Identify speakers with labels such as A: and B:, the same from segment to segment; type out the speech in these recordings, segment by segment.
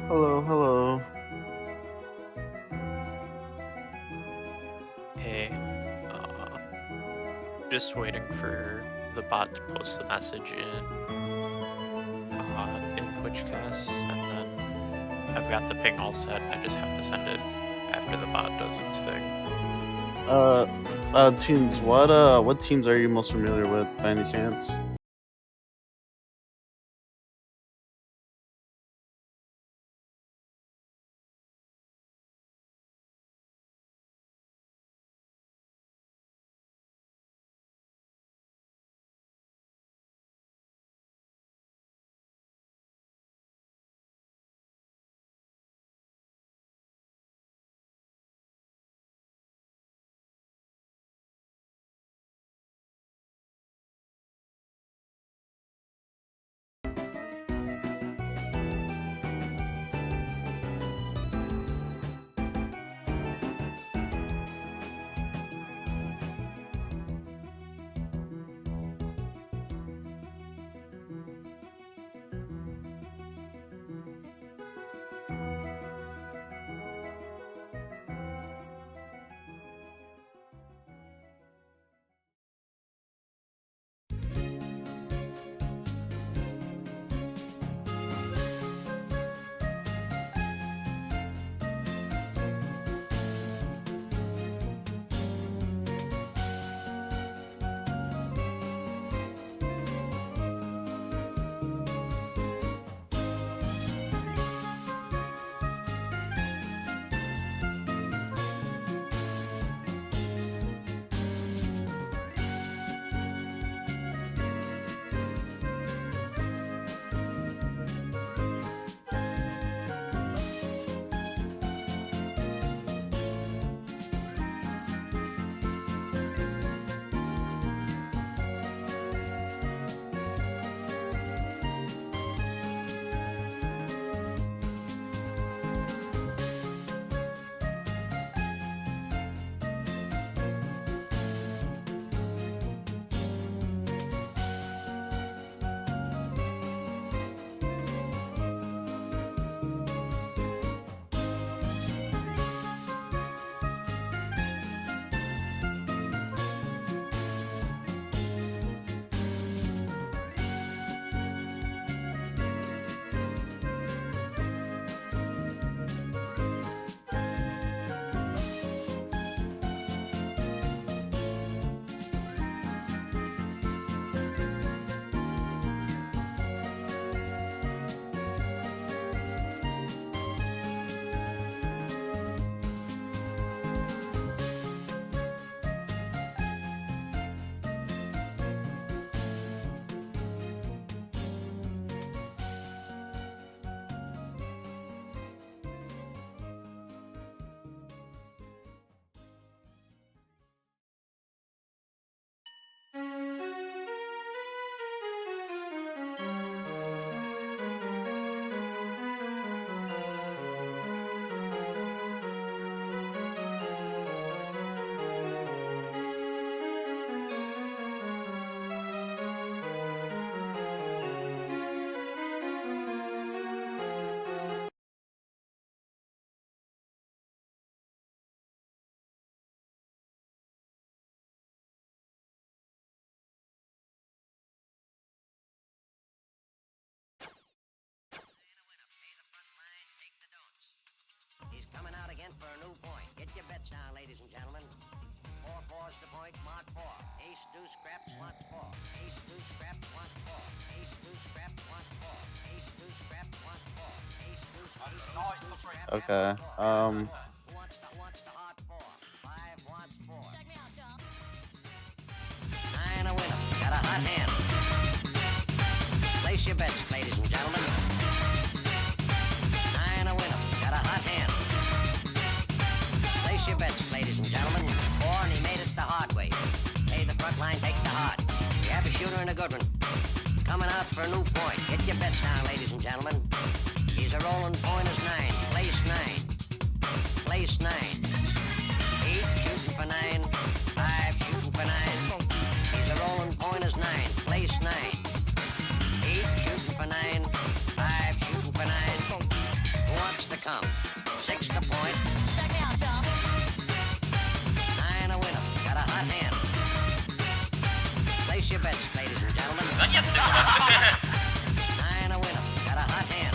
A: Hello, hello.
B: Hey, uh, just waiting for the bot to post the message in TwitchCast, and then I've got the ping all set. I just have to send it after the bot does its thing.
A: Uh, teams. What teams are you most familiar with, by any chance?
C: He's coming out again for a new point. Get your bets down, ladies and gentlemen. 4-4's the point, mark 4. Ace, deuce, scrap, wants 4. Ace, deuce, scrap, wants 4. Ace, deuce, scrap, wants 4. Ace, deuce, scrap, wants 4. Ace, deuce, scrap,
A: Okay.
C: Who wants the hard 4? 5 wants 4. Check me out, John. 9 a winner. Got a hot hand. Place your bets, ladies and gentlemen. 9 a winner. Got a hot hand. Place your bets, ladies and gentlemen. 4, and he made it the hard way. Hey, the front line takes the hard. We have a shooter and a good one. Coming out for a new point. Get your bets down, ladies and gentlemen. He's a rolling point as 9. Place 9. Place 9. 8 shooting for 9. 5 shooting for 9. He's a rolling point as 9. Place 9. 8 shooting for 9. 5 shooting for 9. Who your bets, ladies and gentlemen.
D: 何やってんのマジで
C: Nine a winner. Got a hot hand.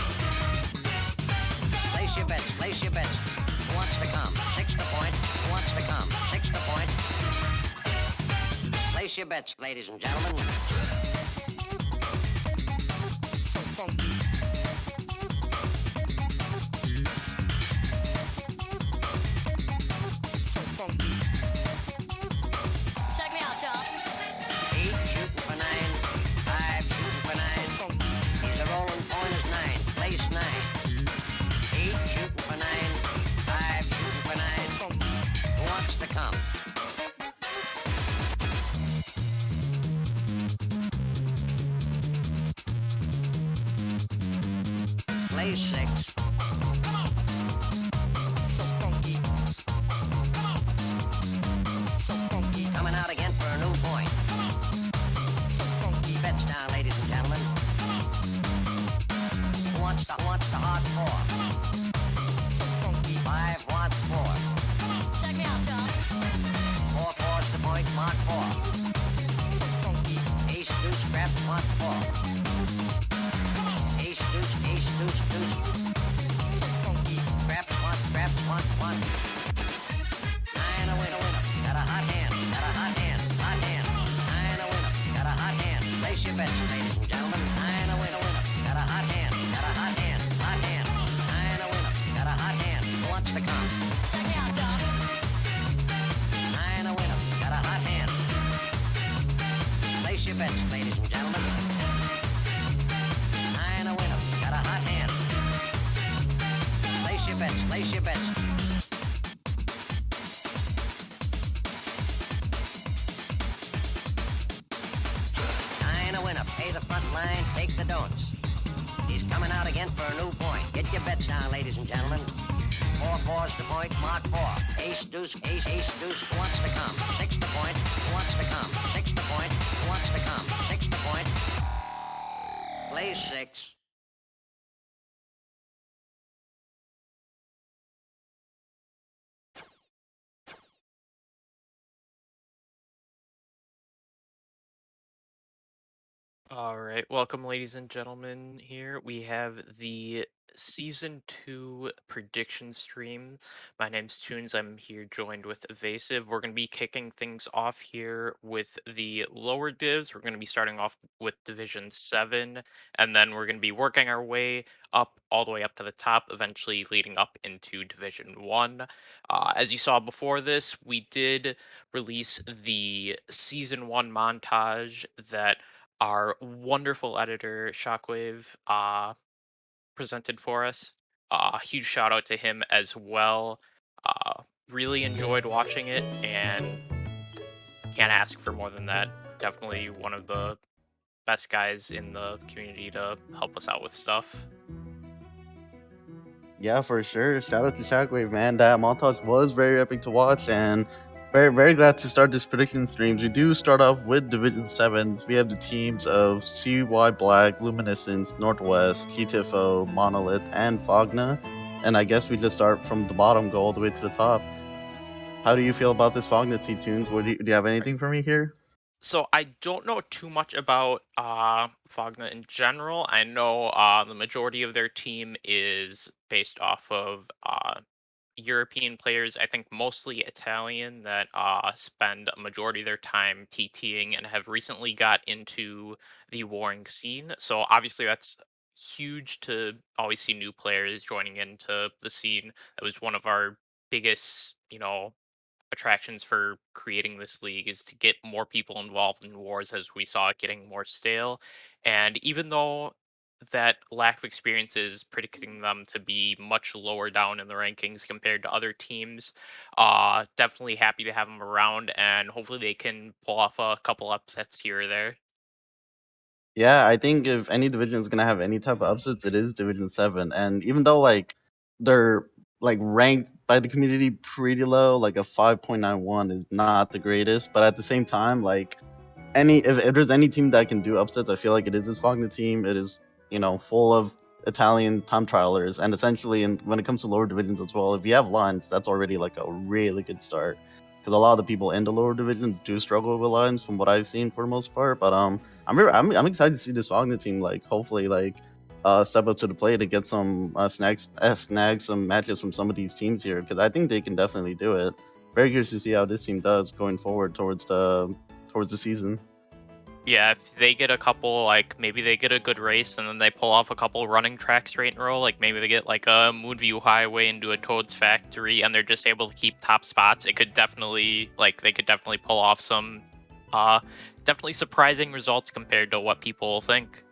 C: Place your bets, place your bets. Who wants to come? Six to point. Who wants to come? Six to point. Place your bets, ladies and gentlemen.
E: So funky. So funky.
F: Check me out, y'all.
C: 8 shooting for 9. 5 shooting for 9. He's a rolling point is 9. Place 9. 8 shooting for 9. 5 shooting for 9. Who wants to come? Place 6.
E: So funky. So funky.
C: Coming out again for a new point.
E: So funky.
C: Bets down, ladies and gentlemen. Who wants the hard 4?
E: So funky.
C: 5 wants 4.
F: Check me out, y'all.
C: 4 4's the point, mark 4.
E: So funky.
C: Ace deuce scrap, mark 4. Ace deuce, deuce.
E: So funky.
C: Scrap, mark 1. 9 a winner. Got a hot hand. 9 a winner. Got a hot hand. Place your bets, ladies and gentlemen. 9 a winner. Got a hot hand. 9 a winner. Got a hot hand. Who wants to come?
F: Check me out, y'all.
C: 9 a winner. Got a hot hand. Place your bets, ladies and gentlemen. 9 a winner. Got a hot hand. Place your bets. Nine a winner. Pay the front line, take the don'ts. He's coming out again for a new point. Get your bets down, ladies and gentlemen. 4 4's the point, mark 4. Ace deuce. Who wants to come? 6 to point. Who wants to come? 6 to point. Who wants to come? 6 to point. Play 6.
B: All right, welcome, ladies and gentlemen. Here we have the season 2 prediction stream. My name's Tunes. I'm here joined with Evasive. We're going to be kicking things off here with the lower divs. We're going to be starting off with Division 7, and then we're going to be working our way up all the way up to the top, eventually leading up into Division 1. As you saw before this, we did release the season 1 montage that our wonderful editor Shockwave presented for us. Huge shout out to him as well. Really enjoyed watching it and can't ask for more than that. Definitely one of the best guys in the community to help us out with stuff.
A: Yeah, for sure. Shout out to Shockwave, man. That montage was very epic to watch, and very, very glad to start this prediction streams. We do start off with Division 7. We have the teams of CY Black, Luminescence, Northwest, TTFO, Monolith, and Fogna. And I guess we just start from the bottom, go all the way to the top. How do you feel about this Fogna T-Tunes? Do you have anything for me here?
B: So I don't know too much about Fogna in general. I know the majority of their team is based off of European players, I think mostly Italian, that spend a majority of their time TTing and have recently got into the warring scene. So obviously that's huge to always see new players joining into the scene. That was one of our biggest, attractions for creating this league, is to get more people involved in wars, as we saw it getting more stale. And even though that lack of experience is predicting them to be much lower down in the rankings compared to other teams, definitely happy to have them around, and hopefully they can pull off a couple upsets here or there.
A: Yeah, I think if any division is gonna have any type of upsets, it is Division 7. And even though like they're like ranked by the community pretty low, like a 5.91 is not the greatest, but at the same time, like if there's any team that can do upsets, I feel like it is this Fogna team. It is, full of Italian time trialers, and essentially when it comes to lower divisions as well, if you have lines, that's already like a really good start. because a lot of the people in the lower divisions do struggle with lines from what I've seen for the most part. But I'm excited to see this Wagner team like hopefully like step up to the plate and get some snag some matchups from some of these teams here because I think they can definitely do it. Very curious to see how this team does going forward towards the season.
B: Yeah, if they get a couple, like maybe they get a good race and then they pull off a couple running tracks straight in a row, like maybe they get like a Moonview Highway into a Toad's Factory and they're just able to keep top spots, it could definitely, like, they could definitely pull off some, definitely surprising results compared to what people think.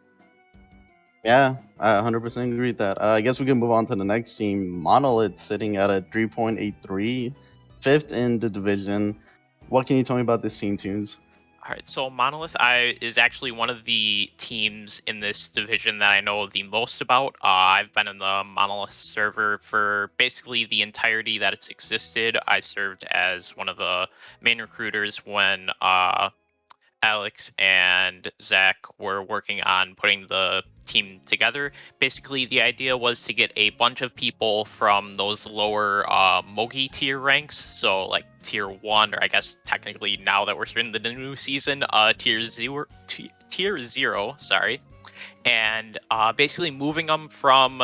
A: Yeah, I 100% agree with that. I guess we can move on to the next team. Monolith sitting at a 3.83, fifth in the division. What can you tell me about this team, Tunes?
B: All right, so Monolith is actually one of the teams in this division that I know the most about. I've been in the Monolith server for basically the entirety that it's existed. I served as one of the main recruiters when Alex and Zach were working on putting the team together. Basically, the idea was to get a bunch of people from those lower Mogi tier ranks, so like tier 1, or I guess technically now that we're in the new season, tier 0, sorry, and basically moving them from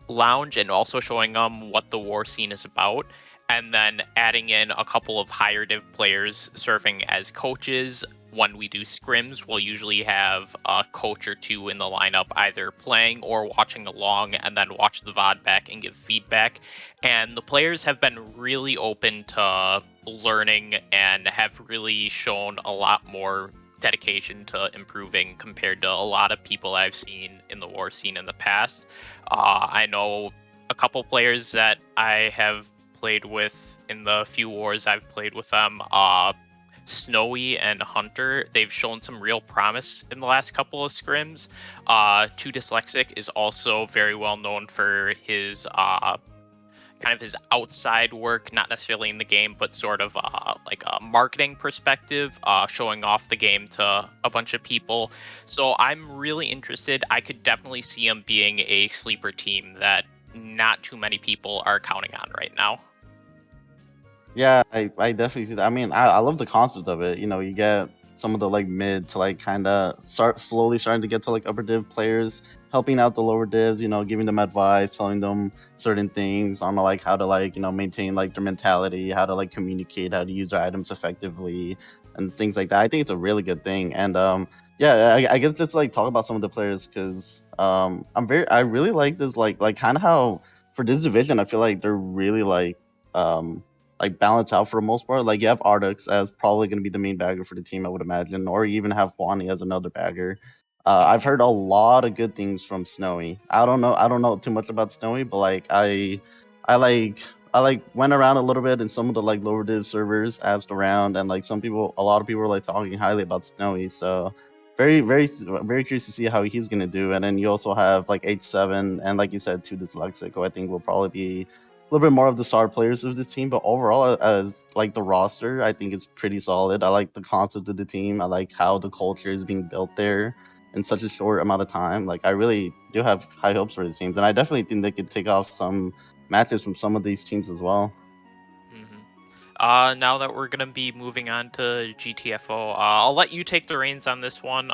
B: lounge and also showing them what the war scene is about, and then adding in a couple of higher div players serving as coaches. When we do scrims, we'll usually have a coach or two in the lineup either playing or watching along, and then watch the VOD back and give feedback. And the players have been really open to learning and have really shown a lot more dedication to improving compared to a lot of people I've seen in the war scene in the past. I know a couple players that I have played with in the few wars I've played with them. Snowy and Hunter, they've shown some real promise in the last couple of scrims. Too Dyslexic is also very well known for his kind of his outside work, not necessarily in the game, but sort of like a marketing perspective, showing off the game to a bunch of people. So I'm really interested. I could definitely see him being a sleeper team that not too many people are counting on right now.
A: Yeah, I definitely see that. I mean, I love the concept of it. You know, you get some of the like mid to like kind of slowly starting to get to like upper div players, helping out the lower divs. You know, giving them advice, telling them certain things on like how to like maintain like their mentality, how to like communicate, how to use their items effectively, and things like that. I think it's a really good thing. And yeah, I guess let's like talk about some of the players because I really like this like kind of how for this division I feel like they're really like balance out for the most part. Like you have Ardux as probably going to be the main bagger for the team, I would imagine, or you even have Wani as another bagger. I've heard a lot of good things from Snowy. I don't know too much about Snowy, but like I like I like went around a little bit in some of the like lower div servers, asked around, and like a lot of people were like talking highly about Snowy. So very curious to see how he's gonna do. And then you also have like H7 and like you said, Too Dyslexic, who I think will probably be little bit more of the star players of this team, but overall, as like the roster, I think it's pretty solid. I like the concept of the team. I like how the culture is being built there in such a short amount of time. Like I really do have high hopes for these teams, and I definitely think they could take off some matches from some of these teams as well.
B: Now that we're gonna be moving on to GTFO, I'll let you take the reins on this one.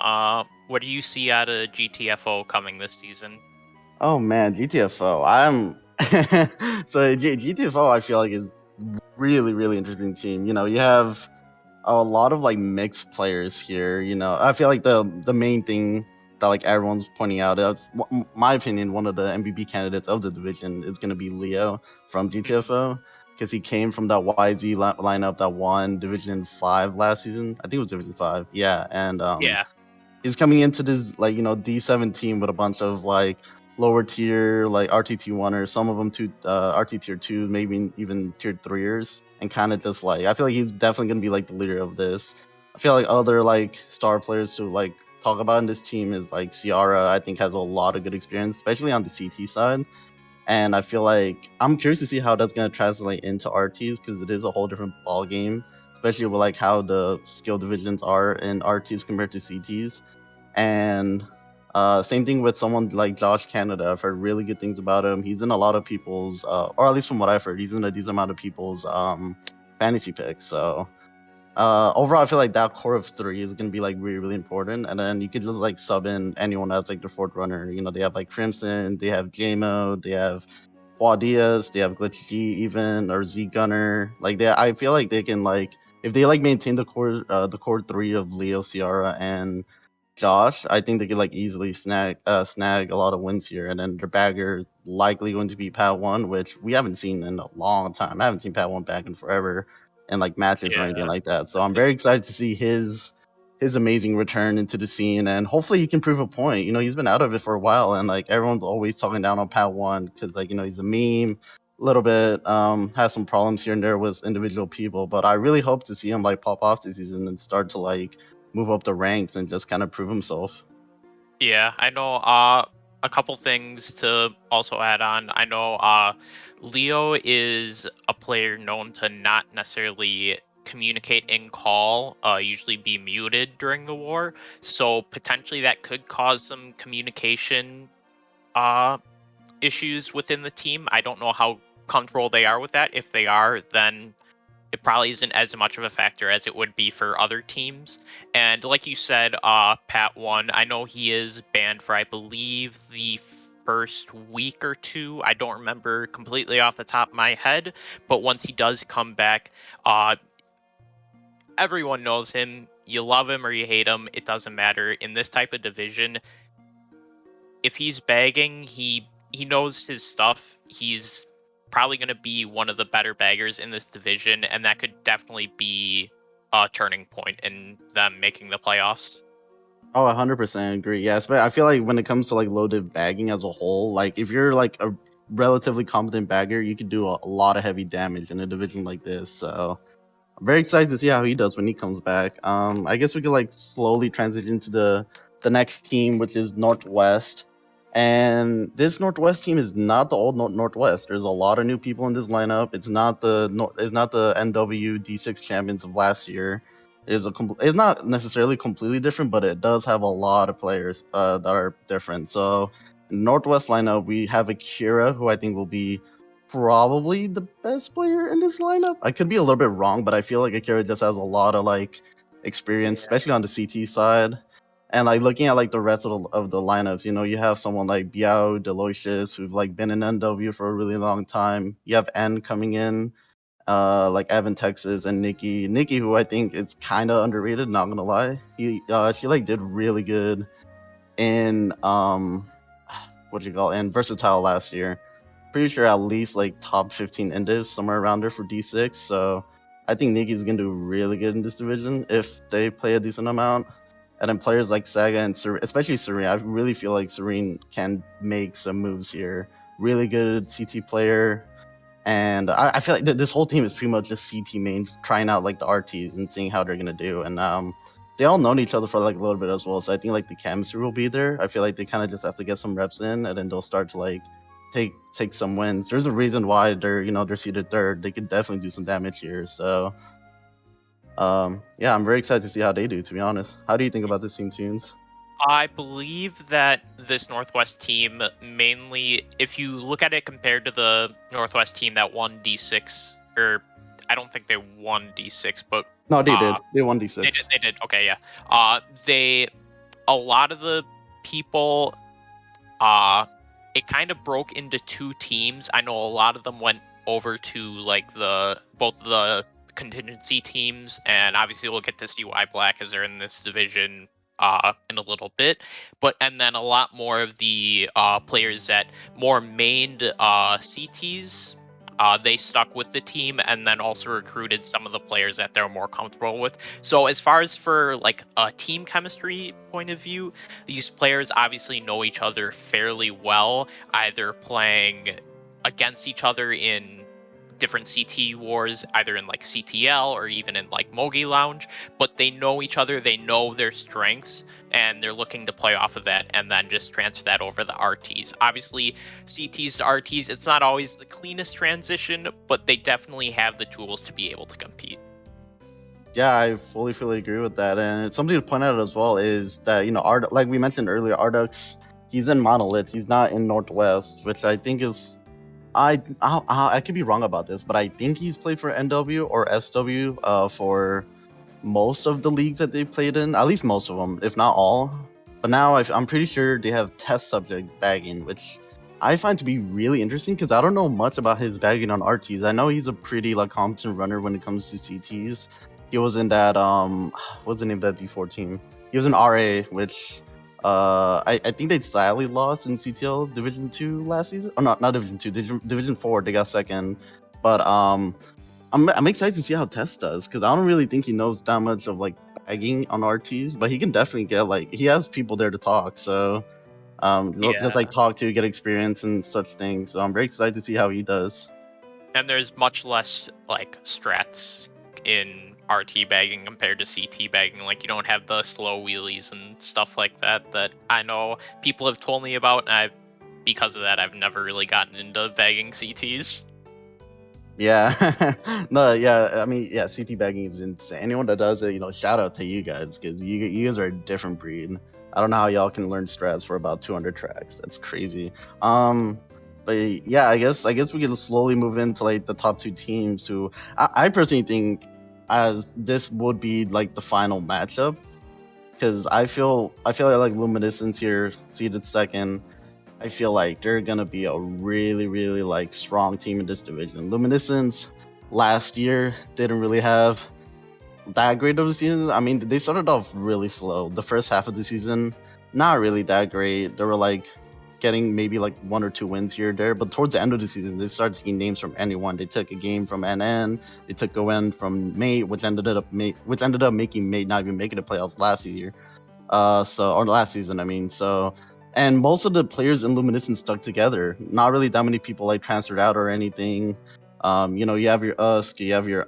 B: What do you see out of GTFO coming this season?
A: Oh man, GTFO. I'm so GTFO. I feel like is really interesting team. You know, you have a lot of like mixed players here. You know, I feel like the main thing that like everyone's pointing out, my opinion, one of the MVP candidates of the division is going to be Leo from GTFO because he came from that YZ lineup that won Division 5 last season. I think it was Division 5. Yeah, and
B: Yeah.
A: he's coming into this like D17 with a bunch of like lower tier like RTT1 or some of them to RT tier 2, maybe even tier 3ers, and kind of just like I feel like he's definitely gonna be like the leader of this. I feel like other like star players to like talk about in this team is like Ciara. I think has a lot of good experience, especially on the CT side. And I feel like I'm curious to see how that's gonna translate into RTs because it is a whole different ball game, especially with like how the skill divisions are in RTs compared to CTs. And same thing with someone like Josh Canada. I've heard really good things about him. He's in a lot of people's, or at least from what I've heard, he's in a decent amount of people's fantasy pick. So overall, I feel like that core of three is gonna be like really, really important. And then you could just like sub in anyone as like the fourth runner. You know, they have like Crimson, they have JMO, they have Diaz, they have Glitch G even or Z Gunner. Like I feel like they can like if they like maintain the core three of Leo, Ciara, and Josh, I think they could like easily snag a lot of wins here, and then their bagger is likely going to be Pat One, which we haven't seen in a long time. I haven't seen Pat One back in forever in like matches or anything
B: Yeah.
A: like that. So I'm very excited to see his amazing return into the scene, and hopefully he can prove a point. You know, he's been out of it for a while, and like everyone's always talking down on Pat One because like he's a meme. A little bit has some problems here and there with individual people, but I really hope to see him like pop off this season and start to like move up the ranks and just kind of prove himself.
B: Yeah, I know a couple things to also add on. I know Leo is a player known to not necessarily communicate in call, usually be muted during the war. So potentially that could cause some communication uh issues within the team. I don't know how comfortable they are with that. If they are, then it probably isn't as much of a factor as it would be for other teams. And like you said, Pat One, I know he is banned for, I believe, the first week or two. I don't remember completely off the top of my head, but once he does come back, everyone knows him. You love him or you hate him, it doesn't matter. In this type of division, if he's bagging, he knows his stuff. He's probably going to be one of the better baggers in this division, and that could definitely be a turning point in them making the playoffs.
A: Oh, 100% agree. Yes, but I feel like when it comes to like loaded bagging as a whole, like if you're like a relatively competent bagger, you could do a lot of heavy damage in a division like this. So I'm very excited to see how he does when he comes back. I guess we could like slowly transition to the next team, which is Northwest. And this Northwest team is not the old Northwest. There's a lot of new people in this lineup. It's not the NW D6 champions of last year. It's not necessarily completely different, but it does have a lot of players that are different. So in Northwest lineup, we have Akira, who I think will be probably the best player in this lineup. I could be a little bit wrong, but I feel like Akira just has a lot of like experience, especially on the CT side. And like looking at like the rest of the lineups, you have someone like Biao, Deloissius, who've like been in NW for a really long time. You have N coming in, like Evan Texas and Nikki, who I think is kind of underrated. Not gonna lie, she like did really good in what do you call in versatile last year. Pretty sure at least like top 15 indies somewhere around there for D6. So I think Nikki's gonna do really good in this division if they play a decent amount. And then players like Saga and especially Serene, I really feel like Serene can make some moves here. Really good CT player, and I feel like this whole team is pretty much just CT mains trying out like the RTs and seeing how they're gonna do. And they all known each other for like a little bit as well, so I think like the chemistry will be there. I feel like they kind of just have to get some reps in, and then they'll start to like take some wins. There's a reason why they're seated third. They could definitely do some damage here. So yeah, I'm very excited to see how they do. To be honest, how do you think about this team, Tunes?
B: I believe that this Northwest team, mainly, if you look at it compared to the Northwest team that won D6, or I don't think they won D6, but
A: No, they did. They won
B: they did.
A: D6.
B: They did. Okay, yeah. A lot of the people, it kind of broke into two teams. I know a lot of them went over to like both the contingency teams, and obviously we'll get to see why Black is there in this division in a little bit. And then a lot more of the players that more mained CTs. They stuck with the team and then also recruited some of the players that they're more comfortable with. So as far as for like a team chemistry point of view, these players obviously know each other fairly well, either playing against each other in different CT wars, either in like CTL or even in like Mogi Lounge, but they know each other, they know their strengths, and they're looking to play off of that and then just transfer that over the RTs. Obviously, CTs to RTs, it's not always the cleanest transition, but they definitely have the tools to be able to compete.
A: Yeah, I fully agree with that. And something to point out as well is that like we mentioned earlier, Ardux, he's in Monolith. He's not in Northwest, which I think is I could be wrong about this, but I think he's played for NW or SW for most of the leagues that they played in, at least most of them, if not all. But now I'm pretty sure they have test subject bagging, which I find to be really interesting because I don't know much about his bagging on RTs. I know he's a pretty like competent runner when it comes to CTs. He was in that what's the name of that D4 team? He was in RA, which I think they sadly lost in CTL Division 2 last season. Or not Division 2, Division 4, they got second. But I'm excited to see how Test does because I don't really think he knows that much of like bagging on RTs, but he can definitely get like he has people there to talk. So just like
B: Yeah.
A: talk to, get experience and such things. So I'm very excited to see how he does.
B: And there's much less like strats in RT bagging compared to CT bagging. Like you don't have the slow wheelies and stuff like that that I know people have told me about, and because of that I've never really gotten into bagging CTs.
A: Yeah, no, yeah. I mean, yeah, CT bagging is insane. Anyone that does it, shout out to you guys because you guys are a different breed. I don't know how y'all can learn strats for about 200 tracks. That's crazy. Um, but yeah, I guess we can slowly move into like the top two teams. Who I personally think as this would be like the final matchup because I feel like Luminescence here seated second. I feel like they're gonna be a really, really like strong team in this division. Luminescence last year didn't really have that great of a season. I mean, they started off really slow. The first half of the season, not really that great. They were like getting maybe like one or two wins here or there, but towards the end of the season, they started taking names from anyone. They took a game from NN, they took a win from Mate, which ended up making Mate not even making the playoffs last year or last season, I mean. So and most of the players in Luminescence stuck together. Not really that many people like transferred out or anything. You have your Usk, you have your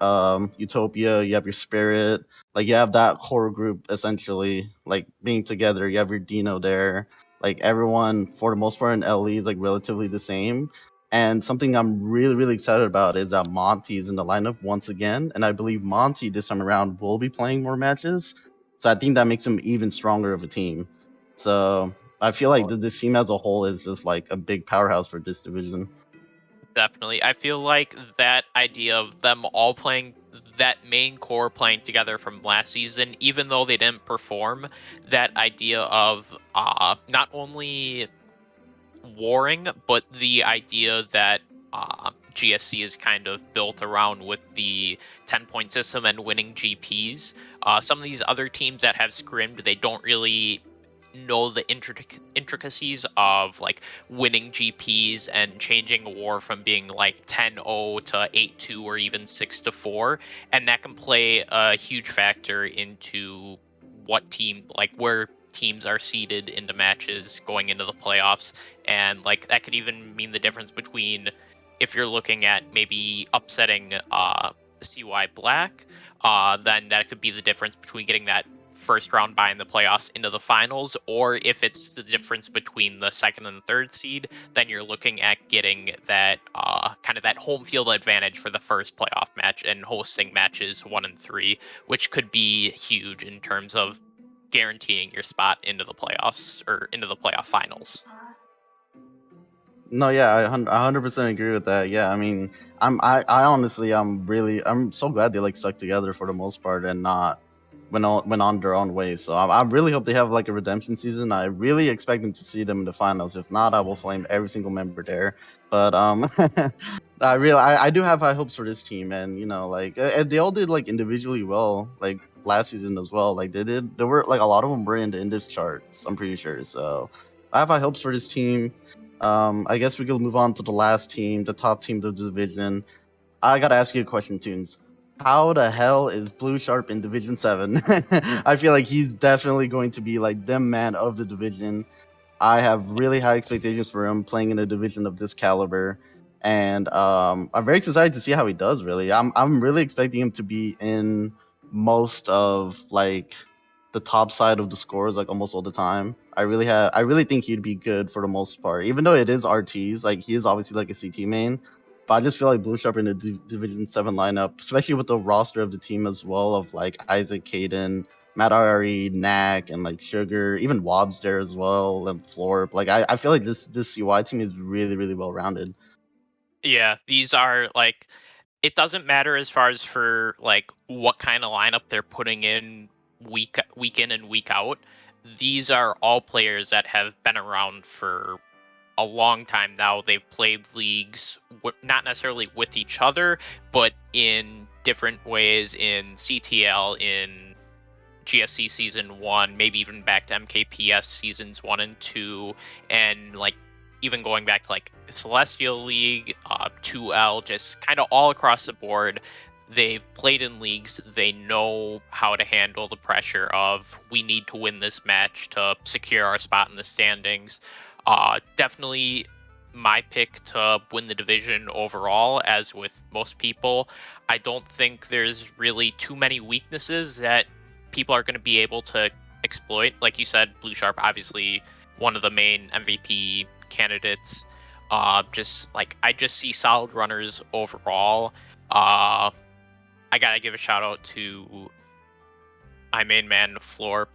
A: Utopia, you have your Spirit, like you have that core group essentially like being together. You have your Dino there, like everyone for the most part in LE is like relatively the same. And something I'm really, really excited about is that Monty is in the lineup once again, and I believe Monty this time around will be playing more matches. So I think that makes them even stronger of a team. So I feel like this team as a whole is just like a big powerhouse for this division.
B: Definitely. I feel like that idea of them all playing that main core playing together from last season, even though they didn't perform, that idea of not only warring, but the idea that GSC is kind of built around with the 10-point system and winning GPs. Some of these other teams that have scrimmed, they don't really know the intricacies of like winning GPs and changing a war from being like 10-0 to 8-2 or even 6-4, and that can play a huge factor into what team like where teams are seeded into matches going into the playoffs, and like that could even mean the difference between if you're looking at maybe upsetting CY Black, then that could be the difference between getting that first round bye in the playoffs into the finals, or if it's the difference between the second and the third seed, then you're looking at getting that kind of that home field advantage for the first playoff match and hosting matches 1 and 3, which could be huge in terms of guaranteeing your spot into the playoffs or into the playoff finals.
A: No, yeah, I 100% agree with that. Yeah, I mean, I honestly, I'm so glad they like stuck together for the most part and not went on their own way. So I really hope they have like a redemption season. I really expect them to see them in the finals. If not, I will flame every single member there. But I do have high hopes for this team, and like and they all did like individually well, like last season as well. Like there were like a lot of them were in the Indus charts. I'm pretty sure. So I have high hopes for this team. I guess we could move on to the last team, the top team of the division. I gotta ask you a question, Tunes. How the hell is Blue Sharp in Division 7? I feel like he's definitely going to be like the man of the division. I have really high expectations for him playing in a division of this caliber, and I'm very excited to see how he does. Really, I'm really expecting him to be in most of like the top side of the scores like almost all the time. I really think he'd be good for the most part, even though it is RTs. Like he is obviously like a CT main, but I just feel like Blue Sharp in the Division 7 lineup, especially with the roster of the team as well of like Isaac, Caden, Matt Ari, Knack, and like Sugar, even Wobb's there as well, and Florp. Like I feel like this CY team is really, really well rounded.
B: Yeah, these are like it doesn't matter as far as for like what kind of lineup they're putting in week in and week out. These are all players that have been around for a long time now. They've played leagues not necessarily with each other, but in different ways in CTL, in GSC season 1, maybe even back to MKPS seasons 1 and 2, and like even going back to like Celestial League, 2L, just kind of all across the board. They've played in leagues. They know how to handle the pressure of we need to win this match to secure our spot in the standings. Definitely my pick to win the division overall, as with most people. I don't think there's really too many weaknesses that people are going to be able to exploit. Like you said, Blue Sharp, obviously one of the main MVP candidates. Just like I just see solid runners overall. I gotta give a shout out to my main man Florp.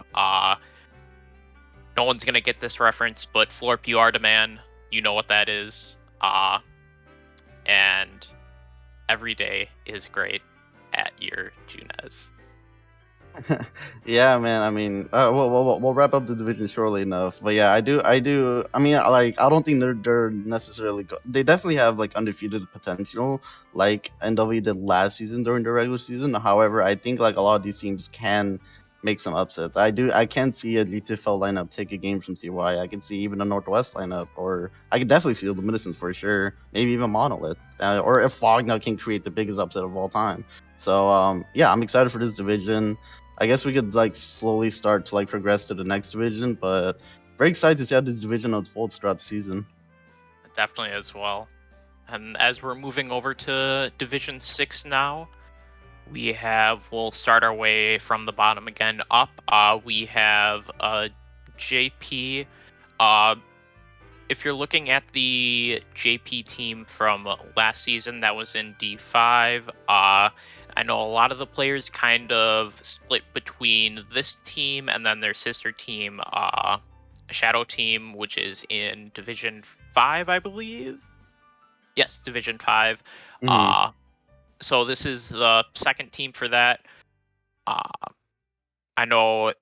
B: No one's gonna get this reference, but Florp, you are the man. You know what that is. And every day is great at your Junez.
A: Yeah, man. I mean, we'll wrap up the division shortly enough. But yeah, I do. I mean, like, I don't think they're necessarily. They definitely have like undefeated potential, like NW did last season during the regular season. However, I think like a lot of these teams can make some upsets. I can see a GTFL lineup take a game from CY. I can see even a Northwest lineup, or I can definitely see the Luminescence for sure. Maybe even Monolith, or if Fogna can create the biggest upset of all time. So yeah, I'm excited for this division. I guess we could like slowly start to like progress to the next division, but very excited to see how this division unfolds throughout the season.
B: Definitely as well. And as we're moving over to Division 6 now, we'll start our way from the bottom again up. We have JP. Uh, if you're looking at the JP team from last season that was in D5, I know a lot of the players kind of split between this team and then their sister team, Shadow Team, which is in Division 5, I believe. Yes, Division 5.
A: Hmm.
B: Uh, so this is the second team for that. Uh, I know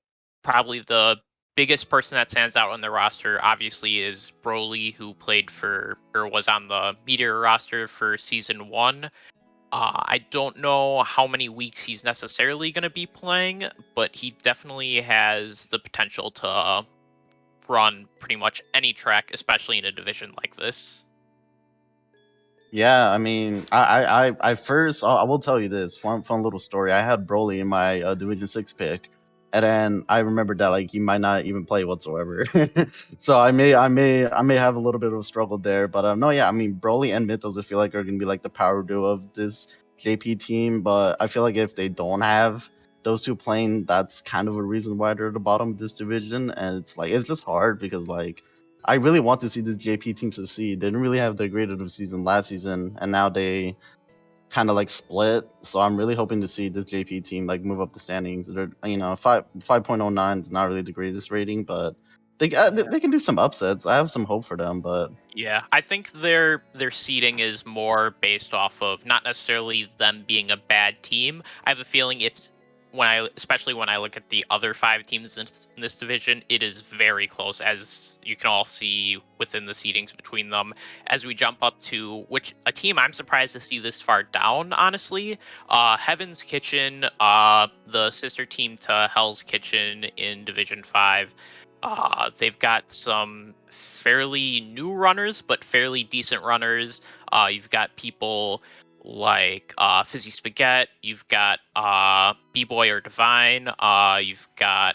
B: probably the biggest person that stands out on the roster obviously is Broly, who played for or was on the Meteor roster for season 1. I don't know how many weeks he's necessarily going to be playing, but he definitely has the potential to run pretty much any track, especially in a division like this.
A: Yeah, I mean, I first, I will tell you this fun little story. I had Broly in my Division 6 pick, and then I remembered that like he might not even play whatsoever. So I may have a little bit of a struggle there, but no, yeah, I mean, Broly and Mythos, I feel like are gonna be like the power duo of this JP team, but I feel like if they don't have those two playing, that's kind of a reason why they're at the bottom of this division, and it's like it's just hard because like I really want to see this JP team succeed. They didn't really have the great of a season last season, and now they kind of like split. So I'm really hoping to see this JP team like move up the standings. They're 5.09 is not really the greatest rating, but they can do some upsets. I have some hope for them, but
B: Yeah, I think their seeding is more based off of not necessarily them being a bad team. I have a feeling it's especially when I look at the other 5 teams in this division, it is very close, as you can all see within the seedings between them. As we jump up to which a team I'm surprised to see this far down, honestly, Heaven's Kitchen, the sister team to Hell's Kitchen in Division 5. They've got some fairly new runners, but fairly decent runners. You've got people like Fizzy Spaghetti. You've got B-Boy or Divine. You've got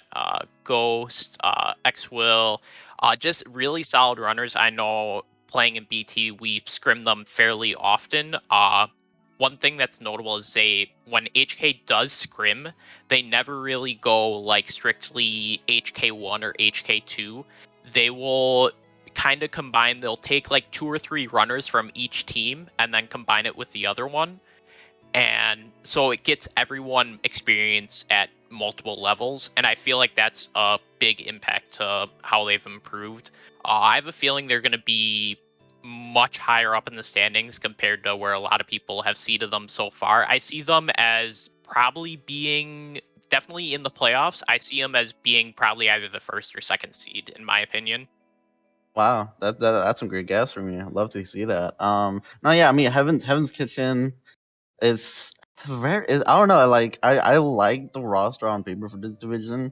B: Ghost, X-Will. Just really solid runners. I know playing in BT, we scrim them fairly often. One thing that's notable is when HK does scrim, they never really go like strictly HK1 or HK2. They will kind of combine, they'll take like 2 or 3 runners from each team and then combine it with the other one. And so it gets everyone experience at multiple levels. And I feel like that's a big impact to how they've improved. I have a feeling they're going to be much higher up in the standings compared to where a lot of people have seeded them so far. I see them as probably being definitely in the playoffs. I see them as being probably either the first or second seed, in my opinion.
A: Wow, that's some great gas from you. I'd love to see that. No, yeah, I mean, Heaven's Kitchen is very. I don't know. Like, I like the roster on paper for this division.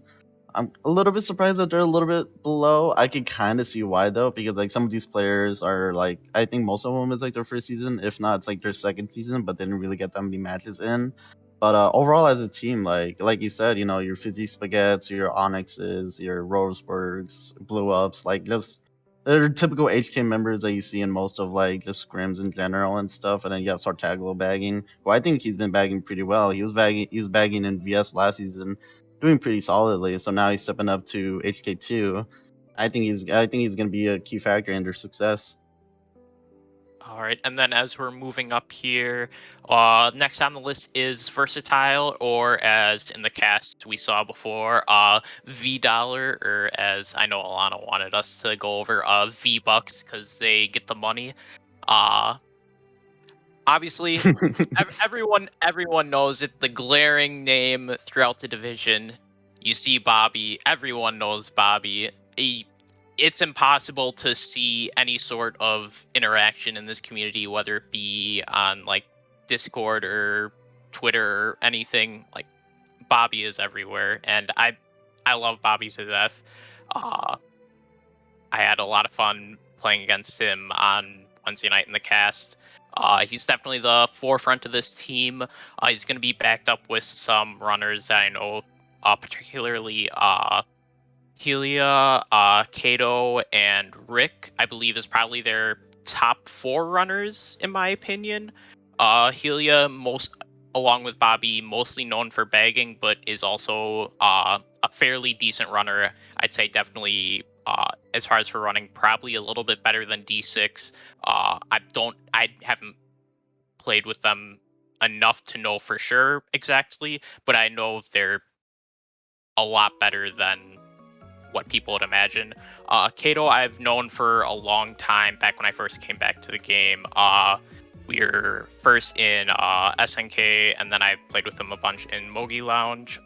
A: I'm a little bit surprised that they're a little bit below. I could kind of see why though, because like some of these players are like, I think most of them is like their first season. If not, it's like their second season, but they didn't really get that many matches in. But overall, as a team, like you said, you know, your Fizzy Spaghettis, your Onyxes, your Roseburgs, Blue Ups, like just they're typical HK members that you see in most of like just scrims in general and stuff. And then you have Sartaglo bagging, who I think he's been bagging pretty well. He was bagging in VS last season, doing pretty solidly. So now he's stepping up to HK2. I think he's going to be a key factor in their success.
B: All right, and then as we're moving up here, next on the list is Versatile, or as in the cast we saw before, V Dollar, or as I know Alana wanted us to go over, V Bucks, because they get the money. Obviously, everyone knows it. The glaring name throughout the division. You see Bobby. Everyone knows Bobby. It's impossible to see any sort of interaction in this community, whether it be on like Discord or Twitter or anything. Like Bobby is everywhere, and I love Bobby to death. Uh, I had a lot of fun playing against him on Wednesday night in the cast. He's definitely the forefront of this team. He's going to be backed up with some runners that I know, particularly Helia, Kato, and Rick. I believe is probably their top 4 runners, in my opinion. Helia, along with Bobby, mostly known for bagging, but is also a fairly decent runner. I'd say definitely, as far as for running, probably a little bit better than D6. I haven't played with them enough to know for sure exactly, but I know they're a lot better than what people would imagine. Kato, I've known for a long time, back when I first came back to the game. We were first in SNK, and then I played with him a bunch in Mogi Lounge.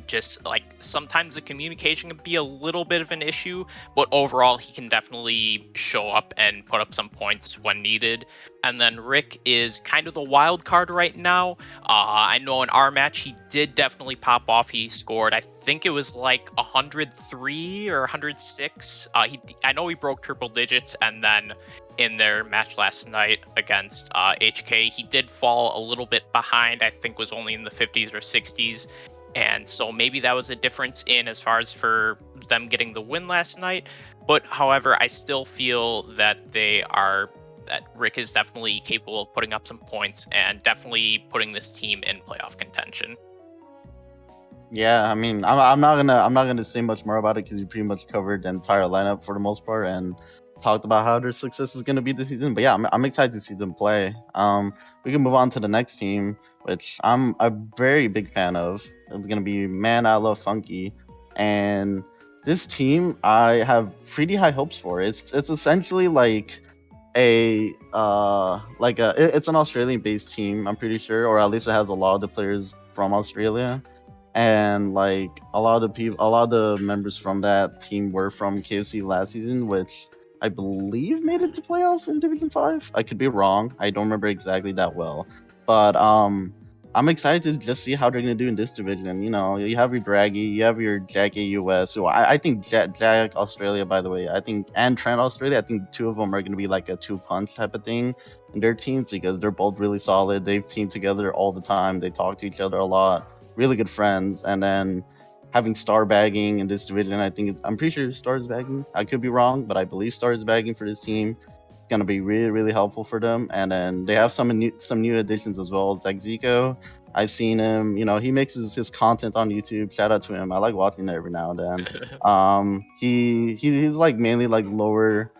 B: Just like sometimes the communication can be a little bit of an issue, but overall he can definitely show up and put up some points when needed. And then Rick is kind of the wild card right now. I know in our match he did definitely pop off. He scored, I think it was like 103 or 106. I know he broke triple digits, and then in their match last night against HK, he did fall a little bit behind. I think was only in the 50s or 60s. And so maybe that was a difference in as far as for them getting the win last night. But however, I still feel that that Rick is definitely capable of putting up some points and definitely putting this team in playoff contention.
A: Yeah, I mean, I'm not gonna say much more about it because you pretty much covered the entire lineup for the most part and talked about how their success is gonna be this season. But yeah, I'm excited to see them play. We can move on to the next team, which I'm a very big fan of. It's gonna be Man I Love Funky, and this team I have pretty high hopes for. It's essentially like it's an Australian based team, I'm pretty sure, or at least it has a lot of the players from Australia. And like a lot of the members from that team were from KFC last season, which I believe made it to playoffs in Division 5. I could be wrong. I don't remember exactly that well. But I'm excited to just see how they're gonna do in this division. You know, you have your Draggy, you have your Jack AUS. So I think Jack Australia, by the way, I think, and Trent Australia, I think the two of them are gonna be like a 2-punch type of thing in their teams because they're both really solid. They've teamed together all the time. They talk to each other a lot. Really good friends. And then having Star bagging in this division, I'm pretty sure Star is bagging. I could be wrong, but I believe Star is bagging for this team. Gonna be really really helpful for them. And then they have some new additions as well. It's like Zico. I've seen him. You know, he makes his content on YouTube. Shout out to him. I like watching it every now and then. He's like mainly like lower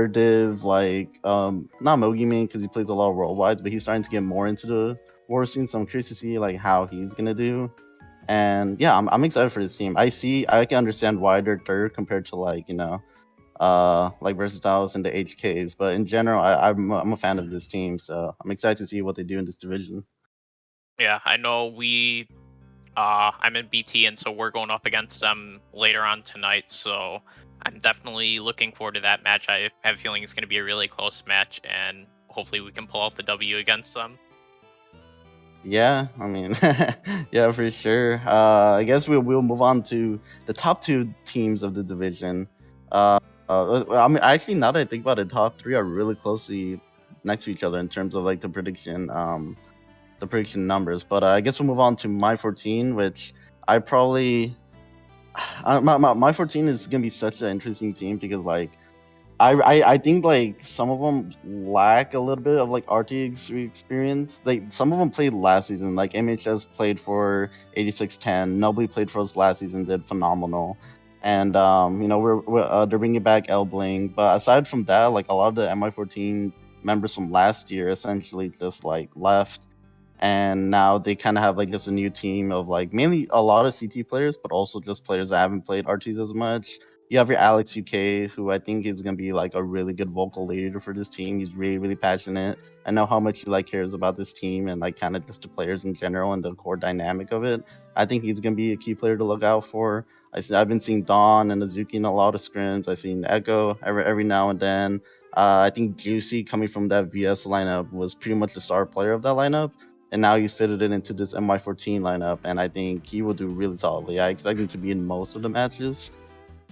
A: div, like not Mogi main because he plays a lot of worldwide, but he's starting to get more into the war scene. So I'm curious to see like how he's gonna do. And yeah, I'm excited for this team. I can understand why they're third compared to like like Versatiles and the HKs. But in general, I'm a fan of this team, so I'm excited to see what they do in this division.
B: Yeah, I know I'm in BT, and so we're going up against them later on tonight. So I'm definitely looking forward to that match. I have a feeling it's going to be a really close match, and hopefully we can pull out the W against them.
A: Yeah, I mean, yeah, for sure. I guess we'll move on to the top two teams of the division. I mean, actually, now that I think about it, top three are really closely next to each other in terms of like the prediction numbers. But I guess we'll move on to my 14, which I probably my 14 is gonna be such an interesting team because like I think like some of them lack a little bit of like RT experience. Like some of them played last season. Like MHS played for 8610. Nobly played for us last season. Did phenomenal. And you know they're bringing back Elbling. But aside from that, like a lot of the MI14 members from last year essentially just like left, and now they kind of have like just a new team of like mainly a lot of CT players, but also just players that haven't played RTs as much. You have your Alex UK, who I think is gonna be like a really good vocal leader for this team. He's really passionate. I know how much he like cares about this team and like kind of just the players in general and the core dynamic of it. I think he's gonna be a key player to look out for. I've been seeing Dawn and Azuki in a lot of scrims. I've seen Echo every now and then. I think Juicy coming from that VS lineup was pretty much the star player of that lineup, and now he's fitted it into this MY14 lineup, and I think he will do really solidly. I expect him to be in most of the matches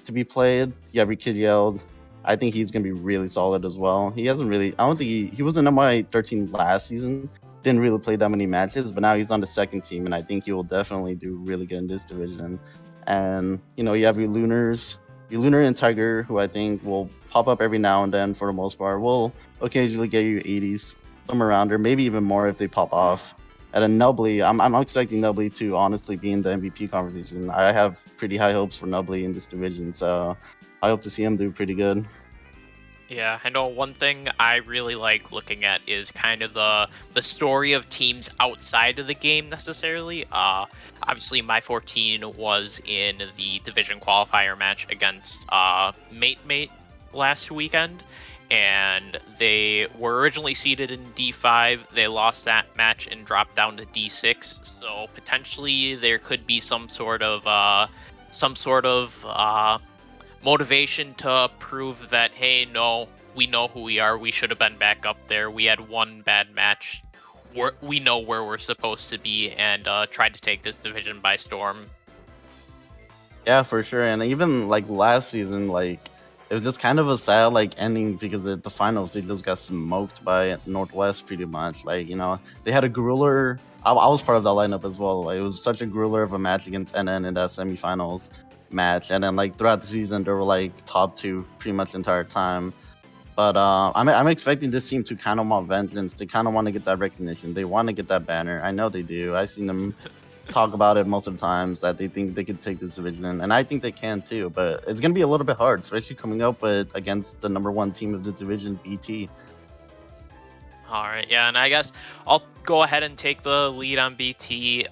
A: to be played. Yeah, every kid yelled. I think he's gonna be really solid as well. He hasn't really. I don't think he was in MY13 last season. Didn't really play that many matches, but now he's on the second team, and I think he will definitely do really good in this division. And you know, you have your Lunar and Tiger, who I think will pop up every now and then for the most part. Will occasionally get you 80s, some around there, maybe even more if they pop off. And then Nubbly, I'm expecting Nubbly to honestly be in the MVP conversation. I have pretty high hopes for Nubbly in this division, so I hope to see him do pretty good.
B: Yeah, I know one thing I really like looking at is kind of the story of teams outside of the game necessarily. Obviously my 14 was in the division qualifier match against Mate last weekend, and they were originally seeded in D5. They lost that match and dropped down to D6. So potentially there could be some sort of motivation to prove that, hey, no, we know who we are. We should have been back up there. We had one bad match. We know where we're supposed to be, and tried to take this division by storm.
A: Yeah, for sure. And even like last season, like it was just kind of a sad like ending because at the finals they just got smoked by Northwest pretty much. Like you know they had a grueler. I was part of that lineup as well. Like, it was such a grueler of a match against NN in that semifinals match, and then like throughout the season they were like top two pretty much the entire time. But I'm expecting this team to kind of want vengeance. They kind of want to get that recognition. They want to get that banner. I know they do. I've seen them talk about it most of the times that they think they could take this division, and I think they can too. But it's gonna be a little bit hard, especially coming up with against the number one team of the division, BT.
B: All right, yeah, and I guess I'll go ahead and take the lead on BT.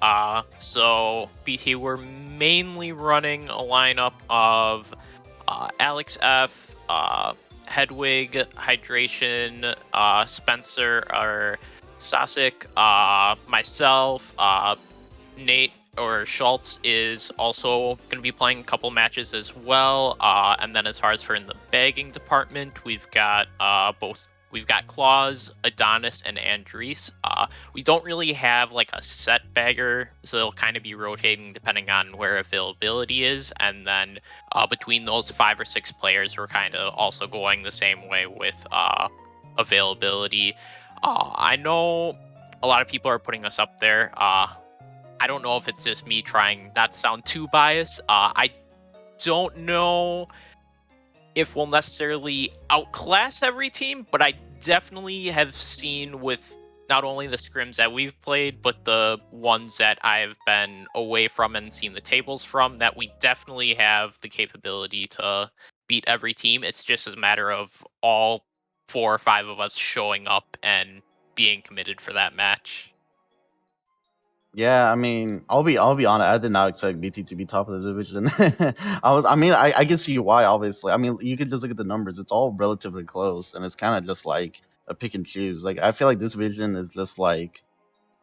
B: So BT, we're mainly running a lineup of Alex F, Hedwig, Hydration, Spencer, or Sasik, myself, Nate or Schultz is also going to be playing a couple matches as well. And then as far as for in the bagging department, we've got both. We've got Claus, Adonis, and Andres. We don't really have like a set bagger, so they'll kind of be rotating depending on where availability is. And then between those 5 or 6 players, we're kind of also going the same way with availability. I know a lot of people are putting us up there. I don't know if it's just me trying not to sound too biased. I don't know if we'll necessarily outclass every team, but I definitely have seen with not only the scrims that we've played, but the ones that I've been away from and seen the tables from, that we definitely have the capability to beat every team. It's just a matter of all 4 or 5 of us showing up and being committed for that match.
A: Yeah, I mean, I'll be honest. I did not expect BT to be top of the division. I can see why. Obviously, I mean, you could just look at the numbers. It's all relatively close, and it's kind of just like a pick and choose. Like, I feel like this division is just like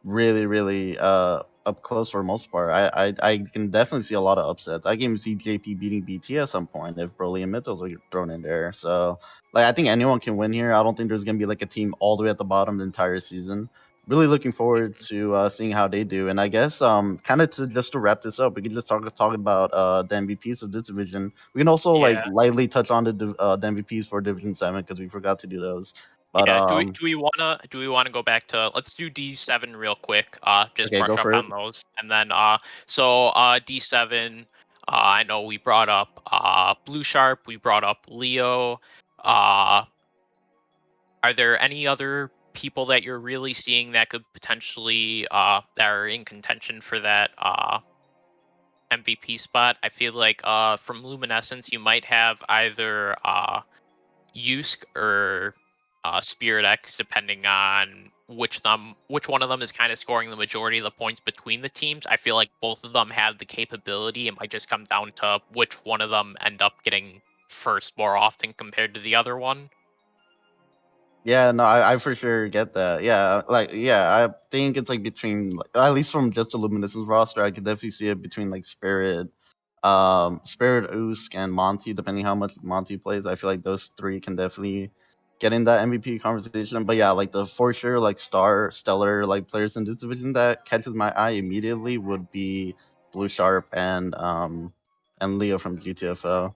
A: really, really up close for the most part. I can definitely see a lot of upsets. I can even see JP beating BT at some point if Broly and Mythos are thrown in there. So like I think anyone can win here. I don't think there's gonna be like a team all the way at the bottom the entire season. Really looking forward to seeing how they do. And I guess kind of to just to wrap this up, we can just talk about the MVPs of this division. We can also like
B: Yeah.
A: lightly touch on the MVPs for Division 7 because we forgot to do those. But
B: Yeah. Do we wanna go back to, let's do D7 real quick. Just
A: okay, go
B: brush up
A: for it.
B: on those, and then D7. I know we brought up Blue Sharp. We brought up Leo. Uh, are there any other people that you're really seeing that could potentially that are in contention for that MVP spot? I feel like from Luminescence you might have either Yusk or Spirit X, depending on which one of them is kind of scoring the majority of the points between the teams. I feel like both of them have the capability. It might just come down to which one of them end up getting first more often compared to the other one.
A: Yeah, no, I for sure get that. Yeah, like yeah, I think it's like between like, at least from just the Luminescence roster, I could definitely see it between like Spirit, Usk, and Monty, depending how much Monty plays. I feel like those three can definitely get in that MVP conversation. But yeah, like the for sure like stellar like players in this division that catches my eye immediately would be Blue Sharp and Leo from GTFO.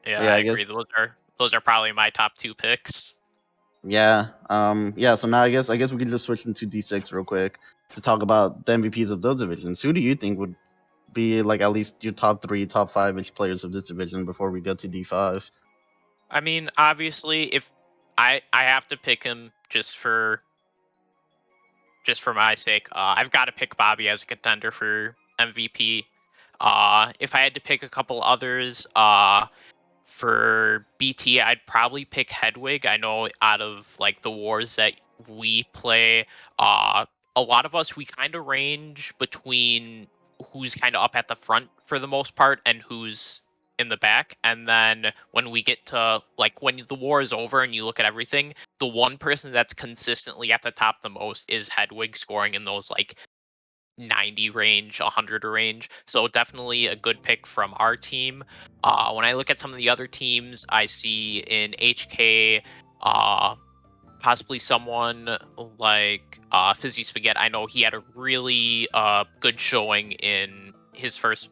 B: Yeah,
A: But yeah,
B: I
A: I guess
B: agree. Those are probably my top two picks.
A: yeah. Yeah, so now I guess we can just switch into D6 real quick to talk about the MVPs of those divisions. Who do you think would be like at least your top 3, top 5ish players of this division before we go to D5?
B: I mean, obviously, if I have to pick him just for my sake, I've got to pick Bobby as a contender for MVP. If I had to pick a couple others, for BT, I'd probably pick Hedwig. I know out of like the wars that we play, uh, a lot of us we kind of range between who's kind of up at the front for the most part and who's in the back. And then when we get to like when the war is over and you look at everything, the one person that's consistently at the top the most is Hedwig, scoring in those like 90 range, 100 range. So definitely a good pick from our team. When I look at some of the other teams, I see in HK, possibly someone like Fizzy Spaghetti. I know he had a really good showing in his first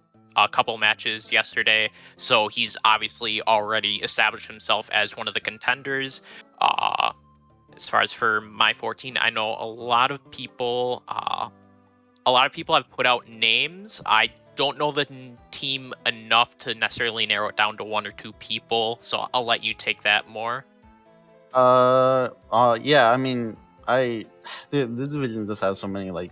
B: couple matches yesterday, so he's obviously already established himself as one of the contenders. As far as for my 14, I know a lot of people. A lot of people have put out names. I don't know the team enough to necessarily narrow it down to one or two people, so I'll let you take that more.
A: Yeah, I mean, I this division just has so many like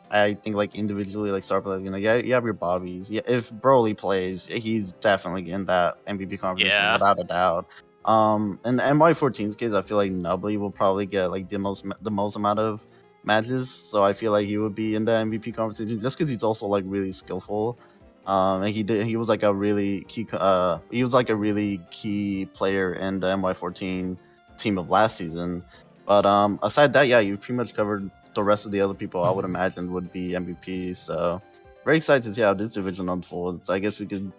A: I think like individually like star players. Yeah, you have your Bobbies. Yeah, if Broly plays, he's definitely getting that MVP conversation
B: Yeah.
A: without a doubt. In MY14's case, I feel like Nubbly will probably get like the most amount of matches. So I feel like he would be in the MVP conversation just because he's also like really skillful. And he was like a really key he was like a really key player in the MY14 team of last season. But aside that, yeah, you pretty much covered the rest of the other people I would imagine would be MVP. So very excited to see how this division unfolds. I guess we could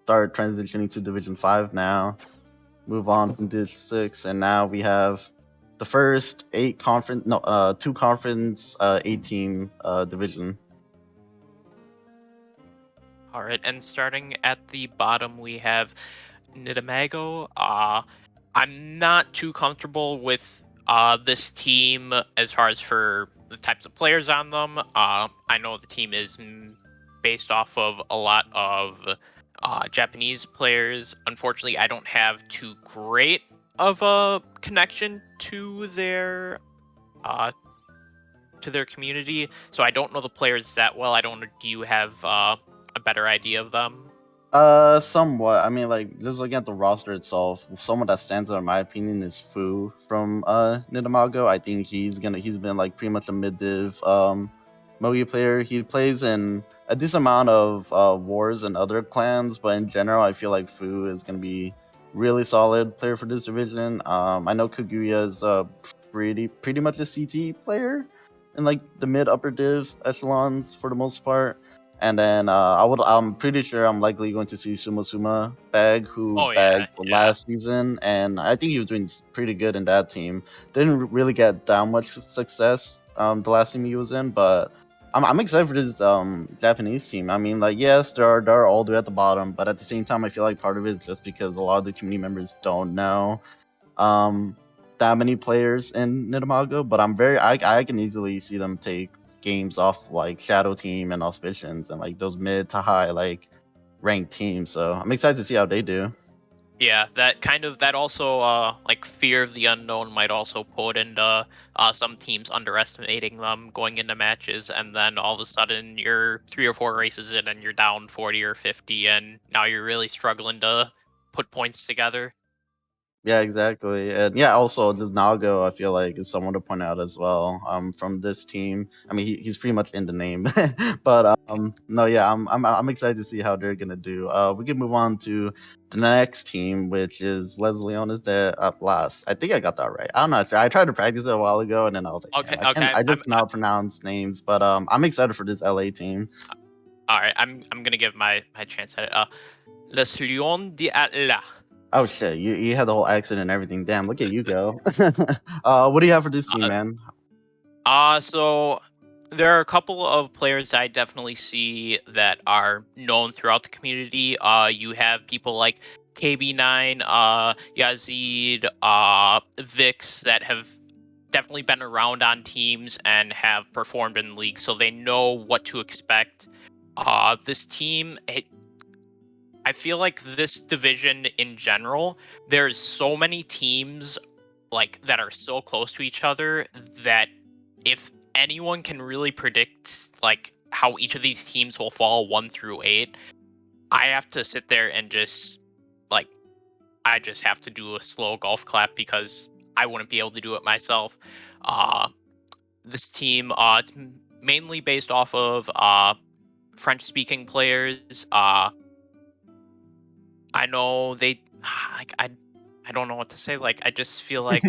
A: start transitioning to Division 5 now. Move on from Division 6, and now we have the first two conference 8 team division.
B: All right, and starting at the bottom, we have Nidamago. I'm not too comfortable with this team as far as for the types of players on them. I know the team is based off of a lot of Japanese players. Unfortunately, I don't have too great of a connection to their community, so I don't know the players that well. I don't know. Do you have a better idea of them?
A: Somewhat. I mean, like, just looking at the roster itself, someone that stands out in my opinion is Fu from Nidamago. I think he's been like pretty much a mid-div Mogi player. He plays in a decent amount of wars and other clans, but in general, I feel like Fu is gonna be really solid player for this division. I know Kaguya is pretty much a CT player in like the mid upper div echelons for the most part. And then I'm pretty sure I'm likely going to see Suma Suma bag, who
B: Oh yeah,
A: bagged the
B: yeah.
A: last season, and I think he was doing pretty good in that team. Didn't really get that much success the last team he was in, but I'm excited for this Japanese team. I mean, like, yes, they're all the way at the bottom, but at the same time, I feel like part of it is just because a lot of the community members don't know um that many players in Nidamago, but I can easily see them take games off like Shadow Team and Auspicians and like those mid to high like ranked teams. So I'm excited to see how they do.
B: Yeah, that also like fear of the unknown might also put into some teams underestimating them going into matches, and then all of a sudden you're 3 or 4 races in and you're down 40 or 50, and now you're really struggling to put points together.
A: Yeah, exactly. And yeah, also just Nago, I feel like is someone to point out as well. From this team. I mean, he's pretty much in the name, but no, yeah, I'm excited to see how they're gonna do. We can move on to the next team, which is Les Leones de Atlas. I think I got that right. I'm not sure. I tried to practice it a while ago, and then I was like,
B: Okay,
A: damn,
B: okay,
A: I just cannot pronounce names. But I'm excited for this LA team.
B: all right. I'm gonna give my chance at it. Les Lions d'Atlas.
A: Oh shit, you had the whole accent and everything. Damn, look at you go. What do you have for this team, man?
B: So there are a couple of players I definitely see that are known throughout the community. You have people like KB9, Yazid, Vix that have definitely been around on teams and have performed in leagues, so they know what to expect. This team, I feel like this division in general, there's so many teams like that are so close to each other that if anyone can really predict like how each of these teams will fall 1 through 8, I have to sit there and just like I just have to do a slow golf clap because I wouldn't be able to do it myself. Uh this team it's mainly based off of French speaking players. I know they like I don't know what to say. Like I just feel like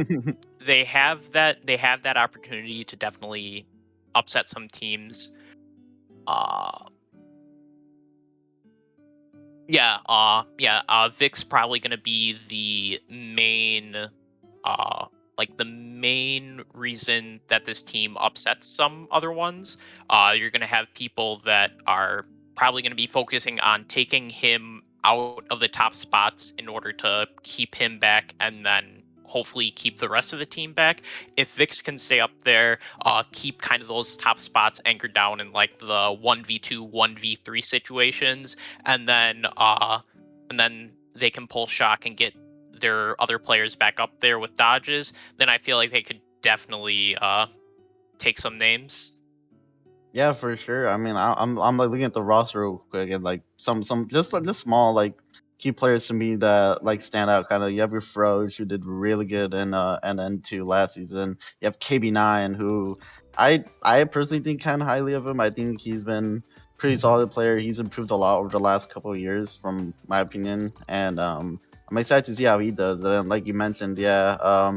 B: they have that opportunity to definitely upset some teams. Uh Vic's probably gonna be the main the main reason that this team upsets some other ones. You're gonna have people that are probably gonna be focusing on taking him out of the top spots in order to keep him back and then hopefully keep the rest of the team back. If Vix can stay up there, keep kind of those top spots anchored down in like the 1v2, 1v3 situations, and then they can pull shock and get their other players back up there with dodges, then I feel like they could definitely take some names.
A: Yeah, for sure. I mean, I'm like looking at the roster real quick and like some just small like key players to me that like stand out. Kind of, you have your Froge, who did really good in N2 last season. You have KB9, who I personally think kind of highly of him. I think he's been pretty solid player. He's improved a lot over the last couple of years, from my opinion, and I'm excited to see how he does. And then, like you mentioned, yeah,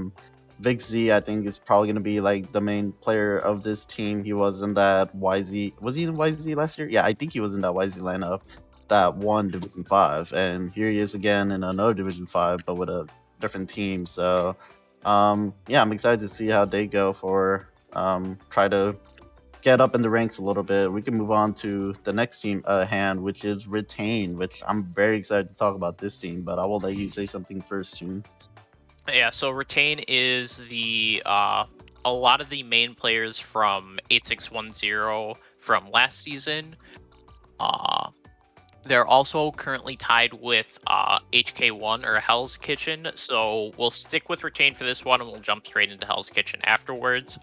A: Vic Z, I think, is probably going to be like the main player of this team. He was in that YZ. Was he in YZ last year? Yeah, I think he was in that YZ lineup that won Division 5. And here he is again in another Division 5, but with a different team. So, yeah, I'm excited to see how they go for try to get up in the ranks a little bit. We can move on to the next team at hand, which is Retain, which I'm very excited to talk about this team, but I will let you say something first, June.
B: Yeah, so Retain is the a lot of the main players from 8610 from last season. Uh they're also currently tied with HK1 or Hell's Kitchen, so we'll stick with Retain for this one and we'll jump straight into Hell's Kitchen afterwards.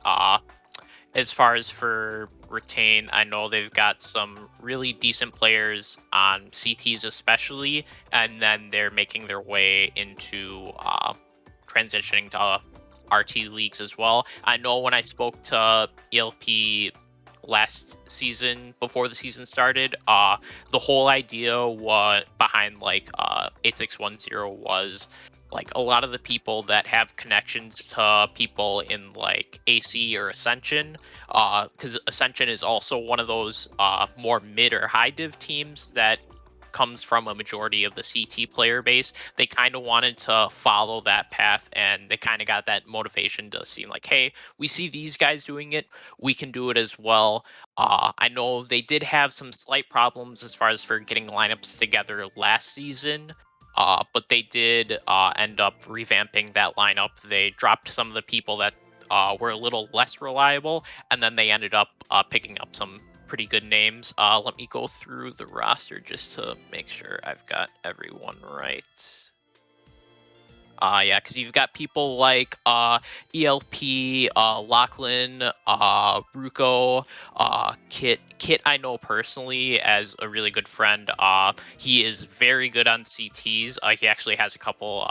B: as far as for retain, I know they've got some really decent players on CTs especially, and then they're making their way into transitioning to RT leagues as well. I know when I spoke to ELP last season before the season started, the whole idea behind like 8610 was like a lot of the people that have connections to people in like AC or Ascension, because Ascension is also one of those more mid or high div teams that comes from a majority of the CT player base. They kind of wanted to follow that path, and they kind of got that motivation to seem like, hey, we see these guys doing it, we can do it as well. I know they did have some slight problems as far as for getting lineups together last season. But they did end up revamping that lineup. They dropped some of the people that were a little less reliable, and then they ended up picking up some pretty good names. Let me go through the roster just to make sure I've got everyone right. Yeah, because you've got people like ELP, Lachlan, Ruko, Kit. Kit, I know personally as a really good friend. He is very good on CTs. He actually has a couple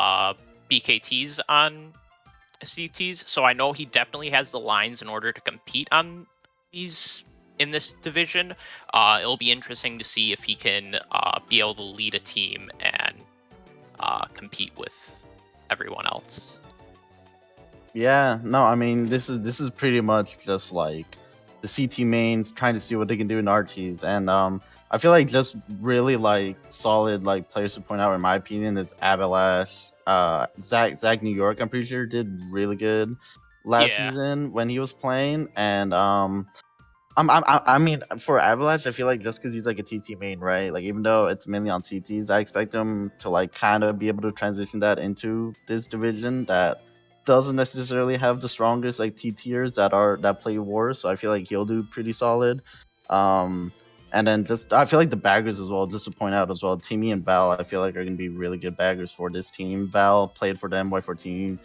B: BKTs on CTs, so I know he definitely has the lines in order to compete on these in this division. It'll be interesting to see if he can be able to lead a team and compete with everyone else.
A: Yeah, no, I mean this is pretty much just like the CT main trying to see what they can do in RTs, and I feel like just really like solid like players to point out in my opinion is Avalash, Zach New York. I'm pretty sure did really good last
B: Yeah.
A: season when he was playing, and I mean, for Avalanche, I feel like just because he's like a TT main, right? Like, even though it's mainly on CTs, I expect him to like kind of be able to transition that into this division that doesn't necessarily have the strongest like T tiers that play wars. So I feel like he'll do pretty solid. Um, and then just I feel like the baggers as well. Just to point out as well, Timmy and Val, I feel like are gonna be really good baggers for this team. Val played for the MY14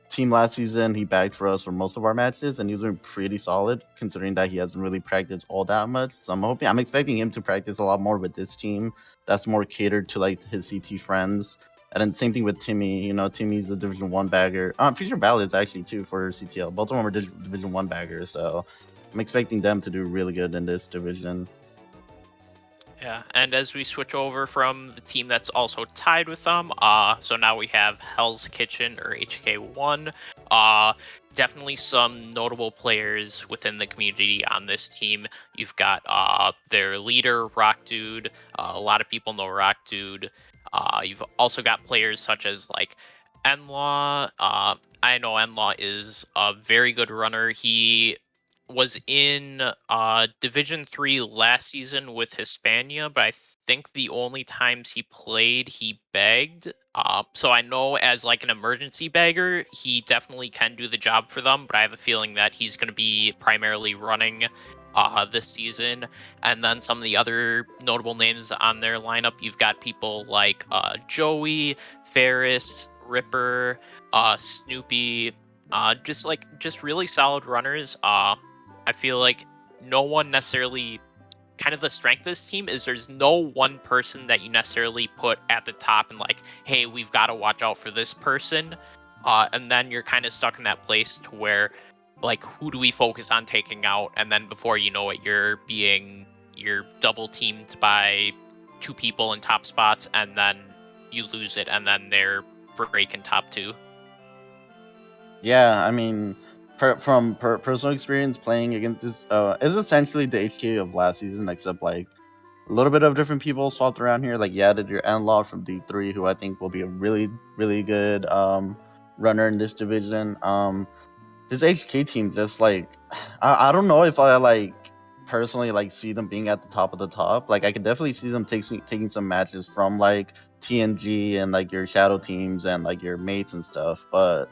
A: team last season. He bagged for us for most of our matches, and he was doing pretty solid considering that he hasn't really practiced all that much. So I'm expecting him to practice a lot more with this team. That's more catered to like his CT friends. And then same thing with Timmy. You know, Timmy's a Division One bagger. I'm pretty sure Val is actually too for CTL. Both of them are Division One baggers, so I'm expecting them to do really good in this division.
B: Yeah, and as we switch over from the team that's also tied with them, so now we have Hell's Kitchen or HK1. Definitely some notable players within the community on this team. You've got their leader, Rock Dude. A lot of people know Rock Dude. You've also got players such as like Enlaw. I know Enlaw is a very good runner. He was in Division 3 last season with Hispania, but I think the only times he played, he begged. So I know as like an emergency bagger, he definitely can do the job for them, but I have a feeling that he's going to be primarily running this season. And then some of the other notable names on their lineup, you've got people like Joey, Ferris, Ripper, Snoopy, just really solid runners. I feel like no one necessarily kind of the strength of this team is there's no one person that you necessarily put at the top and like, hey, we've got to watch out for this person. And then you're kind of stuck in that place to where like who do we focus on taking out? And then before you know it, you're double teamed by two people in top spots, and then you lose it, and then they're breaking top two.
A: Yeah, I mean, from personal experience playing against this, is essentially the HK of last season, except like a little bit of different people swapped around here. Like you added your Analog from D3, who I think will be a really good runner in this division. This HK team just like I don't know if I like personally like see them being at the top of the top. Like I could definitely see them taking some matches from like TNG and like your shadow teams and like your mates and stuff, but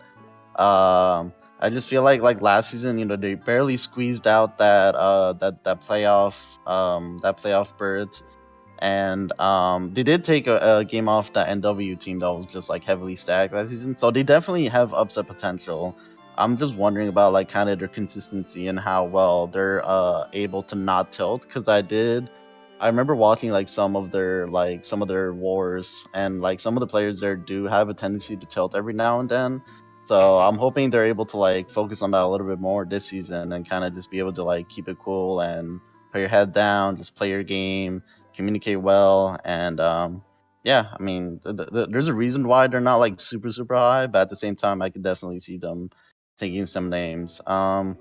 A: I just feel like last season, you know, they barely squeezed out that playoff berth, and they did take a game off that NW team that was just like heavily stacked last season, so they definitely have upset potential. I'm just wondering about like kind of their consistency and how well they're able to not tilt. Because I remember watching like some of their wars, and like some of the players there do have a tendency to tilt every now and then. So
B: Mhm.
A: I'm hoping they're able to like focus on that a little bit more this season and kind of just be able to like keep it cool and put your head down, just play your game, communicate well, and yeah, I mean, there's a reason why they're not like super high, but at the same time, I could definitely see them taking some names. I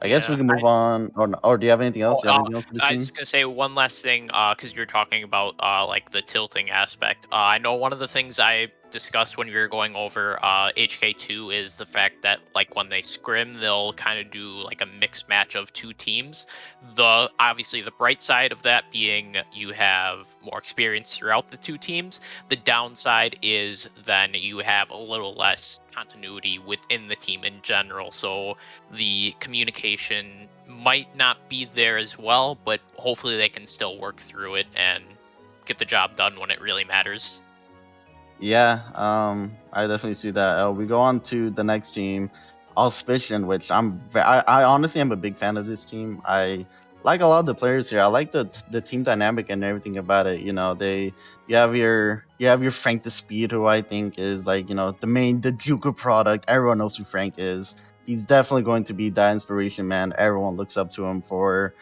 A: guess we
B: Yeah.
A: can move on. Or do you have anything else?
B: Oh,
A: Do you have anything else for this
B: I was
A: team?
B: gonna say one last thing, because you're talking about like the tilting aspect. I know one of the things I discussed when we were going over HK2 is the fact that like when they scrim, they'll kind of do like a mixed match of two teams. The obviously the bright side of that being you have more experience throughout the two teams. The downside is then you have a little less continuity within the team in general. So the communication might not be there as well, but hopefully they can still work through it and get the job done when it really matters.
A: Yeah, I definitely see that. We go on to the next team, Auspician, which I honestly am a big fan of this team. I like a lot of the players here. I like the team dynamic and everything about it. You know, you have your Frank the Speed, who I think is like the Juker product. Everyone knows who Frank is. He's definitely going to be that inspiration man. Everyone looks up to him for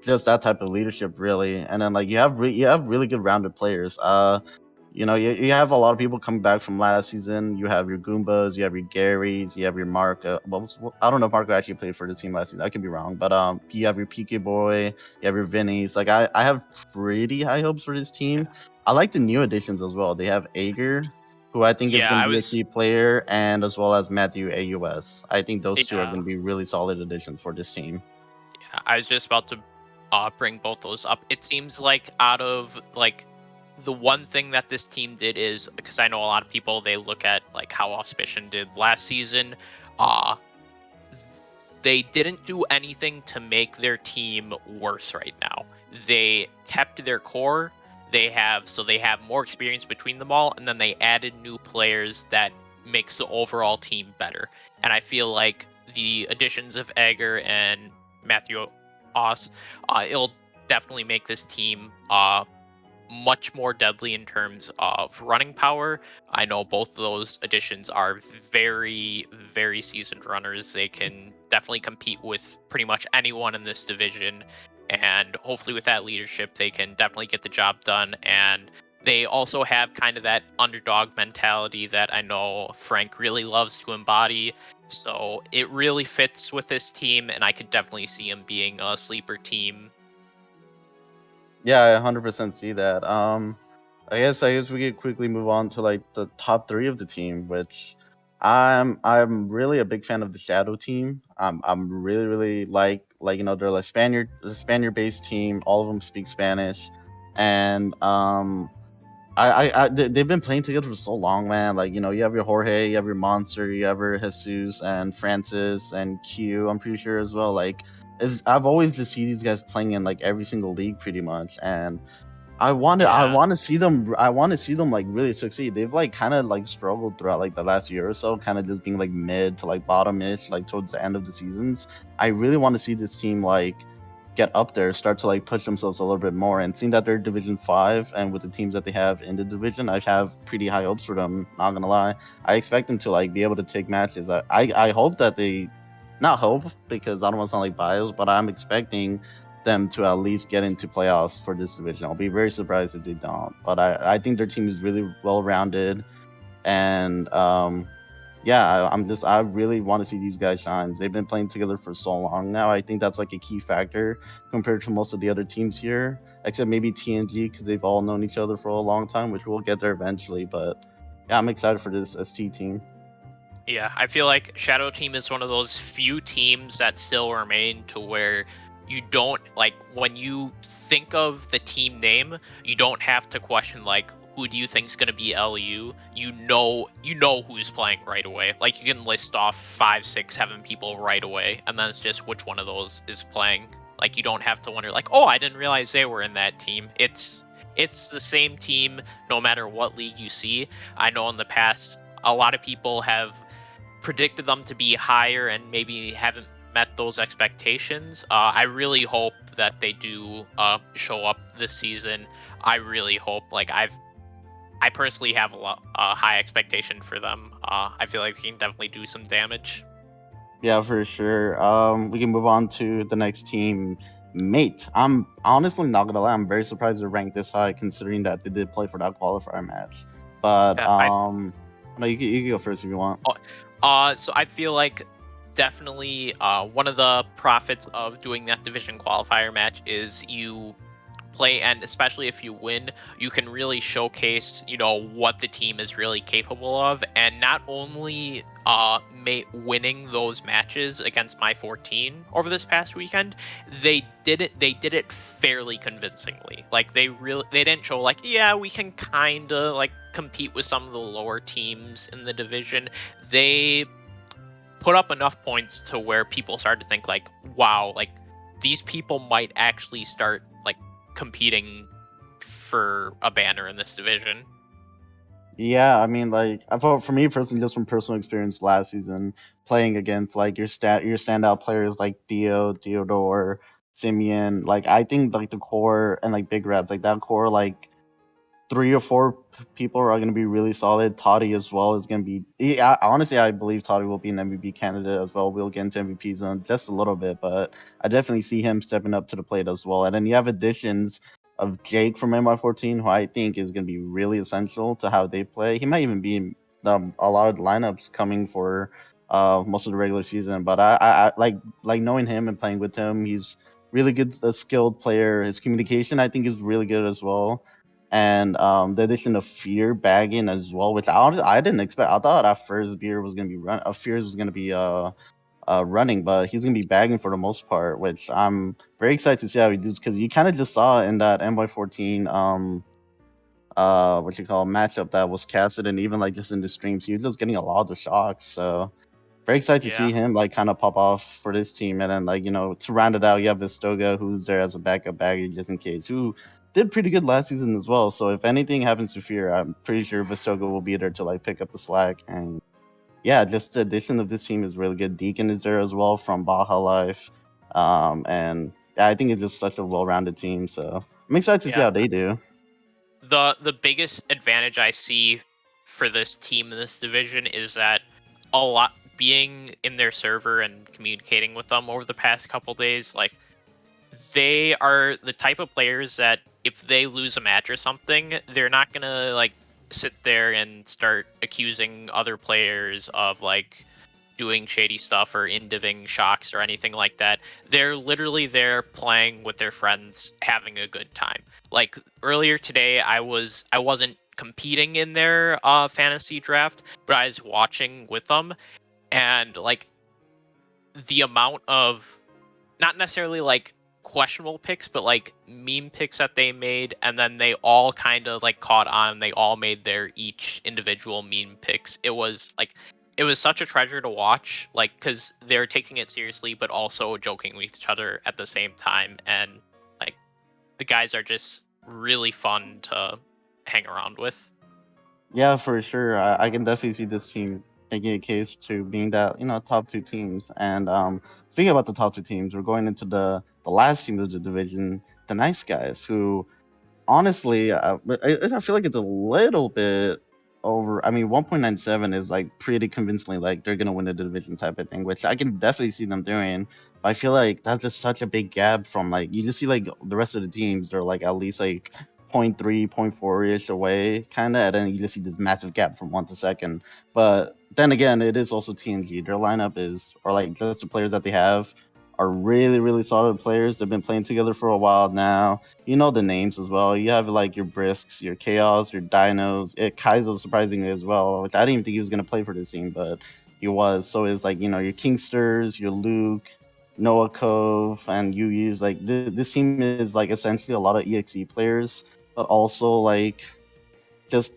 A: just that type of leadership, really. And then like you have really good rounded players. You have a lot of people coming back from last season. You have your Goombas, you have your Garys, you have your Marco. I don't know if Marco actually played for the team last season. I could be wrong, but you have your PK Boy, you have your Vinnies. Like I have pretty high hopes for this team. I like the new additions as well. They have Ager, who I think is
B: Yeah,
A: going to
B: I
A: be a
B: was
A: key player, and as well as Matthew AUS. I think those two are
B: yeah,
A: going to be really solid additions for this team.
B: yeah, I was just about to bring both those up. It seems like out of like the one thing that this team did is because I know a lot of people they look at like how Auspician did last season. Uh they didn't do anything to make their team worse right now. They kept their core. They have more experience between them all, and then they added new players that makes the overall team better. And I feel like the additions of Egger and Matthew Oss, it'll definitely make this team much more deadly in terms of running power. I know both of those additions are very seasoned runners. They can definitely compete with pretty much anyone in this division. And hopefully, with that leadership, they can definitely get the job done. And they also have kind of that underdog mentality that I know Frank really loves to embody. So it really fits with this team, and I could definitely see him being a sleeper team.
A: Yeah, I 100% see that. I guess we could quickly move on to like the top three of the team, which I'm really a big fan of the Shadow team. I'm really like they're like Spaniard based team. All of them speak Spanish, and they've been playing together for so long, man. Like you have your Jorge, you have your Monster, you have your Jesus and Francis and Q. I'm pretty sure as well. Like I've always just see these guys playing in like every single league pretty much, and I
B: Yeah.
A: want to see them. I want to see them like really succeed. They've like kind of like struggled throughout like the last year or so, kind of just being like mid to like bottom-ish, like towards the end of the seasons. I really want to see this team like get up there, start to like push themselves a little bit more. And seeing that they're Division 5, and with the teams that they have in the division, I have pretty high hopes for them. Not gonna lie, I expect them to like be able to take matches. I hope that they, not hope because I don't want to sound like biased, but I'm expecting them to at least get into playoffs for this division. I'll be very surprised if they don't. But I think their team is really well rounded, and yeah, I really want to see these guys shine. They've been playing together for so long now. I think that's like a key factor compared to most of the other teams here, except maybe TNG because they've all known each other for a long time, which we'll get there eventually. But yeah, I'm excited for this ST team.
B: Yeah, I feel like Shadow Team is one of those few teams that still remain to where you don't like when you think of the team name, you don't have to question like who do you think is going to be LU. You know who's playing right away. Like you can list off 5, 6, 7 people right away, and then it's just which one of those is playing. Like you don't have to wonder like, oh, I didn't realize they were in that team. It's the same team no matter what league you see. I know in the past a lot of people have predicted them to be higher and maybe haven't met those expectations. I really hope that they do show up this season. I really hope. I personally have a lot high expectation for them. I feel like they can definitely do some damage.
A: Yeah, for sure. We can move on to the next team, Mate. I'm honestly not gonna lie, I'm very surprised they're ranked this high considering that they did play for that qualifier match. But
B: Yeah,
A: no, you can go first if you want.
B: So I feel like definitely one of the profits of doing that division qualifier match is you play, and especially if you win, you can really showcase, what the team is really capable of. And not only winning those matches against my 14 over this past weekend, they did it fairly convincingly. Like they didn't show like, yeah, we can kind of like compete with some of the lower teams in the division. They put up enough points to where people started to think like, wow, like these people might actually start like competing for a banner in this division.
A: Yeah, I mean, like I thought for me personally, just from personal experience last season, playing against like your standout players like Theodore, Simeon, like I think like the core and like Big Reds, like that core, like three or four people are going to be really solid. Toddy as well is going to be. Honestly, I believe Toddy will be an MVP candidate as well. We'll get into MVP zone just a little bit, but I definitely see him stepping up to the plate as well. And then you have additions of Jake from MY14, who I think is going to be really essential to how they play. He might even be in a lot of lineups coming for most of the regular season. But I like knowing him and playing with him. He's really good, a skilled player. His communication, I think, is really good as well. And the addition of Fear bagging as well, which I didn't expect. I thought at first Beer was gonna be Fears was gonna be running, but he's gonna be bagging for the most part, which I'm very excited to see how he does because you kind of just saw in that MY14 what you call matchup that was casted, and even like just in the streams, he was just getting a lot of shocks. So very excited to
B: Yeah.
A: see him like kind of pop off for this team. And then like to round it out, you have Vistoga who's there as a backup bagger just in case, who did pretty good last season as well. So if anything happens to Fear, I'm pretty sure Vistoga will be there to like pick up the slack. And yeah, just the addition of this team is really good. Deacon is there as well from Baja Life. And yeah, I think it's just such a well-rounded team. So I'm excited to see
B: Yeah.
A: how they do.
B: The biggest advantage I see for this team in this division is that a lot being in their server and communicating with them over the past couple days, like they are the type of players that if they lose a match or something, they're not gonna like sit there and start accusing other players of like doing shady stuff or indiving shocks or anything like that. They're literally there playing with their friends, having a good time. Like earlier today, I wasn't competing in their fantasy draft, but I was watching with them, and like the amount of not necessarily like questionable picks, but like meme picks that they made, and then they all kind of like caught on and they all made their each individual meme picks. It was such a treasure to watch, like because they're taking it seriously but also joking with each other at the same time, and like the guys are just really fun to hang around with.
A: Yeah, for sure. I can definitely see this team making a case to being that top two teams. And speaking about the top two teams, we're going into the last team of the division, the Nice Guys, who honestly, I feel like it's a little bit over. I mean, 1.97 is like pretty convincingly like they're gonna win the division type of thing, which I can definitely see them doing. But I feel like that's just such a big gap from like you just see like the rest of the teams. They're like at least like point 0.3, point 0.4 ish away, kind of, and then you just see this massive gap from one to second. But then again, it is also TNG. Their lineup is, or like just the players that they have, are really really solid players. They've been playing together for a while now. You know the names as well. You have like your Brisks, your Chaos, your Dinos, Kaizo surprisingly as well, which I didn't even think he was gonna play for this team, but he was. So it's like your Kingsters, your Luke, Noah Cove, and you use like this team is like essentially a lot of EXE players, but also like just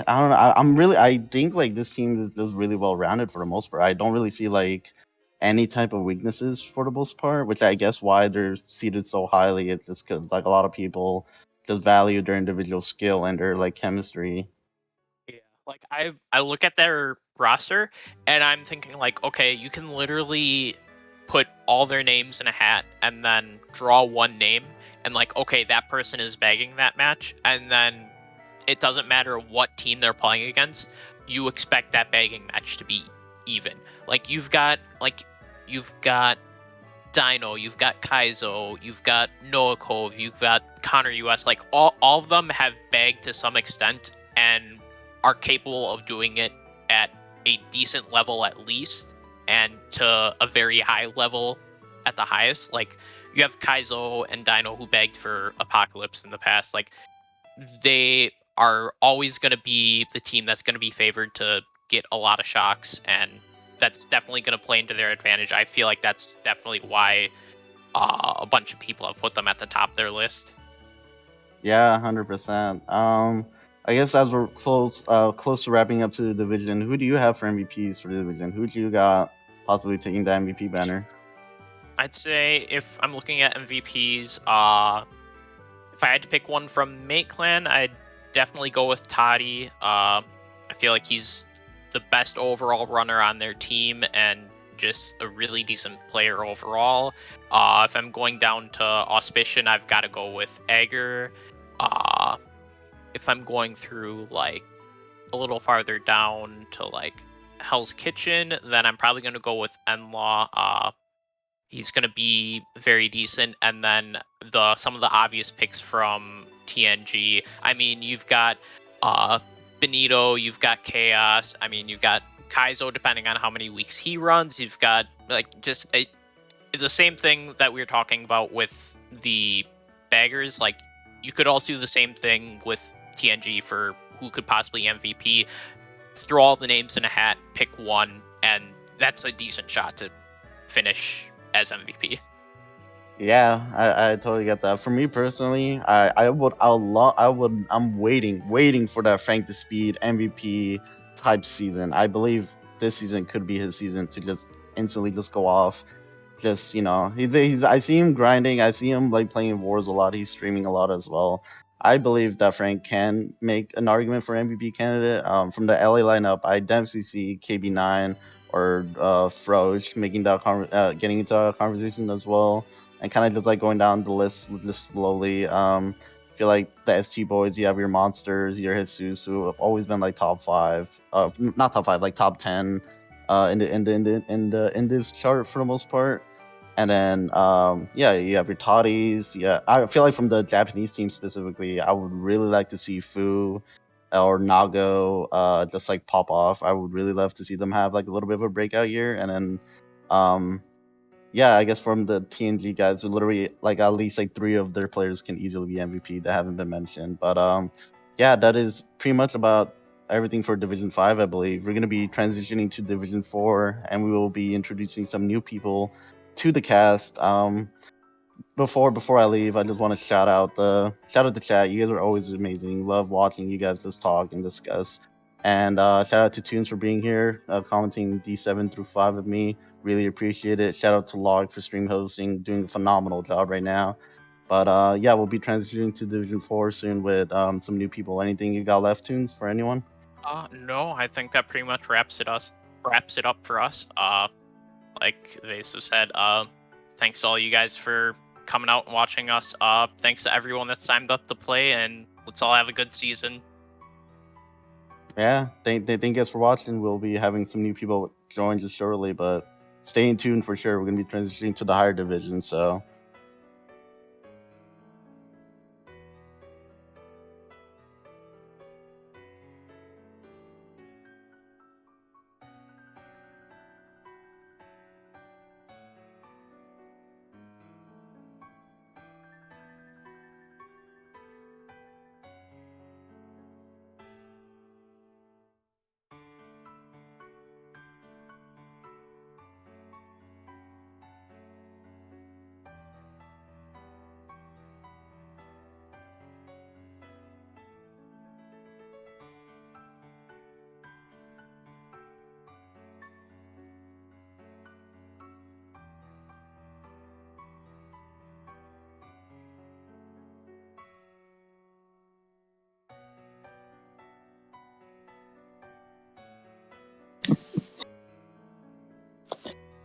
A: I don't know. I think like this team is just really well rounded for the most part. I don't really see like any type of weaknesses for the most part, which I guess why they're seated so highly is just because like a lot of people just value their individual skill and their like chemistry.
B: Yeah. Like I look at their roster and I'm thinking like, okay, you can literally put all their names in a hat and then draw one name and like, okay, that person is bagging that match, and then it doesn't matter what team they're playing against, you expect that bagging match to be even. You've got Dino, you've got Kaizo, you've got Noakov, you've got Connor US. Like all of them have bagged to some extent and are capable of doing it at a decent level at least, and to a very high level at the highest. Like you have Kaizo and Dino who bagged for Apocalypse in the past. Like they are always going to be the team that's going to be favored to get a lot of shocks, and that's definitely going to play into their advantage. I feel like that's definitely why a bunch of people have put them at the top of their list.
A: Yeah, 100%. I guess as we're close to wrapping up to the division, who do you have for MVPs for the division? Who do you got possibly taking the MVP banner?
B: I'd say if I'm looking at MVPs, if I had to pick one from Mate Clan, I'd definitely go with Toddy. I feel like he's the best overall runner on their team and just a really decent player overall. If I'm going down to Auspician, I've got to go with Egger. Uh, if I'm going through like a little farther down to like Hell's Kitchen, then I'm probably going to go with Enlaw. He's going to be very decent. And then some of the obvious picks from TNG. I mean, you've got uh, Benito, you've got Chaos. I mean, you've got Kaizo, depending on how many weeks he runs. You've got like the same thing that we were talking about with the baggers. Like you could also do the same thing with TNG for who could possibly MVP. Throw all the names in a hat, pick one, and that's a decent shot to finish as MVP.
A: Yeah, I totally get that. For me personally, I'm waiting for that Frank the Speed MVP type season. I believe this season could be his season to just instantly just go off. Just I see him grinding. I see him like playing wars a lot. He's streaming a lot as well. I believe that Frank can make an argument for MVP candidate. From the LA lineup, I definitely see KB9 or Froge making getting into that conversation as well, and kind of just like going down the list just slowly. I feel like the ST boys, you have your monsters, your Jesus, who have always been like top five, not top five, like top 10, in this chart for the most part. And then, yeah, you have your Toddies. Yeah, I feel like from the Japanese team specifically, I would really like to see Fu or Nago just like pop off. I would really love to see them have like a little bit of a breakout year. And then, um, yeah, I guess from the TNG guys, literally like at least like three of their players can easily be MVP that haven't been mentioned. But yeah, that is pretty much about everything for Division 5, I believe. We're gonna be transitioning to Division 4, and we will be introducing some new people to the cast. Before I leave, I just want to shout out the chat. You guys are always amazing. Love watching you guys just talk and discuss. And shout out to Tunes for being here, commenting D7 through 5 with me. Really appreciate it. Shout out to Log for stream hosting, doing a phenomenal job right now. But yeah, we'll be transitioning to Division 4 soon with some new people. Anything you got left, Tunes, for anyone?
B: No, I think that pretty much wraps it up for us. Like Vaso said, thanks to all you guys for coming out and watching us. Thanks to everyone that signed up to play, and let's all have a good season.
A: Yeah, thank you guys for watching. We'll be having some new people join just shortly, but stay tuned for sure. We're going to be transitioning to the higher division, so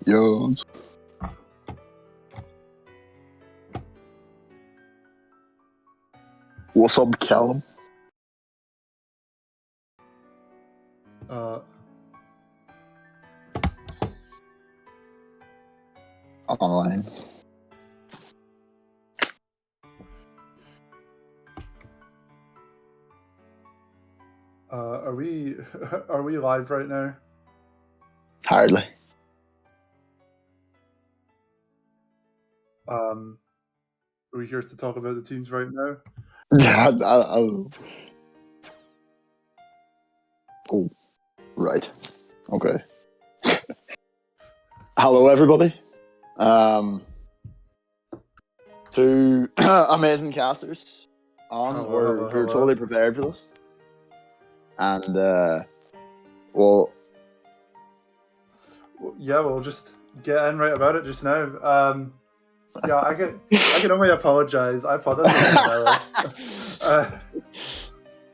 G: Yo. What's up, Callum? Online.
H: Are we are we live right now?
G: Hardly.
H: Are we here to talk about the teams right now?
G: Oh, right. Okay. Hello, everybody. Two amazing casters on.
H: Hello,
G: we're
H: hello, hello.
G: totally prepared for this. And, well,
H: Yeah, we'll just get in right about it just now. Yeah, I can only apologize. I thought this was vanilla.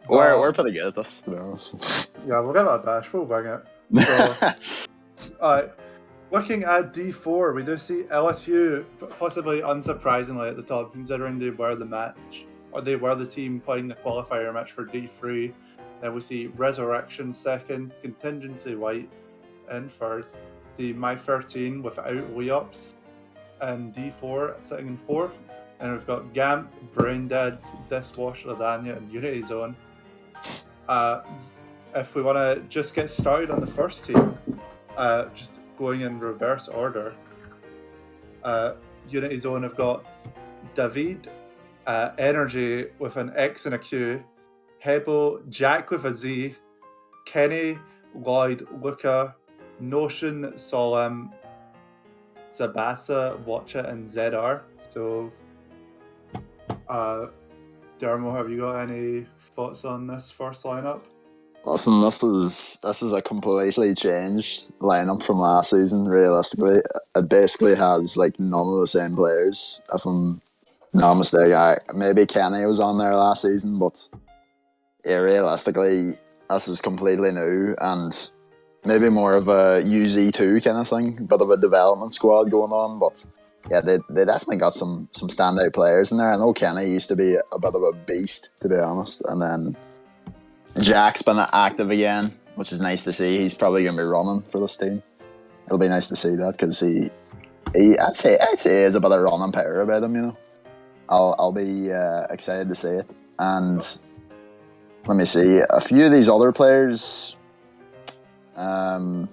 G: we're pretty good at this, to be honest.
H: Yeah, we'll give it a bash. We'll wing it. So, looking at D4, we do see LSU possibly unsurprisingly at the top, considering they were the match, or they were the team playing the qualifier match for D3. Then we see Resurrection second, Contingency White in third, the My 13 without layups, and D4 sitting in fourth. And we've got Gamped, Brain Dead, Dishwash, Lasagna, and Unity Zone. If we want to just get started on the first team, just going in reverse order, Unity Zone have got David, Energy with an X and a Q, Hebo, Jack with a Z, Kenny, Lloyd, Luca, Notion, Solemn, Zabasa, Watcha, and ZR. So, Dermo, have you got any thoughts on this first lineup?
G: Listen, this is a completely changed lineup from last season. Realistically, it basically has like none of the same players. If I'm not mistaken, maybe Kenny was on there last season, but yeah, realistically, this is completely new and maybe more of a UZ2 kind of thing, bit of a development squad going on. But yeah, they definitely got some standout players in there. I know Kenny used to be a bit of a beast, to be honest, and then Jack's been active again, which is nice to see. He's probably going to be running for this team. It'll be nice to see that because I'd say he has a bit of running power about him. You know, I'll be excited to see it. And let me see a few of these other players. Do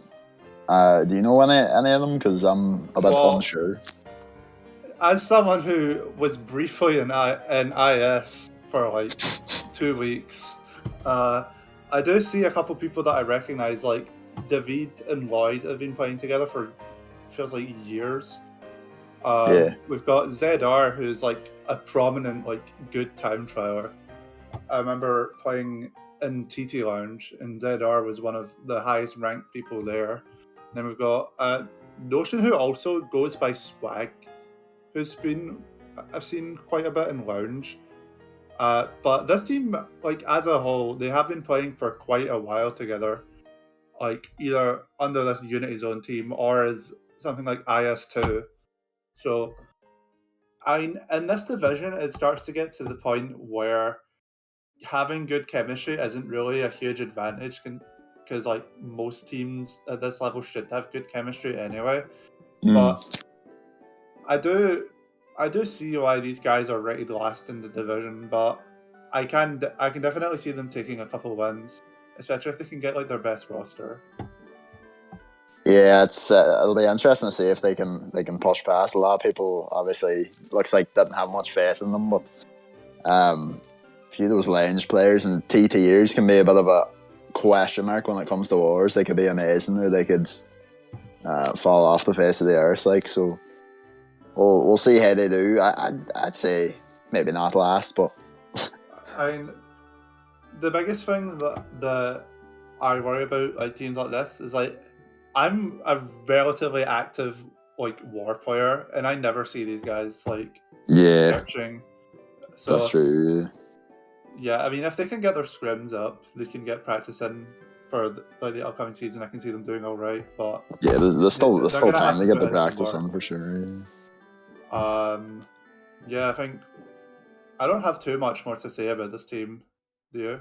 G: you know any of them? Because I'm a bit unsure.
H: As someone who was briefly in IS for like 2 weeks, I do see a couple people that I recognize, like David and Lloyd have been playing together for feels like years. We've got ZR, who's like a prominent, like good time trialer. I remember playing in TT Lounge, and ZR was one of the highest ranked people there. And then we've got Notion, who also goes by Swag, who's been I've seen quite a bit in Lounge. But this team, like as a whole, they have been playing for quite a while together, like either under this Unity Zone team or as something like IS2. So, I mean, in this division, it starts to get to the point where having good chemistry isn't really a huge advantage, because like most teams at this level should have good chemistry anyway. But I do see why these guys are rated last in the division, but I can definitely see them taking a couple wins, especially if they can get like their best roster.
G: Yeah, it'll be interesting to see if they can push past. A lot of people obviously looks like didn't have much faith in them, but a few of those Lounge players and TTers can be a bit of a question mark when it comes to wars. They could be amazing, or they could fall off the face of the earth. Like so, we'll see how they do. I'd say maybe not last, but
H: I mean, the biggest thing that I worry about like teams like this is like I'm a relatively active like war player, and I never see these guys like searching. So
G: that's true.
H: yeah, I mean, if they can get their scrims up, they can get practice in for the upcoming season. I can see them doing all right, but
G: Yeah, there's still
H: they're
G: still
H: gonna have
G: time to
H: to
G: get the
H: put in some
G: practice
H: work.
G: on for sure. Yeah.
H: Yeah, I think I don't have too much more to say about this team. Do you?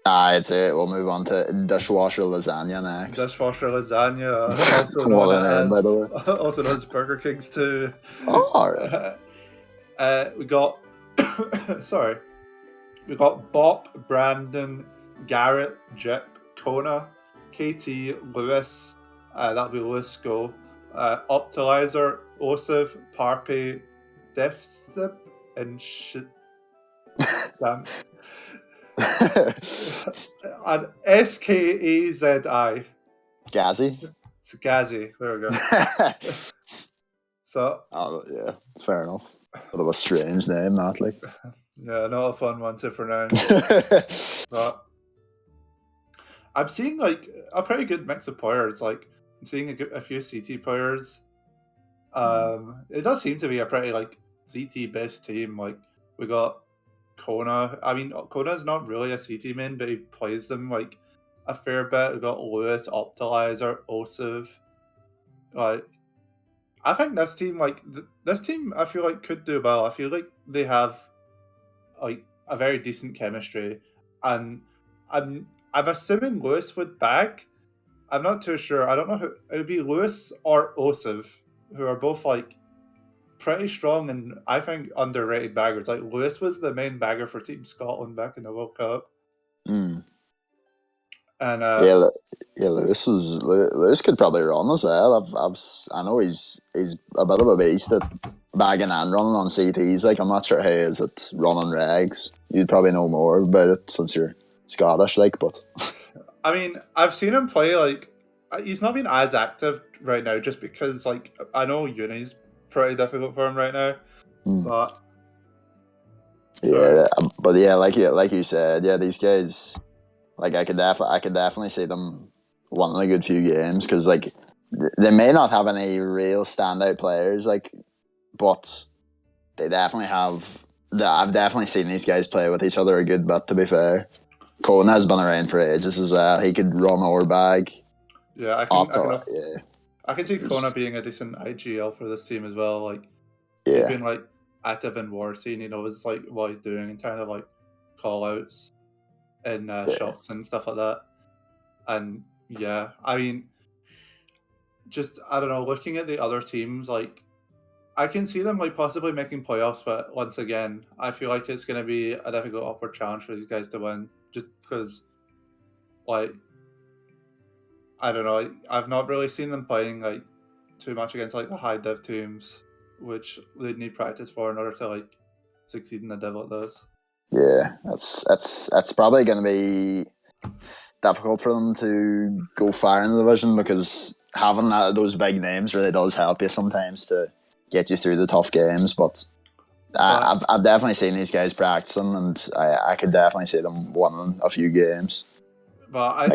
G: I'd say we'll move on to dishwasher lasagna next.
H: Dishwasher lasagna, also
G: What
H: known
G: a name, by the way.
H: also known as Burger Kings too.
G: Oh, all right.
H: We got sorry, we got Bop, Brandon, Garrett, Jip, Kona, KT, Lewis. That'll be Lewis Go. Optimizer, Osif, Parpy, Defsip, and shit. Damn. And SKAZI.
G: Gazzy.
H: Gazi. There we go. So
G: Oh yeah, fair enough. Bit of a strange name, that like.
H: yeah, not a fun one to pronounce. But I'm seeing like a pretty good mix of players. Like I'm seeing a few CT players. It does seem to be a pretty like CT based team. Like we got Kona. I mean, Kona's not really a CT main, but he plays them like a fair bit. We got Lewis, Optimizer, Osiv. Like I think this team, like this team, I feel like could do well. I feel like they have like a very decent chemistry, and I'm assuming Lewis would bag. I'm not too sure. I don't know who it would be, Lewis or Osiv, who are both like pretty strong and I think underrated baggers. Like Lewis was the main bagger for Team Scotland back in the World Cup,
G: Mm.
H: and
G: Lewis could probably run as well. I know he's a bit of a beast at bagging and running on CTs. Like I'm not sure how he is at running regs. You'd probably know more about it since you're Scottish, like. But
H: I mean, I've seen him play. Like he's not been as active right now, just because like I know uni's pretty difficult for him right now, but
G: yeah, like you said, yeah, these guys. Like I could definitely see them winning a good few games because like they may not have any real standout players, like, but they definitely have. I've definitely seen these guys play with each other a good bit. To be fair, Cohen has been around for ages as well. He could run or bag.
H: Yeah, I can see Kona being a decent IGL for this team as well. Like he's been like active in war scene. He knows like what he's doing in terms of like call outs and shots and stuff like that. And yeah, I mean, just I don't know. Looking at the other teams, like I can see them like possibly making playoffs, but once again, I feel like it's going to be a difficult upward challenge for these guys to win, just because, like, I don't know. I've not really seen them playing like too much against like the high div teams, which they need practice for in order to like succeed in the div like this.
G: Yeah, that's probably going to be difficult for them to go far in the division because having those big names really does help you sometimes to get you through the tough games. But I've definitely seen these guys practicing, and I could definitely see them winning a few games.
H: But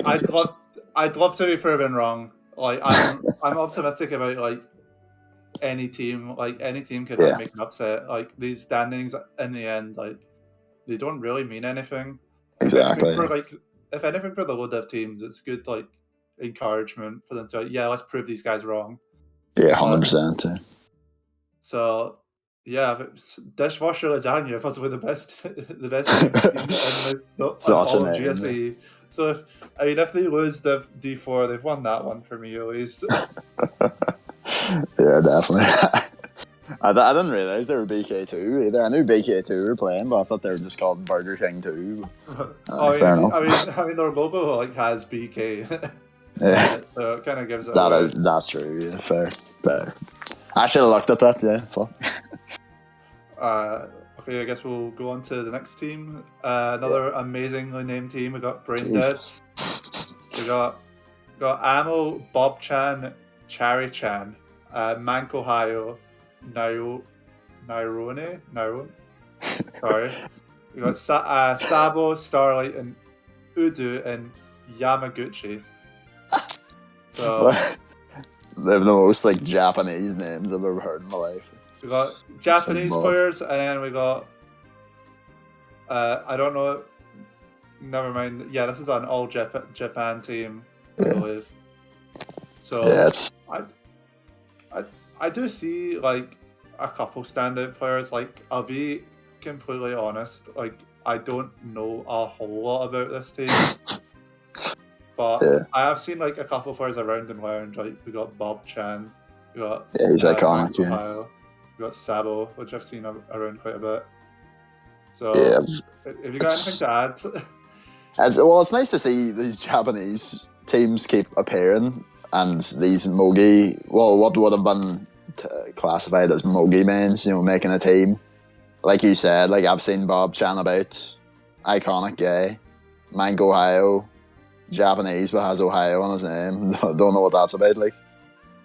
H: I'd love to be proven wrong. Like I'm optimistic about like any team. Like any team could like, make an upset. Like these standings in the end, like they don't really mean anything.
G: Exactly.
H: If anything for the low div teams, it's good like encouragement for them to let's prove these guys wrong.
G: Yeah, 100%.
H: So yeah, dishwasher lasagna possibly the best team in all of GSC. So if they lose Div D4, they've won that one for me at least.
G: Yeah, definitely. I didn't realise they were BK2 either. I knew BK2 were playing, but I thought they were just called Burger King 2. Fair enough.
H: I mean, their logo like has BK.
G: Yeah,
H: so it kind of gives it away.
G: That's true. Yeah, fair. I should have looked at that. Yeah, fuck.
H: Okay, I guess we'll go on to the next team. Another amazingly named team. We got Brain Dead. We got Amo, Bob Chan, Chari Chan, Manko Hayo, Nyrone. Sorry. We got Sabo, Starlight, and Udu and Yamaguchi. So
G: they have the most like Japanese names I've ever heard in my life.
H: We got Japanese players, and then we got I don't know never mind. Yeah, this is an all Japan team, I
G: Yeah.
H: believe. So
G: Yeah, it's
H: I do see like a couple standout players. Like, I'll be completely honest, like I don't know a whole lot about this team, but
G: Yeah.
H: I have seen like a couple players around and lounge. Like, we got Bob Chan, we got
G: yeah, he's iconic.
H: Mark
G: Yeah,
H: Ohio, we got Sabo, which I've seen around quite a bit. So,
G: yeah.
H: have you got anything to add?
G: It's nice to see these Japanese teams keep appearing, and these Mogi, well, what would have been classified as Mogi mains, making a team. Like you said, like I've seen Bob Chan about, iconic guy, Mango Ohio, Japanese but has Ohio on his name. Don't know what that's about, like.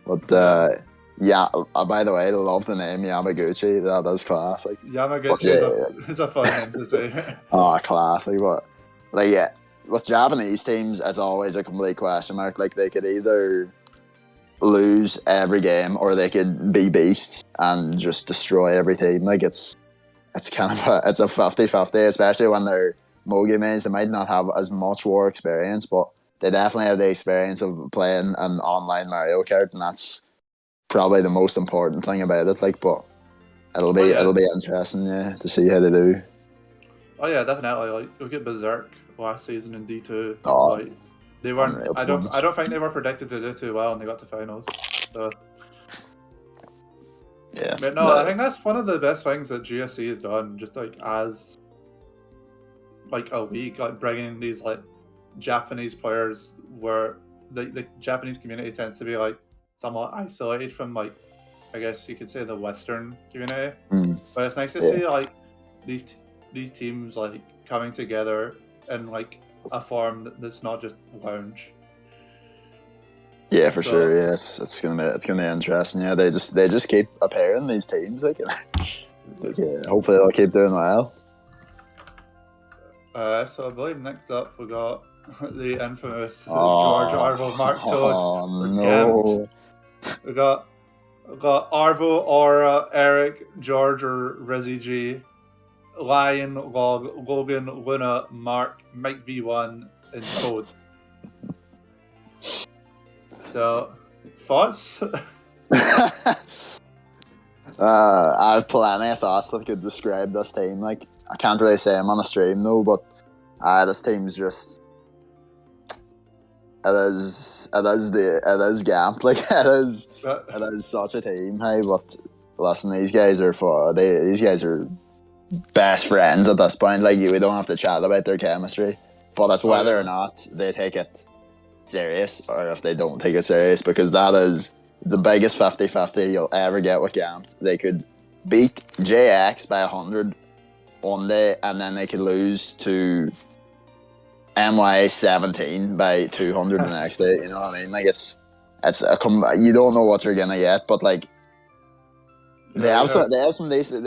G: But yeah, by the way, I love the name Yamaguchi. That is class. Like,
H: Yamaguchi is a fun name to say.
G: oh, classic. But like, yeah, with Japanese teams, it's always a complete question mark. Like, they could either lose every game or they could be beasts and just destroy every team. Like, it's kind of it's a 50-50, especially when they're Mogi mains. They might not have as much war experience, but they definitely have the experience of playing an online Mario Kart, and that's probably the most important thing about it. Like, but it'll be interesting, yeah, to see how they do.
H: Oh yeah, definitely. Like, look at Berserk last season in D2.
G: Oh,
H: like, they weren't.
G: unreal
H: I don't
G: performance.
H: think they were predicted to do too well, and they got to finals. So,
G: Yeah,
H: but no, I think that's one of the best things that GSC has done. Just like as like a league, like bringing these like Japanese players where the Japanese community tends to be like somewhat isolated from, like, I guess you could say, the Western community. But it's nice to see like these teams like coming together in like a form that's not just lounge.
G: Yeah, for sure. Yeah, it's gonna be interesting. Yeah, they just keep appearing, these teams. Like, yeah, hopefully they'll keep doing well.
H: So I believe next up we got the infamous George Arvo Mark Toad.
G: Oh no!
H: We got Arvo, Aura, Eric, George or Rizzy G, Lion, Log, Logan, Luna, Mark, Mike V1, and Toad. So, thoughts?
G: I have plenty of thoughts that could describe this team. Like, I can't really say them on a stream though, but this team's just it is Gamp. Like, it is such a team. Hey, but listen, these guys are best friends at this point. Like, we don't have to chat about their chemistry, but it's whether or not they take it serious or if they don't take it serious, because that is the biggest 50-50 you'll ever get with Gamp. They could beat JX by 100 one day, and then they could lose to MY17 by 200 the next day. You know what I mean? Like, you don't know what you're gonna get, but like they've got some decent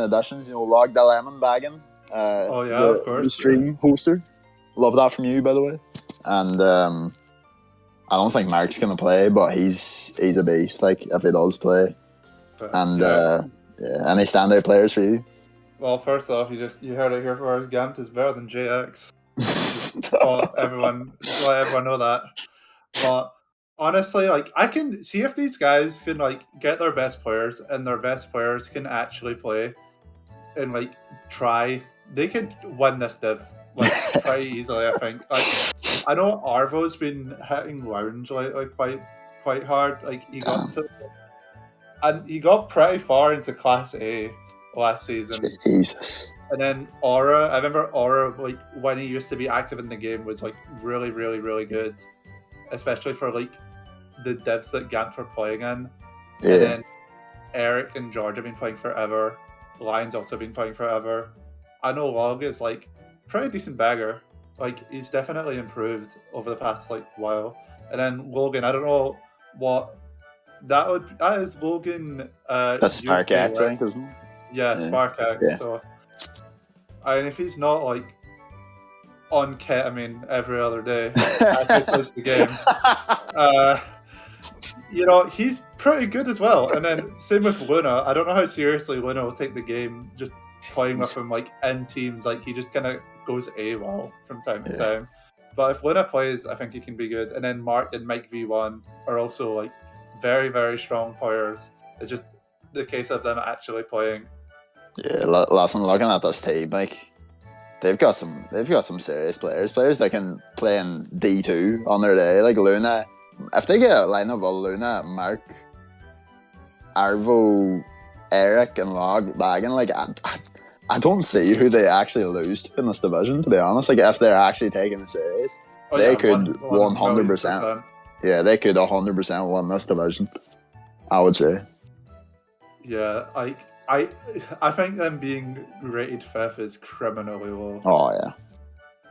G: additions. Log the Lemon bagging.
H: Of course.
G: The stream hoster. Love that from you, by the way. And I don't think Mark's gonna play, but he's a beast. Like, if he does play, and any standout players for you?
H: Well, first off, you heard it here first. Gant is better than JX. Let everyone know that. But honestly, like, I can see if these guys can like get their best players, and their best players can actually play and like try. They could win this div like pretty easily. I think. Like, I know Arvo's been hitting lounge lately quite hard. Like, he got pretty far into Class A last season.
G: Jesus.
H: And then Aura, I remember Aura, like, when he used to be active in the game, was like really, really, really good, especially for like the divs that Gant were playing in.
G: Yeah.
H: And then Eric and George have been playing forever. Lion's also been playing forever. I know Log is like pretty decent bagger. Like, he's definitely improved over the past like while. And then Logan, I don't know what that is. Logan.
G: That's Spark
H: UK,
G: X, I
H: right?
G: think, isn't it?
H: Yeah, Spark X.
G: Yeah.
H: So, and if he's not like on ketamine every other day as he plays the game, he's pretty good as well. And then same with Luna. I don't know how seriously Luna will take the game just playing with him like in teams. Like he just kind of goes AWOL from time to
G: Yeah.
H: time. But if Luna plays, I think he can be good. And then Mark and MKWii are also like very, very strong players. It's just the case of them actually playing.
G: Yeah, listen, looking at this team, like they've got some serious players that can play in D2 on their day. Like Luna, if they get a lineup of Luna, Mark, Arvo, Eric, and Lagan, like I don't see who they actually lose to in this division. To be honest, like if they're actually taking it serious, they could 100%. Yeah, they could 100% win this division. I would say.
H: Yeah, I think them being rated 5th is criminally low.
G: Oh yeah,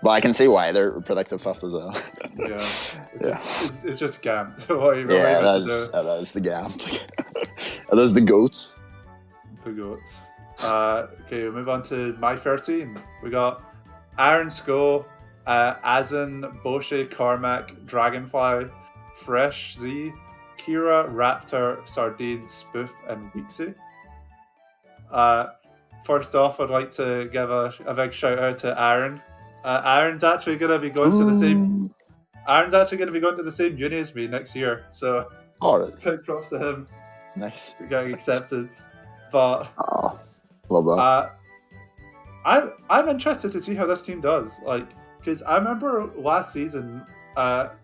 G: but I can see why they're predicted 5th as well.
H: Yeah,
G: Yeah.
H: It's just gamped. What are you
G: Yeah,
H: really
G: that is the gap. That is the goats.
H: The goats. Okay, we'll move on to my 13. We got Aaron Sko, Azan, Boshe, Cormac, Dragonfly, Fresh Z, Kira, Raptor, Sardine, Spoof, and Weeksy. First off, I'd like to give a big shout out to Aaron. Aaron's actually going to be going to the same. Aaron's actually going to be going to the same uni as me next year, so
G: Alright,
H: big props to him
G: nice.
H: for getting accepted. But
G: Oh, love that.
H: I'm interested to see how this team does. Like, because I remember last season,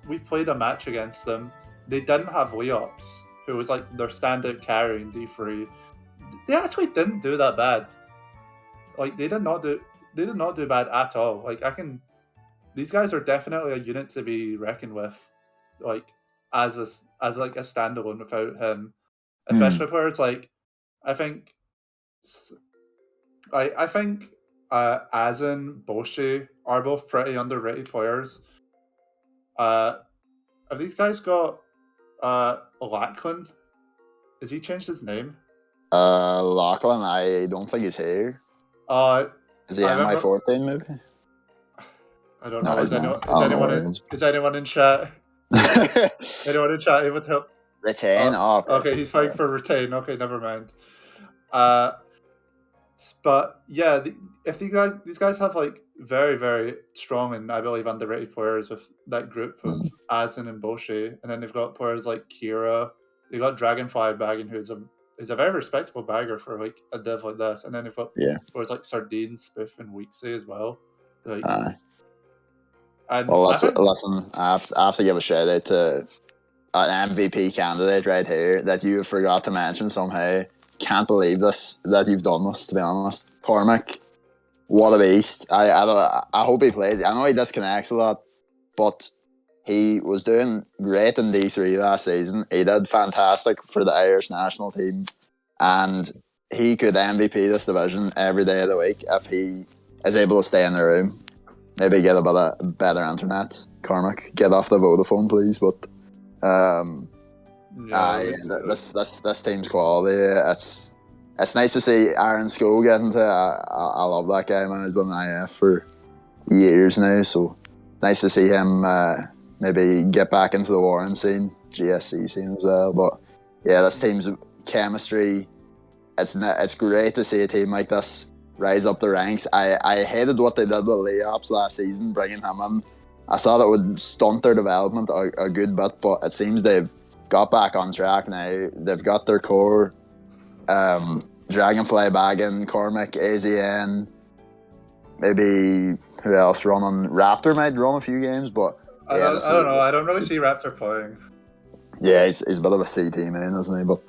H: we played a match against them. They didn't have Leops, who was like their standout carry in D3. They actually didn't do that bad. Like they did not do bad at all. Like these guys are definitely a unit to be reckoned with. Like as like a standalone without him, especially players like I think Azan, Boshi are both pretty underrated players. Have these guys got Lachlan? Has he changed his name?
G: Lachlan, I don't think he's here. Is he
H: I
G: on my
H: remember-
G: 14 maybe?
H: I don't
G: No,
H: know.
G: he's not.
H: Is anyone in chat? Anyone in chat able to help?
G: Retain?
H: Okay, he's fighting for retain. Okay, never mind. But yeah, if these guys have like very, very strong and I believe underrated players with that group of Azan and Boshi, and then they've got players like Kira. They got Dragonfly bagging, who's a very respectable bagger for like a div like this, and then they've got players like Sardine, Spiff, and Weeksy as well. Like,
G: well, listen, I have to give a shout out to an MVP candidate right here that you forgot to mention somehow. Can't believe that you've done this, to be honest. Cormac, what a beast. I hope he plays. I know he disconnects a lot, but he was doing great in D3 last season. He did fantastic for the Irish national team, and he could MVP this division every day of the week if he is able to stay in the room. Maybe get a bit of better internet. Cormac, get off the Vodafone, please. But this team's quality. It's nice to see Aaron Sko get into. I love that guy, man. He's been in IF for years now, so nice to see him maybe get back into the Warren scene, GSC scene as well. But yeah, this team's chemistry. It's great to see a team like this rise up the ranks. I hated what they did with Leops last season, bringing him in. I thought it would stunt their development a good bit, but it seems they've got back on track now. They've got their core. Dragonfly bagging, Cormac, AZN, maybe who else running? Raptor might run a few games, but
H: I don't know. I don't really see Raptor playing.
G: Yeah, he's a bit of a C team in, isn't he? But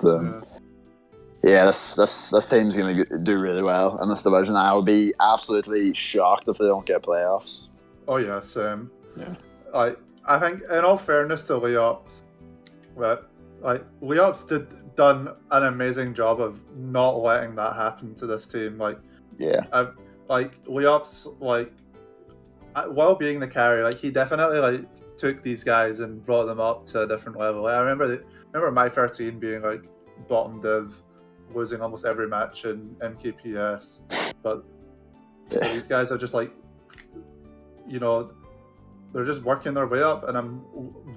G: yeah, this team's going to do really well in this division. I would be absolutely shocked if they don't get playoffs.
H: Oh yeah, same.
G: Yeah.
H: I think, in all fairness to Leops, Leops done an amazing job of not letting that happen to this team. Leops, while being the carry, he definitely took these guys and brought them up to a different level. I remember my 13 being bottom div, losing almost every match in MKPS, but these guys are just they're just working their way up, and I'm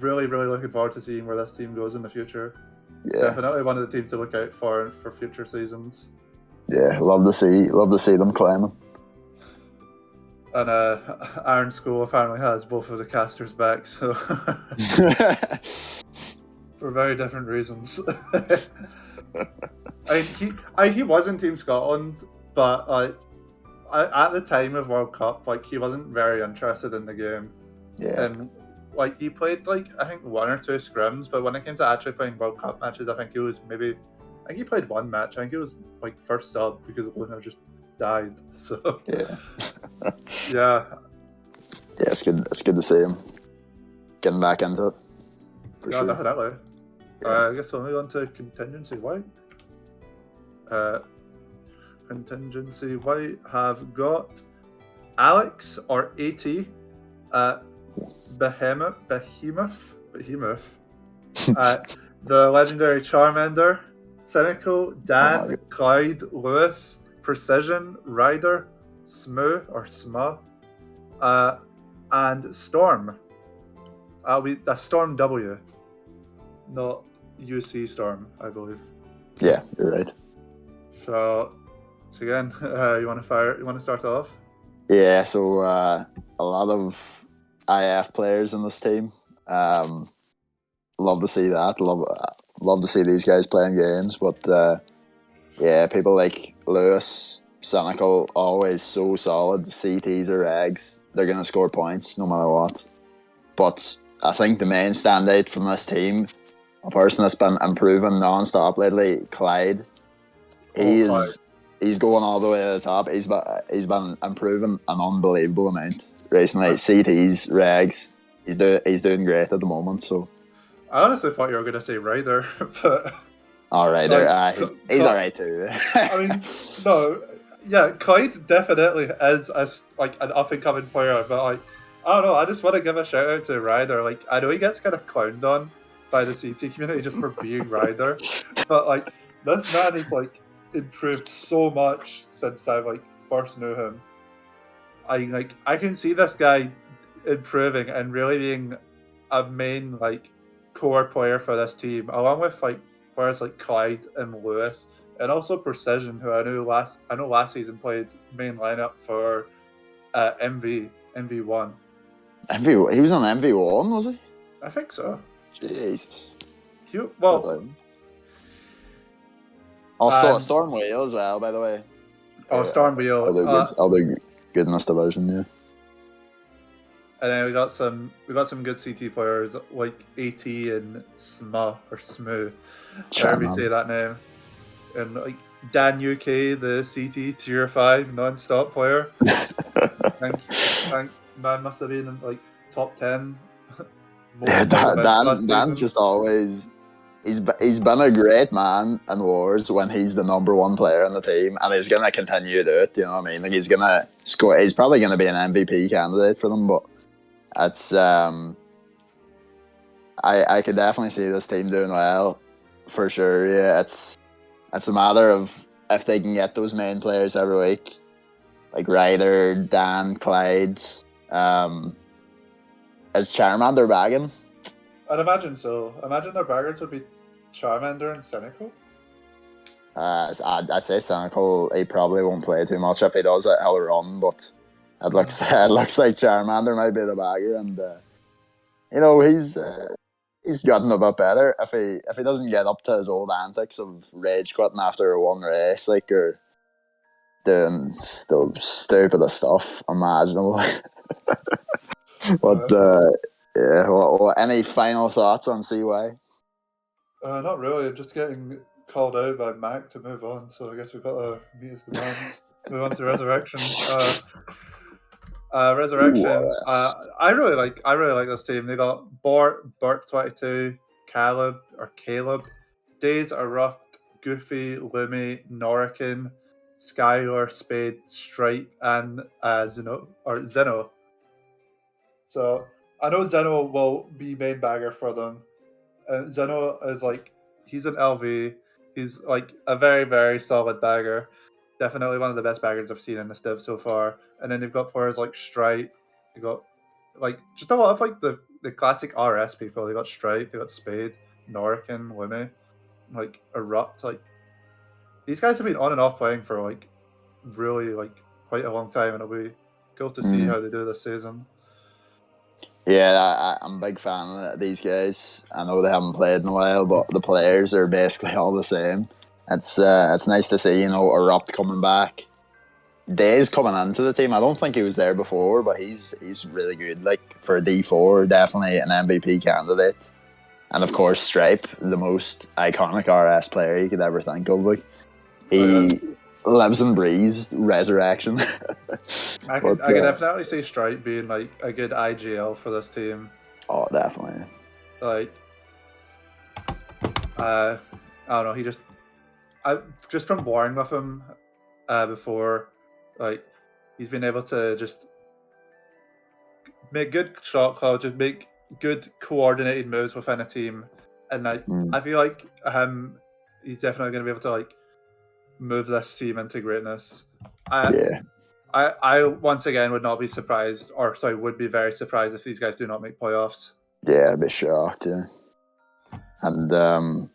H: really, really looking forward to seeing where this team goes in the future.
G: Yeah.
H: Definitely one of the teams to look out for future seasons.
G: Yeah, love to see them climbing.
H: And Iron School apparently has both of the casters back, so for very different reasons. He was in Team Scotland, but at the time of World Cup, he wasn't very interested in the game,
G: Yeah,
H: and he played I think 1 or 2 scrims, but when it came to actually playing World Cup matches, I think he played 1 match. I think he was first sub because Luna just died. So
G: yeah,
H: yeah,
G: it's good. It's good to see him getting back into it. For
H: yeah,
G: sure.
H: definitely.
G: Yeah.
H: I guess we'll move on to Contingency White. Contingency White have got Alex or AT, Behemoth, the legendary Charmander, Cynical, Dan,
G: my
H: Clyde, Lewis, Precision, Ryder, Sma, and Storm. That's Storm W, not UC Storm, I believe.
G: Yeah, you're right.
H: So again, you want to start off?
G: Yeah, so a lot of IF players in this team. Love to see that. Love to see these guys playing games. But yeah, people like Lewis, Cynical, always so solid. CTs or eggs, they're gonna score points no matter what. But I think the main standout from this team, a person that's been improving non-stop lately, Clyde. He's going all the way to the top. He's been improving an unbelievable amount recently. CTs, regs, he's doing great at the moment. So
H: I honestly thought you were going to say Ryder, but
G: all right, he's all right too.
H: I mean, no, yeah, Clyde definitely is an up and coming player, but I don't know. I just want to give a shout out to Ryder. I know he gets kind of clowned on by the CT community just for being Ryder, but this man is improved so much since I first knew him. I can see this guy improving and really being a main core player for this team, along with players like Clyde and Lewis, and also Precision, who I know last season played main lineup for MV1.
G: He was on MV1, was he?
H: I think so.
G: Jesus. Storm Wheel as well, by the way.
H: Storm Wheel.
G: I'll do good in this division, yeah.
H: And then we got some good CT players like AT and Sma or Smoo, however you say that name, and Dan UK, the CT tier 5 non-stop player. I think man must have been in top 10.
G: Yeah, Dan's just always he's been a great man in wars when he's the number 1 player on the team, and he's gonna continue to do it. You know what I mean? He's gonna score. He's probably gonna be an MVP candidate for them, but it's I could definitely see this team doing well for sure. Yeah, it's a matter of if they can get those main players every week, like Ryder, Dan, Clyde. Is Charmander bagging?
H: I'd imagine so. Imagine their baggers would be Charmander and Cynical.
G: I say Cynical, he probably won't play too much. If he does, he'll run. But it looks like Charmander might be the bagger, and he's gotten a bit better. If he doesn't get up to his old antics of rage quitting after 1 race, or doing the stupidest stuff imaginable. But yeah, any final thoughts on CY?
H: Not really. Just getting called out by Mac to move on. So I guess we've got to meet his demands. Move on to Resurrection. Resurrection.
G: Ooh,
H: I really like this team. They got Burt22, Caleb, Days Erupt, Goofy, Lumi, Norican, Skylar, Spade, Stripe, and Zeno. So I know Zeno will be main bagger for them. Zeno is he's an LV. He's a very, very solid bagger. Definitely one of the best baggers I've seen in this div so far. And then you've got players like Stripe. You got just a lot of the classic RS people. They got Stripe, they got Spade, Norican, Lumi, Erupt. these guys have been on and off playing for like really like quite a long time, and it'll be cool to see how they do this season.
G: Yeah, I'm a big fan of these guys. I know they haven't played in a while, but the players are basically all the same. It's nice to see, Erupt coming back. Days coming into the team. I don't think he was there before, but he's really good. Like for D4, definitely an MVP candidate. And of course, Stripe, the most iconic RS player you could ever think of. Like he lives and breathes resurrection.
H: I can definitely see Stripe being like a good IGL for this team.
G: Oh, definitely.
H: Like, I don't know. I just from warring with him before, like he's been able to just make good shot calls, just make good coordinated moves within a team, and I feel like he's definitely going to be able to like move this team into greatness. I once again would not be surprised, or sorry, would be very surprised if these guys do not make playoffs.
G: Yeah, I'd be shocked. Yeah, and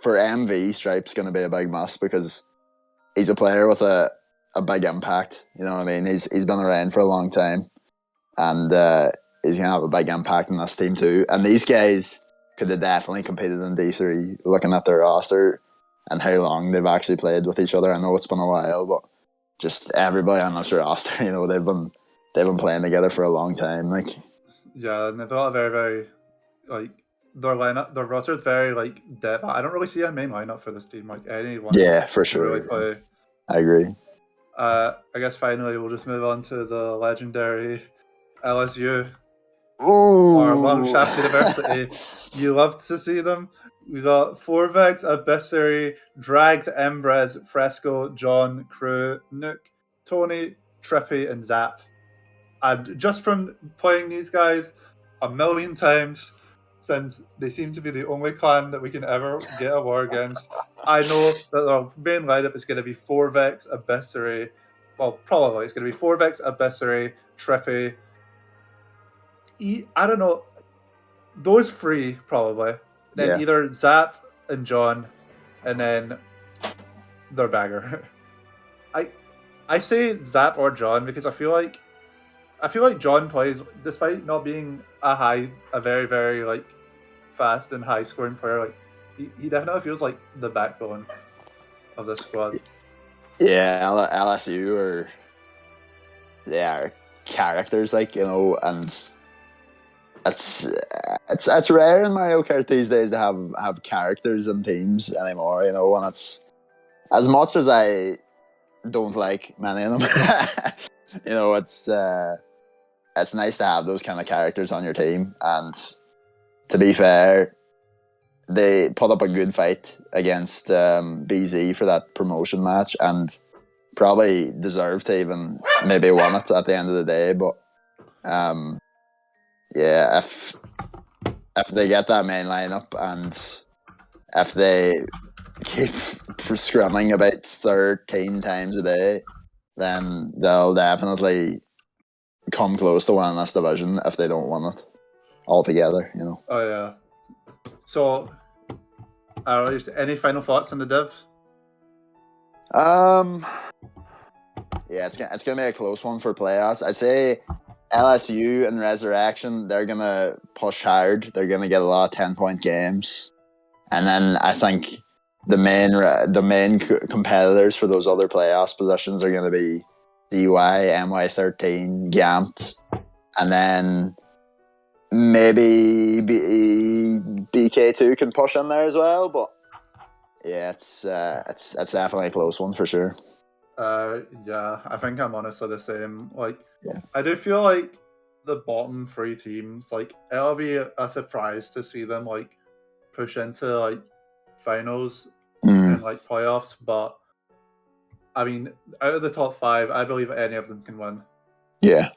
G: for MV, Stripe's going to be a big must because he's a player with a big impact. You know what I mean? He's been around for a long time, and he's going to have a big impact in this team too. And these guys could have definitely competed in D3, looking at their roster and how long they've actually played with each other. I know it's been a while, but just everybody on this roster, they've been playing together for a long time. Like,
H: yeah, and they've got a very, very like their roster is very like depth. I don't really see a main lineup for this team. Like anyone,
G: for sure.
H: Really play.
G: I agree.
H: I guess finally we'll just move on to the legendary LSU
G: or
H: Longshaft University. You love to see them. We got Forvex, Abyssary, Dragged, Embrez, Fresco, John, Crew, Nook, Tony, Trippy, and Zap. And just from playing these guys a million times, since they seem to be the only clan that we can ever get a war against, I know that our main lineup is going to be Forvex, Abyssary. Well, probably it's going to be Forvex, Abyssary, Trippy. I don't know. Those three, probably. Then either Zap and John, and then their bagger. I say Zap or John because I feel like John plays, despite not being a very, very like fast and high scoring player, like he definitely feels like the backbone of this squad.
G: Yeah, LSU they are characters, like, and it's rare in Mario Kart these days to have characters in teams anymore, and it's as much as I don't like many of them. It's nice to have those kind of characters on your team, and to be fair, they put up a good fight against BZ for that promotion match, and probably deserved to even maybe won it at the end of the day. But if they get that main lineup and if they keep scrumming about 13 times a day, then they'll definitely come close to winning this division if they don't win it altogether,
H: Oh yeah. So, I don't know, any final thoughts on the div?
G: Yeah, it's gonna be a close one for playoffs. I'd say LSU and Resurrection, they're gonna push hard. They're gonna get a lot of 10-point games, and then I think the main competitors for those other playoffs positions are gonna be DY, MY13, Gamped, and then maybe BK2 can push in there as well. But yeah, it's definitely a close one for sure.
H: Yeah, I think I'm honestly the same. Like, I do feel like the bottom three teams, like, it'll be a surprise to see them like push into like finals and like playoffs. But I mean, out of the top five, I believe any of them can win.
G: Yeah.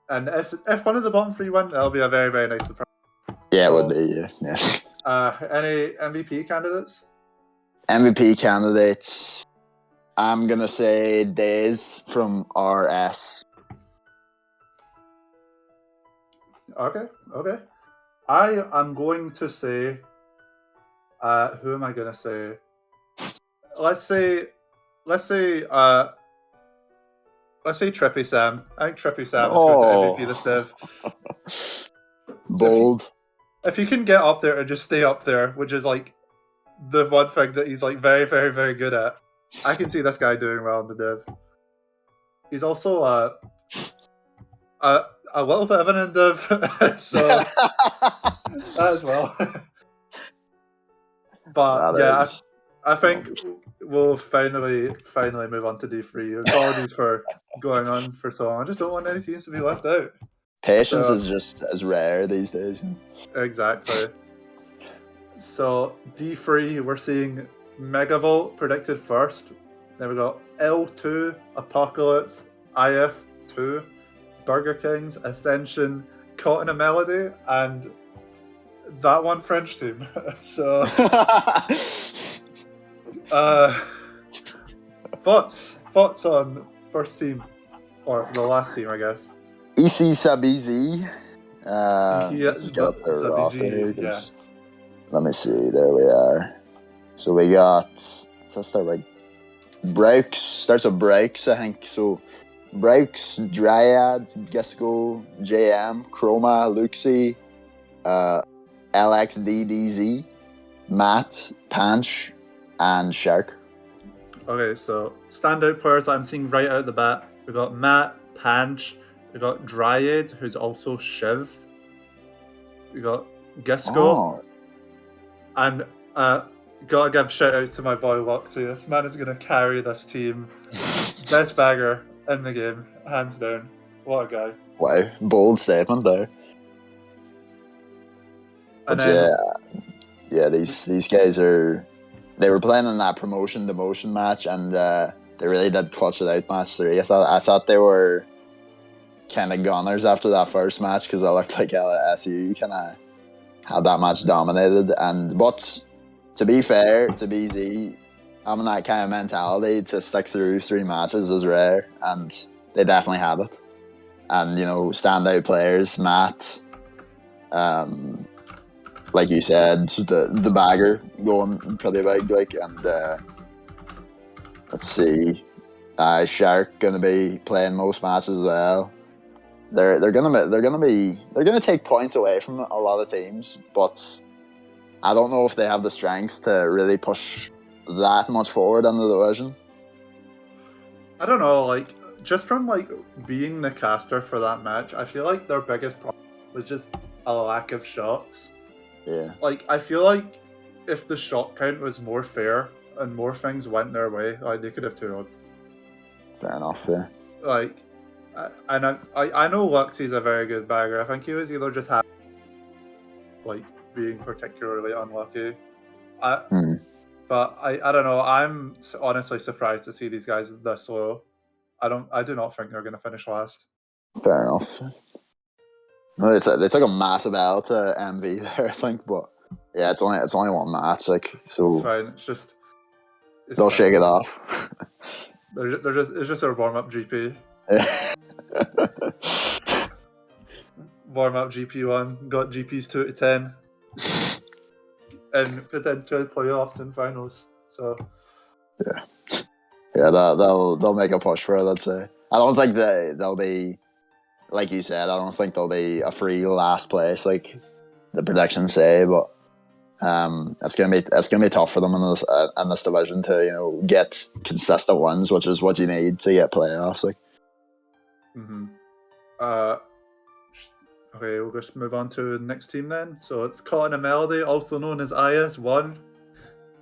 H: And if one of the bottom three win, that'll be a very, very nice surprise.
G: Yeah, it would be. Yeah.
H: Any MVP candidates?
G: MVP candidates. I'm gonna say Days from RS.
H: Okay. I am going to say. Who am I gonna say? let's say Trippy Sam. I think Trippy Sam is going to MVP the Civ.
G: Bold.
H: If he can get up there and just stay up there, which is like the one thing that he's like very, very, very good at, I can see this guy doing well in the Div. He's also a little bit of an in Div, so that as well. But
G: That
H: yeah,
G: is-
H: I think we'll finally move on to D3. Apologies for going on for so long. I just don't want any teams to be left out.
G: Patience
H: So-
G: is just as rare these days.
H: Exactly. So D3, we're seeing Megavolt predicted first. Then we got L2, Apocalypse, IF2, Burger Kings, Ascension, Caught in a Melody, and that one French team. So thoughts on first team, or the last team, I guess.
G: EC Sabizi.
H: Yeah,
G: Just get up their
H: Sabizi,
G: roster here,
H: yeah.
G: 'cause- Let me see. There we are. So we got. Let's start like Breaks. Starts with Breaks, I think. So Breaks, Dryad, Gisco, JM, Chroma, Luxie, LXDDZ, Matt, Panch, and Shark.
H: Okay, so standout players that I'm seeing right out the bat. We got Matt, Panch, we got Dryad, who's also Shiv. We got Gisco,
G: Oh,
H: and gotta give shout out to my boy Loxy. This man is gonna carry this team. Best bagger in the game, hands down. What a guy.
G: wow. Bold statement there.
H: And
G: But
H: then
G: yeah, these guys are. They were playing in that promotion demotion match, and they really did clutch it out match 3. I thought they were kind of gunners after that first match because it looked like LSU kind of had that match dominated. But to be fair to BZ, having that kind of mentality to stick through 3 matches is rare, and they definitely had it. And standout players, Matt. Like you said, the bagger going pretty big, like, and let's see, Shark gonna be playing most matches as well. They're gonna take points away from a lot of teams, but I don't know if they have the strength to really push that much forward in the division.
H: I don't know, like just from like being the caster for that match, I feel like their biggest problem was just a lack of shots.
G: Yeah,
H: Like I feel like if the shot count was more fair and more things went their way, like they could have 2-0'd.
G: fair enough. Yeah,
H: Like, I know Luxie's a very good bagger. I think he was either just happy, like being particularly unlucky. But I don't know. I'm honestly surprised to see these guys this low. I do not think they're going to finish last.
G: fair enough. No, they took a massive L to MV there, I think, but yeah, it's only one match, like,
H: It's
G: so
H: fine. It's just
G: they'll
H: fine.
G: shake it off.
H: It's just their warm up GP. Warm up GP1 got GPs 2 to 10, and potential playoffs and finals. So
G: Yeah, they'll make a push for it. I'd say. I don't think they'll be, like you said. I don't think they'll be a free last place like the predictions say. But it's gonna be tough for them in this division to get consistent wins, which is what you need to get playoffs. Like,
H: okay, we'll just move on to the next team then. So it's Caught in a Melody, also known as IS1.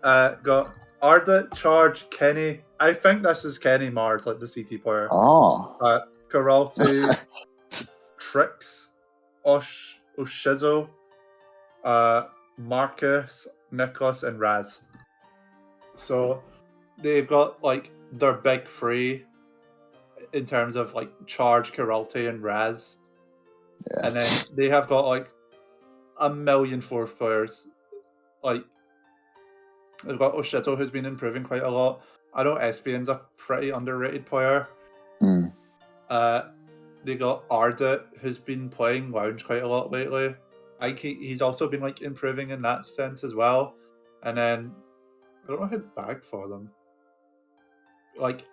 H: Got Ardit, Charge, Kenny. I think this is Kenny Mars, like the CT player.
G: oh,
H: Karate, Trix, Oshizo, Marcus, Nicholas, and Raz. So they've got like their big 3 in terms of like Charge, Karate, and Raz.
G: yeah,
H: And then they have got like a million fourth players. Like they've got Oshizo, who's been improving quite a lot. I know Espian's a pretty underrated player.
G: Mm.
H: They got Ardit, who's been playing Lounge quite a lot lately. I think he's also been like improving in that sense as well. And then don't know who'd bag for them. Like,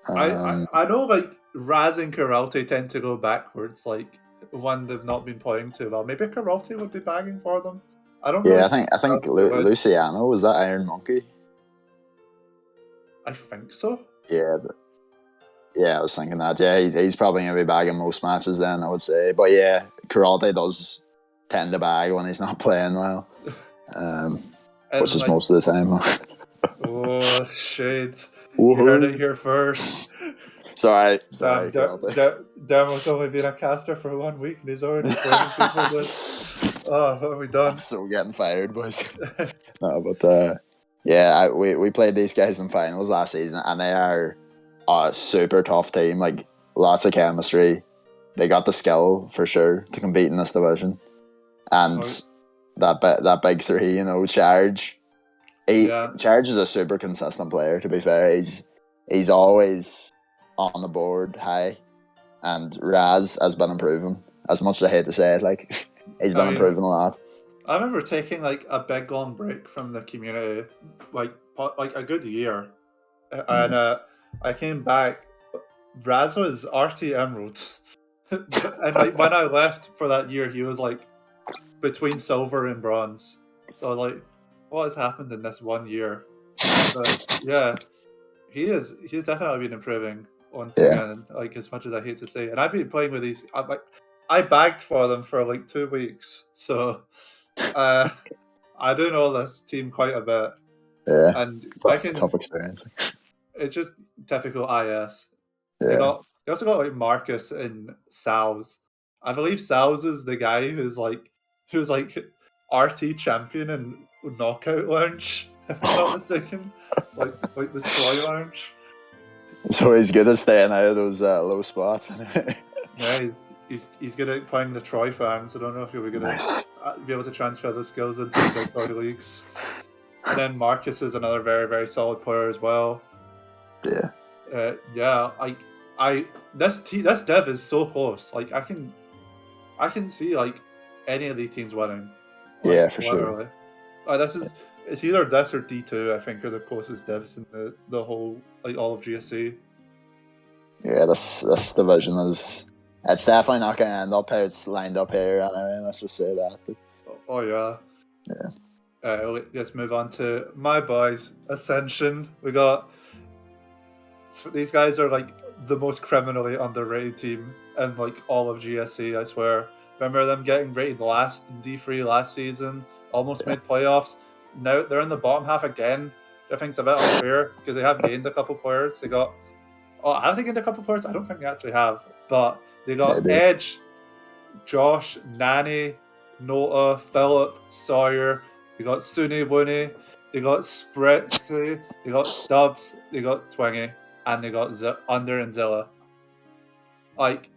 G: Um,
H: I know like Raz and Karalte tend to go backwards, like when they've not been playing too well. Maybe Karalte would be bagging for them. I don't
G: yeah,
H: really
G: I think
H: would.
G: Luciano was that Iron Monkey.
H: I think so.
G: Yeah, I was thinking that. Yeah, he's probably gonna be bagging most matches then, I would say. But yeah, Karate does tend to bag when he's not playing well,
H: And
G: which is
H: like,
G: most of the time.
H: oh shit! You heard it
G: Woohoo!
H: here first.
G: Sorry,
H: Dermo's only been a caster for 1 week and he's already blaming people. Oh, what have we done?
G: I'm so getting fired, boys. No, but yeah, we played these guys in finals last season, and they are a super tough team. Like lots of chemistry. They got the skill for sure to compete in this division, and that big three, Charge.
H: Yeah.
G: Charge is a super consistent player. To be fair, he's always on the board high, and Raz has been improving. As much as I hate to say it, like he's been improving a lot.
H: I remember taking like a big long break from the community, like a good year, and I came back. Raz was RT Emerald, and like when I left for that year, he was like between silver and bronze. So I was like, what has happened in this 1 year? But yeah, he's definitely been improving once again. Like as much as I hate to say, and I've been playing with these. I bagged for them for like 2 weeks, so I do know this team quite a bit.
G: Yeah,
H: and
G: tough experience.
H: It's just typical IS.
G: Yeah,
H: They also got like Marcus and Salves. I believe Salves is the guy who's like RT champion in Knockout Lounge, if I'm not mistaken. like the Troy Lounge.
G: so he's good at staying out of those low spots.
H: Yeah, he's good at playing the Troy farms. I don't know if he'll be good
G: Nice.
H: at be able to transfer those skills into the big boy leagues. And then Marcus is another very, very solid player as well.
G: Yeah.
H: Yeah. This dev is so close. Like I can see like any of these teams winning. Like,
G: Yeah, for
H: literally.
G: sure.
H: It's either this or D2. I think are the closest devs in the whole all of GSC.
G: Yeah, this division it's definitely not going to end up how it's lined up here. Anyway, let's just say that.
H: Oh yeah.
G: Yeah.
H: Let's move on to my boys, Ascension. We got these guys are like the most criminally underrated team in like all of GSC. I swear. Remember them getting rated last in D3 last season? Almost made playoffs. Now they're in the bottom half again. Which I think is a bit unfair because they have gained a couple players. They got. Oh, have they gained a couple players? I don't think they actually have. But they got
G: Maybe.
H: Edge, Josh, Nani, Nota, Philip, Sawyer. They got Suni Woonie. They got Spritzky. They got Stubbs. They got Twingy. And they got Under and Zilla. Like,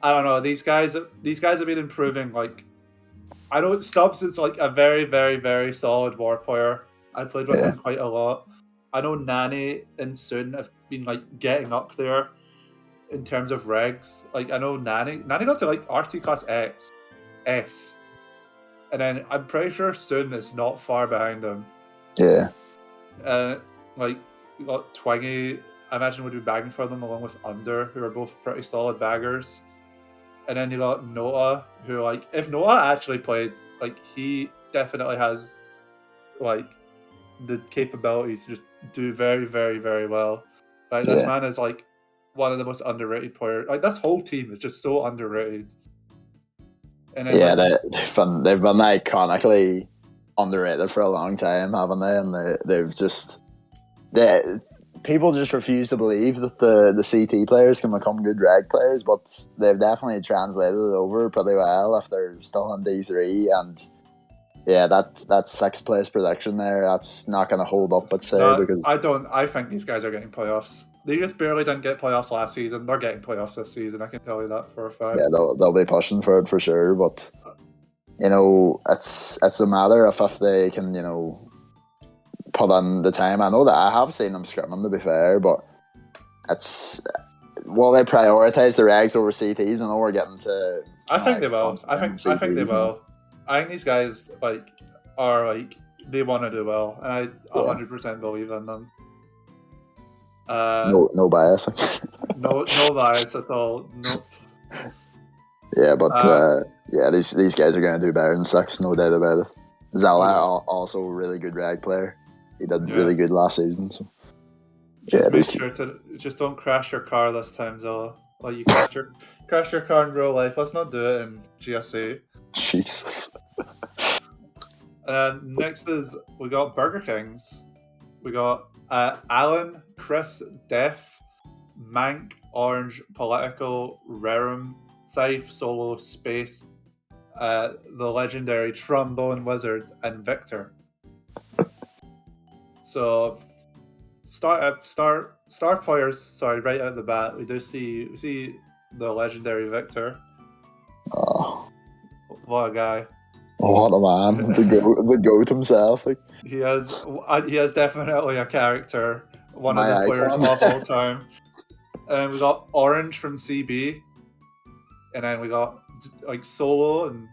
H: I don't know. These guys have been improving. Like, I know Stubbs is like a very, very, very solid war player. I played with him quite a lot. I know Nani and Sun have been like getting up there in terms of regs. Like, I know Nani got to like RT class S, and then I'm pretty sure Sun is not far behind him.
G: Yeah.
H: Like we got Twingy. I imagine would be bagging for them along with Under, who are both pretty solid baggers. And then you got Nota, who like if Nota actually played, like he definitely has like the capabilities to just do very, very, very well. Like this man is like one of the most underrated players. Like this whole team is just so underrated. And then,
G: they've been iconically underrated for a long time, haven't they? And they've just people just refuse to believe that the CT players can become good reg players, but they've definitely translated it over pretty well if they're still in D3. And yeah, that 6th place prediction there, that's not going to hold up, I'd say. Because
H: I think these guys are getting playoffs. They just barely didn't get playoffs last season. They're getting playoffs this season. I can tell you that for a fact.
G: Yeah, they'll be pushing for it for sure. But it's a matter of if they can put in the time. I know that I have seen them scrimming, to be fair, but will they prioritise the regs over CTs? I know we're getting to.
H: I think they will. I think they will. I think these guys are they want to do well, and I
G: Yeah.
H: 100% believe in them.
G: No bias.
H: No bias at all. Nope.
G: Yeah, but yeah, these guys are going to do better than 6, no doubt about it. Zala, also a really good rag player. He did really good last season. So
H: Just just don't crash your car this time, Zilla. Like you crashed your car in real life. Let's not do it in GSC.
G: Jesus.
H: And next is we got Burger Kings. We got Alan, Chris, Def, Mank, Orange, Political, Rerum, Scythe, Solo, Space, the legendary Trombone Wizard, and Victor. So star players. Sorry, right out the bat, we see the legendary Victor.
G: Oh,
H: What a guy!
G: what a man! The goat himself. Like.
H: He has definitely a character. One of
G: My
H: the players
G: icon.
H: of all time. And we got Orange from CB, and then we got like Solo, and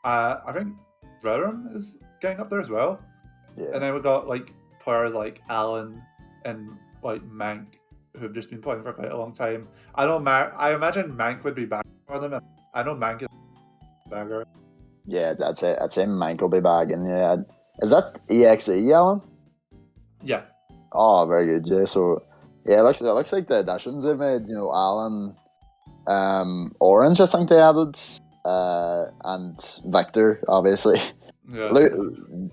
H: I think Rerum is getting up there as well.
G: Yeah.
H: And then we got like players like Alan and like Mank, who've just been playing for quite a long time. I imagine Mank would be back for them. And I know Mank is bagger.
G: Yeah, that's it. I'd say Mank will be back, and yeah, is that EXE, Alan?
H: Yeah.
G: Oh, very good. Yeah, so yeah, it looks like the additions they've made. You know, Alan, Orange, I think they added, and Victor, obviously.
H: Yeah.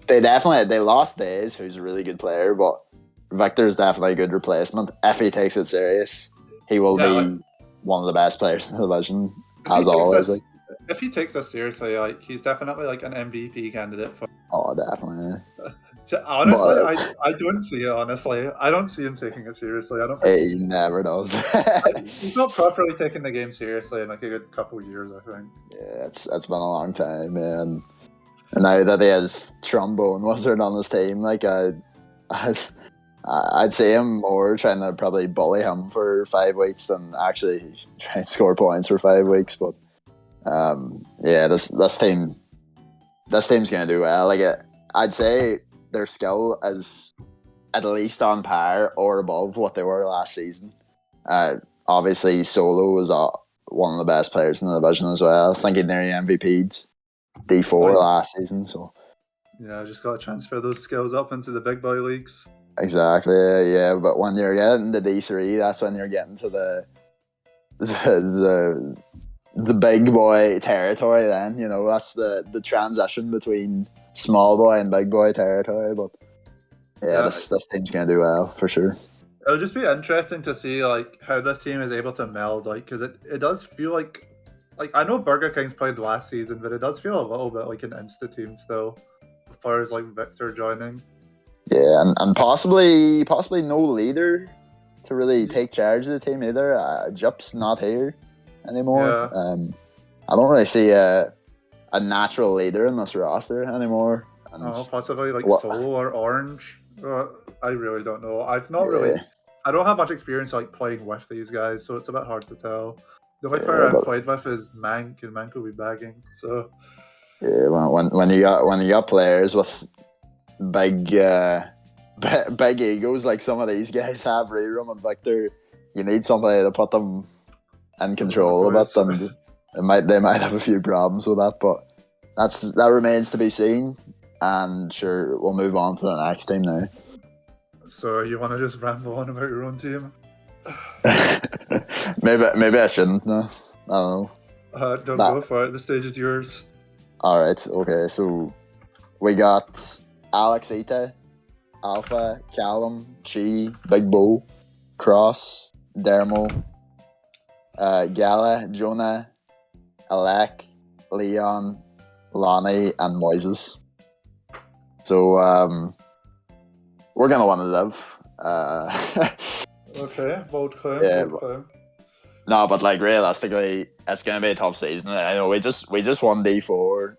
G: They lost Days, who's a really good player, but Victor's definitely a good replacement. If he takes it serious, he will be one of the best players in the division, as always.
H: If he takes this seriously, like he's definitely like an MVP candidate for.
G: Oh, definitely.
H: Honestly, I don't see it. Honestly, I don't see him taking it seriously. I don't.
G: He never does.
H: He's not properly taking the game seriously in like a good couple of years, I think.
G: Yeah, it's been a long time, man. And now that he has Trombone Wizard on his team, like I'd say him more trying to probably bully him for 5 weeks than actually try and score points for 5 weeks. But yeah, this team's gonna do well. Like I'd say their skill is at least on par or above what they were last season. Obviously, Solo was one of the best players in the division as well. I think he nearly MVP'd D4 last season. So
H: yeah, just got to transfer those skills up into the big boy leagues.
G: Exactly, yeah. But when you're getting to D3, that's when you're getting to the big boy territory. Then that's the transition between small boy and big boy territory. But yeah, this team's gonna do well for sure.
H: It'll just be interesting to see like how this team is able to meld, like because it does feel like I know Burger King's played last season, but it does feel a little bit like an Insta team still, as far as like Victor joining.
G: Yeah, and possibly no leader to really take charge of the team either. Jup's not here anymore.
H: Yeah.
G: I don't really see a natural leader in this roster anymore. And
H: possibly like Solo or Orange. I really don't know. I don't have much experience like playing with these guys, so it's a bit hard to tell. The only player I've played with is Mank, and Mank will be bagging. So
G: yeah, when you got players with big egos like some of these guys have, Rerum and Victor, you need somebody to put them in control of it, and they might have a few problems with that, but that remains to be seen. And sure, we'll move on to the next team now.
H: So you want to just ramble on about your own team?
G: maybe I shouldn't. No, I don't know.
H: Don't go for it. The stage is yours.
G: All right. Okay. So we got Alex Ita, Alpha, Callum, Chi, Big Bo, Cross, Dermo, Gala, Jonah, Alec, Leon, Lonnie, and Moises. So we're gonna want to live.
H: Okay, bold claim.
G: Yeah,
H: bold claim.
G: No, but like realistically, it's gonna be a tough season. I know we just won D4.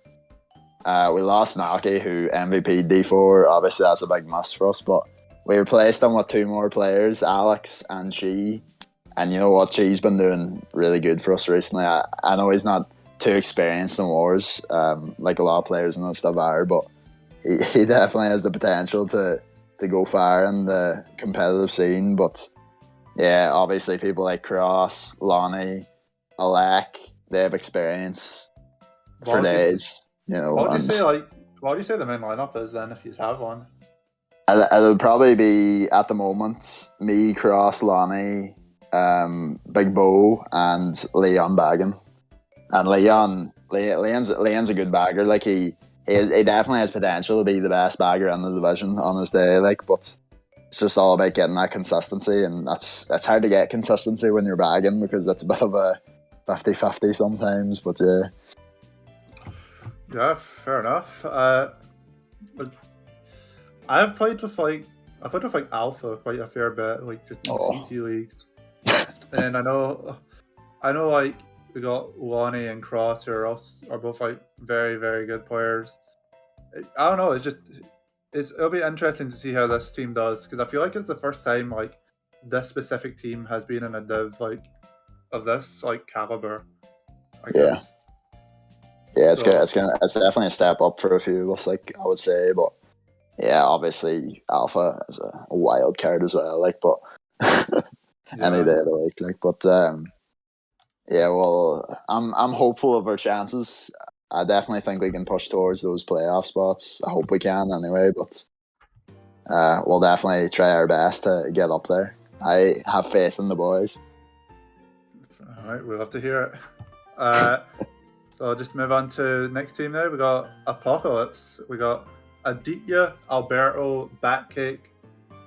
G: We lost Naki, who MVP D4. Obviously, that's a big must for us. But we replaced him with 2 more players, Alex and Chi. And you know what? Chi's been doing really good for us recently. I know he's not too experienced in wars, like a lot of players and that stuff are, but he definitely has the potential to go far in the competitive scene. But yeah, obviously people like Cross, Lonnie, Alec, they have experience for
H: What would you,
G: days, you know.
H: what would you
G: And
H: say what would you say the main lineup is then if you have one?
G: it'll probably be at the moment me, Cross, Lonnie, Big Bo, and Leon bagging. And Leon's a good bagger. Like he definitely has potential to be the best bagger in the division on his day. Like, but it's just all about getting that consistency, and that's hard to get consistency when you're bagging because that's a bit of a 50-50 sometimes. But yeah,
H: Yeah, fair enough. But I've played with like Alpha quite a fair bit, like just in
G: Oh.
H: CT leagues. And I know like we got Lonnie and Cross who are both like very, very good players. I don't know, it'll be interesting to see how this team does, because I feel like it's the first time like this specific team has been in a div like of this like caliber, I
G: Yeah.
H: guess.
G: yeah, it's
H: So-
G: good. It's definitely a step up for a few of us. Like I would say, but yeah, obviously Alpha is a wild card as well. Like, but any
H: Yeah.
G: day of the week. Like, but yeah, well, I'm hopeful of our chances. I definitely think we can push towards those playoff spots. I hope we can anyway, but we'll definitely try our best to get up there. I have faith in the boys.
H: Alright, we'll have to hear it. So I'll just move on to next team now. We got Apocalypse. We got Aditya, Alberto, Batcake,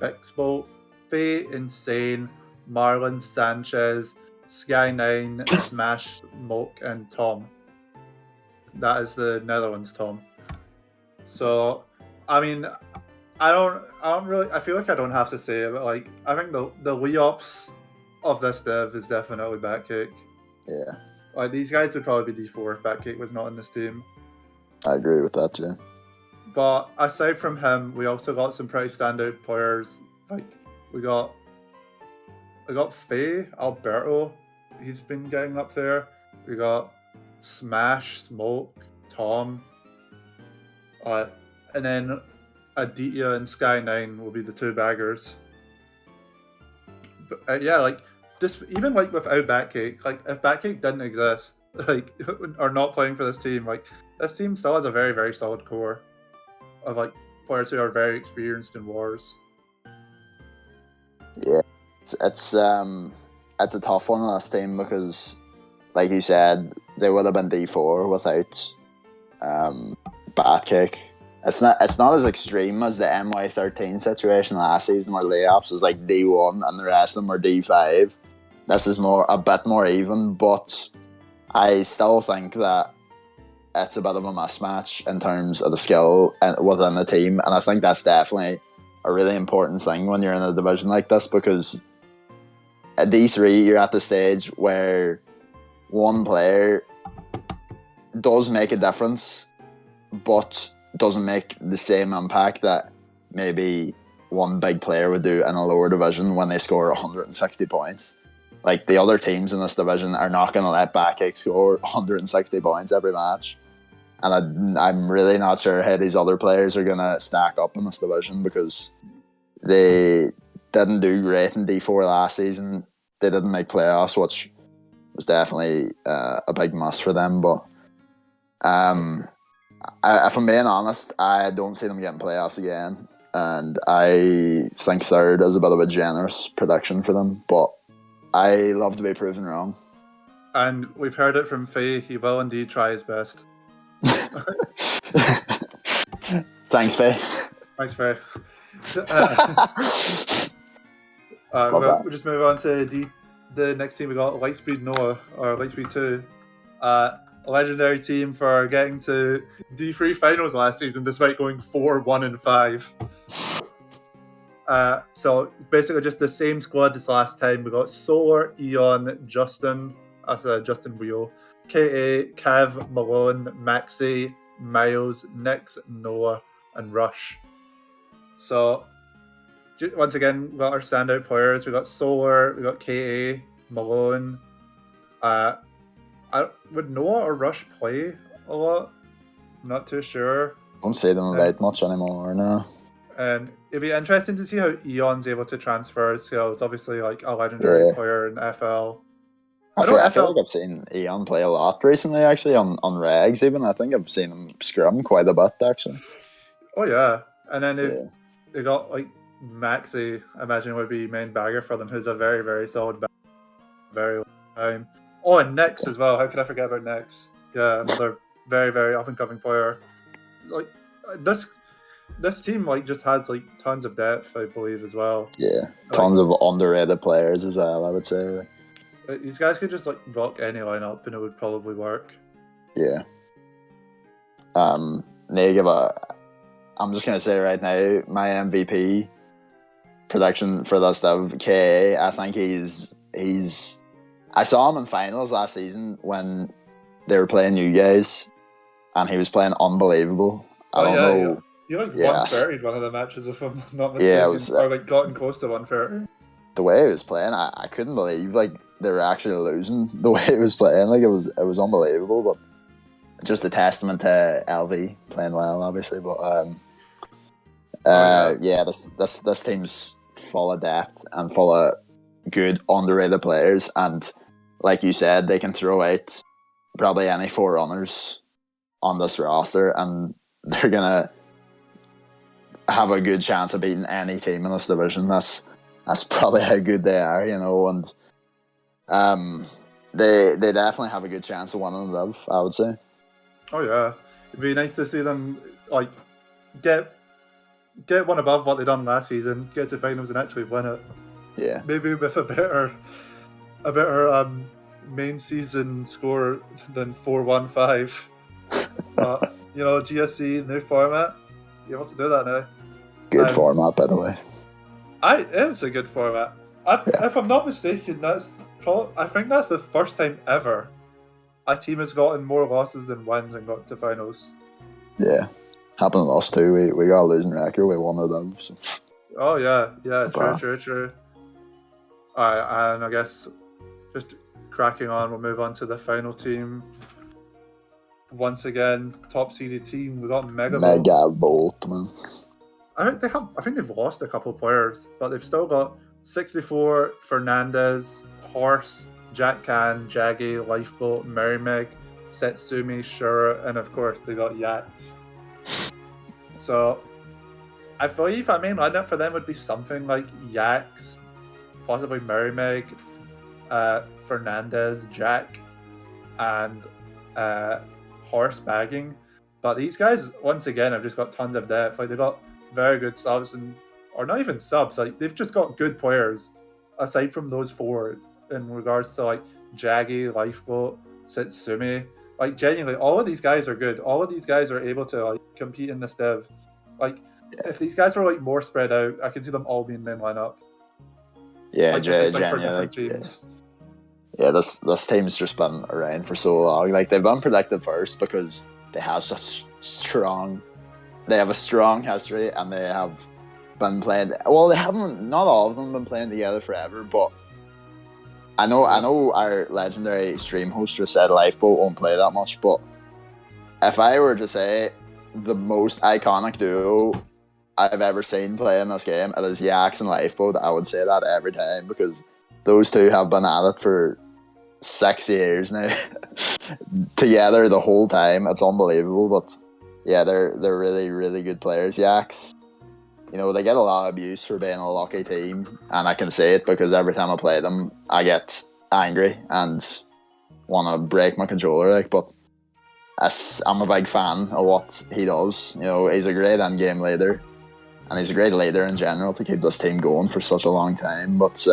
H: Bixbo, Faye, Insane, Marlon, Sanchez, Sky9, Smash, Smoke, and Tom. That is the Netherlands Tom. So, I mean, I don't really. I feel like I don't have to say it, but like, I think the Leops of this dev is definitely Batcake.
G: Yeah,
H: Like, these guys would probably be D4 if Batcake was not in this team.
G: I agree with that too.
H: But aside from him, we also got some pretty standout players. Like we got Faye, Alberto. He's been getting up there. We got Smash, Smoke, Tom. And then Aditya and Sky9 will be the two baggers. But yeah, like just even like without Batcake, like if Batcake didn't exist, like or not playing for this team, like this team still has a very, very solid core of like players who are very experienced in wars.
G: Yeah, it's a tough one on this team because, like you said, they would have been D4 without Batcake. It's not as extreme as the MY13 situation last season where Layups was like D1 and the rest of them were D5. This is a bit more even, but I still think that it's a bit of a mismatch in terms of the skill within the team, and I think that's definitely a really important thing when you're in a division like this, because at D3 you're at the stage where one player does make a difference but doesn't make the same impact that maybe one big player would do in a lower division when they score 160 points. Like, the other teams in this division are not going to let Batcake score 160 points every match. And I'm really not sure how these other players are going to stack up in this division, because they didn't do great in D4 last season. They didn't make playoffs, which was definitely a big miss for them. But if I'm being honest, I don't see them getting playoffs again. And I think third is a bit of a generous prediction for them. But I love to be proven wrong.
H: And we've heard it from Faye, he will indeed try his best.
G: Thanks, Faye.
H: Thanks, Faye.
G: Love that.
H: We'll just move on to the next team. We got Lightspeed Noah, or Lightspeed 2. A legendary team for getting to D3 finals last season despite going 4-1-5. So basically just the same squad as last time. We got Solar, Eon, Justin, that's Justin Wheel, KA, Cav, Malone, Maxi, Miles, Nix, Noah, and Rush. So once again, we got our standout players. We got Solar, we got KA, Malone. Would Noah or Rush play a lot? I'm not too sure.
G: Don't see them about much anymore, no.
H: And it'd be interesting to see how Eon's able to transfer his skills. Obviously, like a legendary
G: Yeah.
H: player in FL.
G: I
H: know
G: feel
H: FL
G: like I've seen Eon play a lot recently, actually, on regs even. I think I've seen him scrum quite a bit, actually.
H: Oh yeah, and then
G: Yeah.
H: they got like Maxi. I imagine would be main bagger for them, who's a very very solid bagger, very long time. Oh, and Nyx as well. How could I forget about Nyx? Yeah, another very very up and coming player. Like this team like just has like tons of depth, I believe, as well.
G: Yeah, tons of underrated players as well, I would say.
H: These guys could just like rock any lineup and it would probably work.
G: Yeah. I'm just gonna say right now, my MVP prediction for this dev KA. I think he's. I saw him in finals last season when they were playing you guys, and he was playing unbelievable. I don't know.
H: You like 130 one of the matches, if I'm not mistaken,
G: Yeah, it was,
H: or like gotten close to 130.
G: The way he was playing, I couldn't believe like they were actually losing. The way he was playing, like it was unbelievable. But just a testament to LV playing well, obviously. But this team's full of depth and full of good underrated players, and like you said, they can throw out probably any four runners on this roster, and they're gonna have a good chance of beating any team in this division. That's probably how good they are, you know, and they definitely have a good chance of winning the live, I would say.
H: Oh yeah, it'd be nice to see them like get one above what they done last season, get to finals and actually win it.
G: Yeah,
H: maybe with a better main season score than 4-1-5. But you know, GSC new format, you able to do that now.
G: Good format, by the way.
H: It's a good format. If I'm not mistaken, I think that's the first time ever a team has gotten more losses than wins and got to finals.
G: Yeah, happened to us too. We got a losing record. We won the live. So.
H: Oh yeah, true. Alright, and I guess just cracking on, we'll move on to the final team. Once again, top seeded team. We got
G: Megavolt, man.
H: I think they've lost a couple of players, but they've still got 64, Fernandez, Horse, Jack Can, Jaggy, Lifeboat, Merrymeg, Setsumi, Shura, and of course they got Yaks. So I believe a main lineup for them would be something like Yaks, possibly Merrymeg, Fernandez, Jack, and Horse bagging. But these guys, once again, have just got tons of depth. Like they've got very good subs, or not even subs. Like they've just got good players. Aside from those four, in regards to like Jaggy, Lifeboat, Setsumi, like genuinely, all of these guys are good. All of these guys are able to like compete in this div. Like if these guys were like more spread out, I can see them all being main lineup.
G: Yeah,
H: like,
G: genuinely.
H: Teams.
G: Yeah, this team's just been around for so long. Like they've been predicted first because they have such strong. They have a strong history, and they have been playing. Well, they haven't. Not all of them been playing together forever, but I know our legendary stream host just said Lifeboat won't play that much. But if I were to say the most iconic duo I've ever seen play in this game, it is Yaks and Lifeboat. I would say that every time because those two have been at it for 6 years now, together the whole time. It's unbelievable, but. Yeah, they're really, really good players. Yaks, you know, they get a lot of abuse for being a lucky team, and I can say it because every time I play them, I get angry and want to break my controller. Like, but I'm a big fan of what he does. You know, he's a great end-game leader, and he's a great leader in general to keep this team going for such a long time. But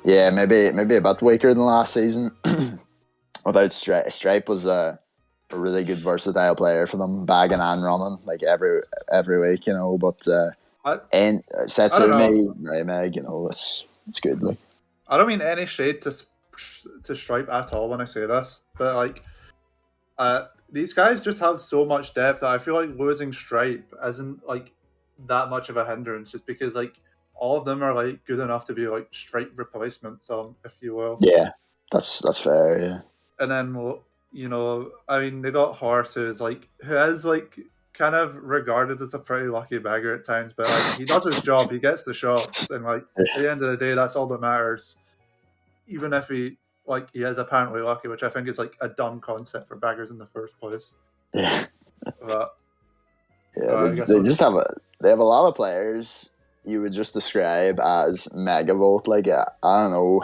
G: yeah, maybe a bit weaker than last season. Without Stripe was a really good versatile player for them, bagging and running like every week, you know. But and Setsumi, Meg, you know, it's good. Like
H: I don't mean any shade to Stripe at all when I say this, but like these guys just have so much depth that I feel like losing Stripe isn't like that much of a hindrance, just because like all of them are like good enough to be like Stripe replacements, if you will.
G: Yeah, that's fair. Yeah,
H: and then you know, I mean, they got Horse, who has like kind of regarded as a pretty lucky beggar at times, but like he does his job, he gets the shots, and like at the end of the day, that's all that matters. Even if he is apparently lucky, which I think is like a dumb concept for beggars in the first place.
G: Yeah,
H: But
G: yeah. They have a lot of players you would just describe as megavolt. Like I don't know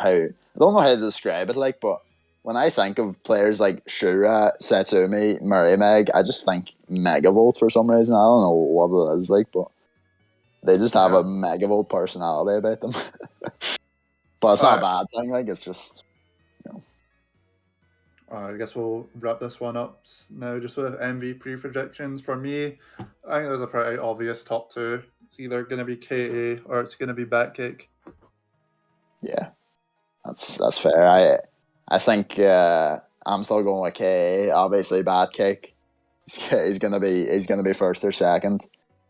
G: how to describe it. Like, but when I think of players like Shura, Setsumi, Murray Meg, I just think megavolt for some reason. I don't know what it is like, but they just have a megavolt personality about them. But it's not a bad thing. Like, it's just, you know.
H: I guess we'll wrap this one up now just with MVP predictions. For me, I think there's a pretty obvious top two. It's either going to be KA or it's going to be Backkick.
G: Yeah, that's fair. I think I'm still going with KA. Obviously, Backkick. He's gonna be first or second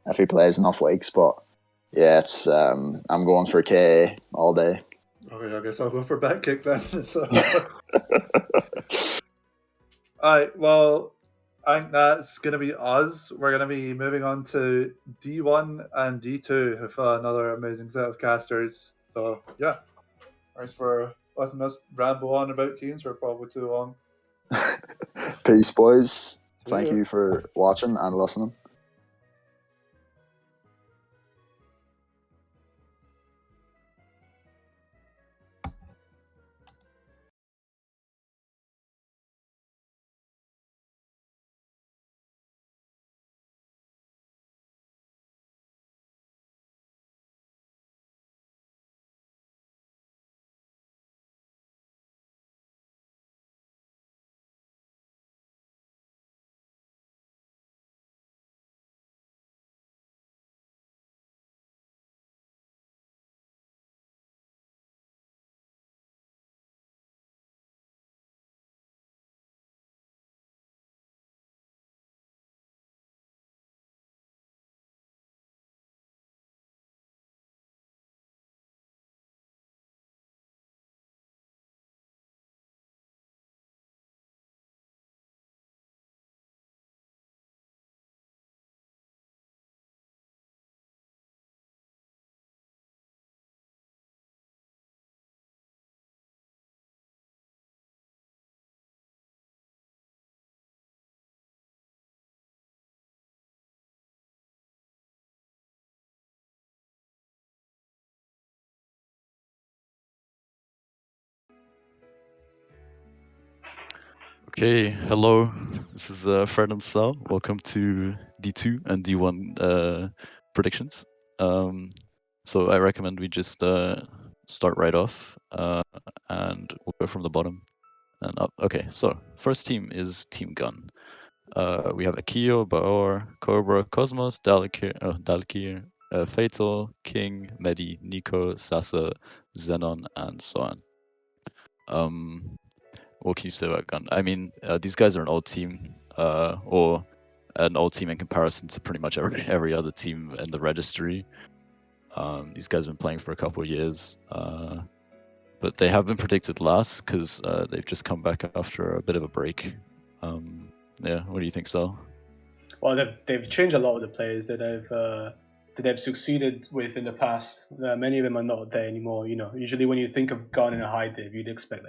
G: if he plays enough weeks. But yeah, it's I'm going for KA all day.
H: Okay, I guess I'll go for Backkick then. So. Alright, well, I think that's going to be us. We're going to be moving on to D1 and D2 with another amazing set of casters. So, yeah. Thanks for letting us ramble on about teams for probably too long.
G: Peace, boys. Thank
H: Yeah.
G: you for watching and listening.
I: Okay, hello. This is Fred and Sal. Welcome to D2 and D1 predictions. So I recommend we just start right off and we'll go from the bottom and up. Okay, so first team is Team Gun. We have Akio, Baor, Cobra, Cosmos, Dalkir, Fatal, King, Medi, Nico, Sasa, Xenon, and so on. What can you say about Gun? I mean, these guys are an old team, or an old team in comparison to pretty much every other team in the registry. These guys have been playing for a couple of years, but they have been predicted last because they've just come back after a bit of a break. Yeah, what do you think, Sal?
J: Well, they've changed a lot of the players that they've succeeded with in the past. Many of them are not there anymore. You know, usually when you think of Gun in a high div, you'd expect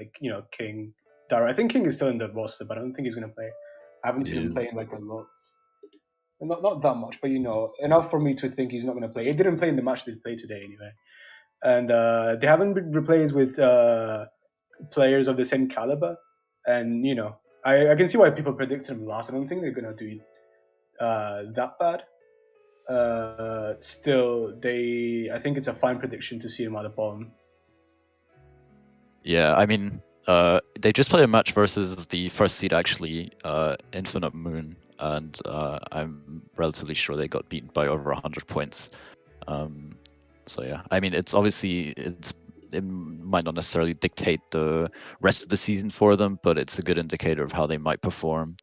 J: King, Dara. I think King is still in the roster, but I don't think he's going to play. I haven't seen him playing like a lot. Not that much, but enough for me to think he's not going to play. He didn't play in the match they played today anyway. And they haven't been replaced with players of the same caliber. And, I can see why people predicted him last. I don't think they're going to do that bad. Still, I think it's a fine prediction to see him at the bottom.
I: Yeah, I mean, they just played a match versus the first seed, actually, Infinite Moon, and I'm relatively sure they got beaten by over 100 points. So yeah, I mean, it might not necessarily dictate the rest of the season for them, but it's a good indicator of how they might perform.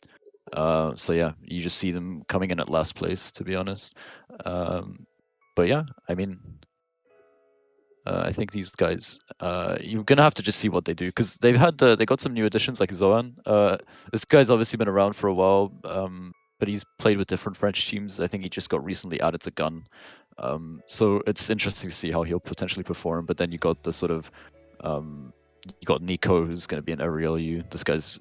I: So yeah, you just see them coming in at last place, to be honest. But yeah, I mean, I think these guys, you're gonna have to just see what they do because they got some new additions like Zoan. This guy's obviously been around for a while, but but he's played with different French teams. I think he just got recently added to Gun. So it's interesting to see how he'll potentially perform. But then you got the sort of you got Nico, who's going to be an aerial U. This guy's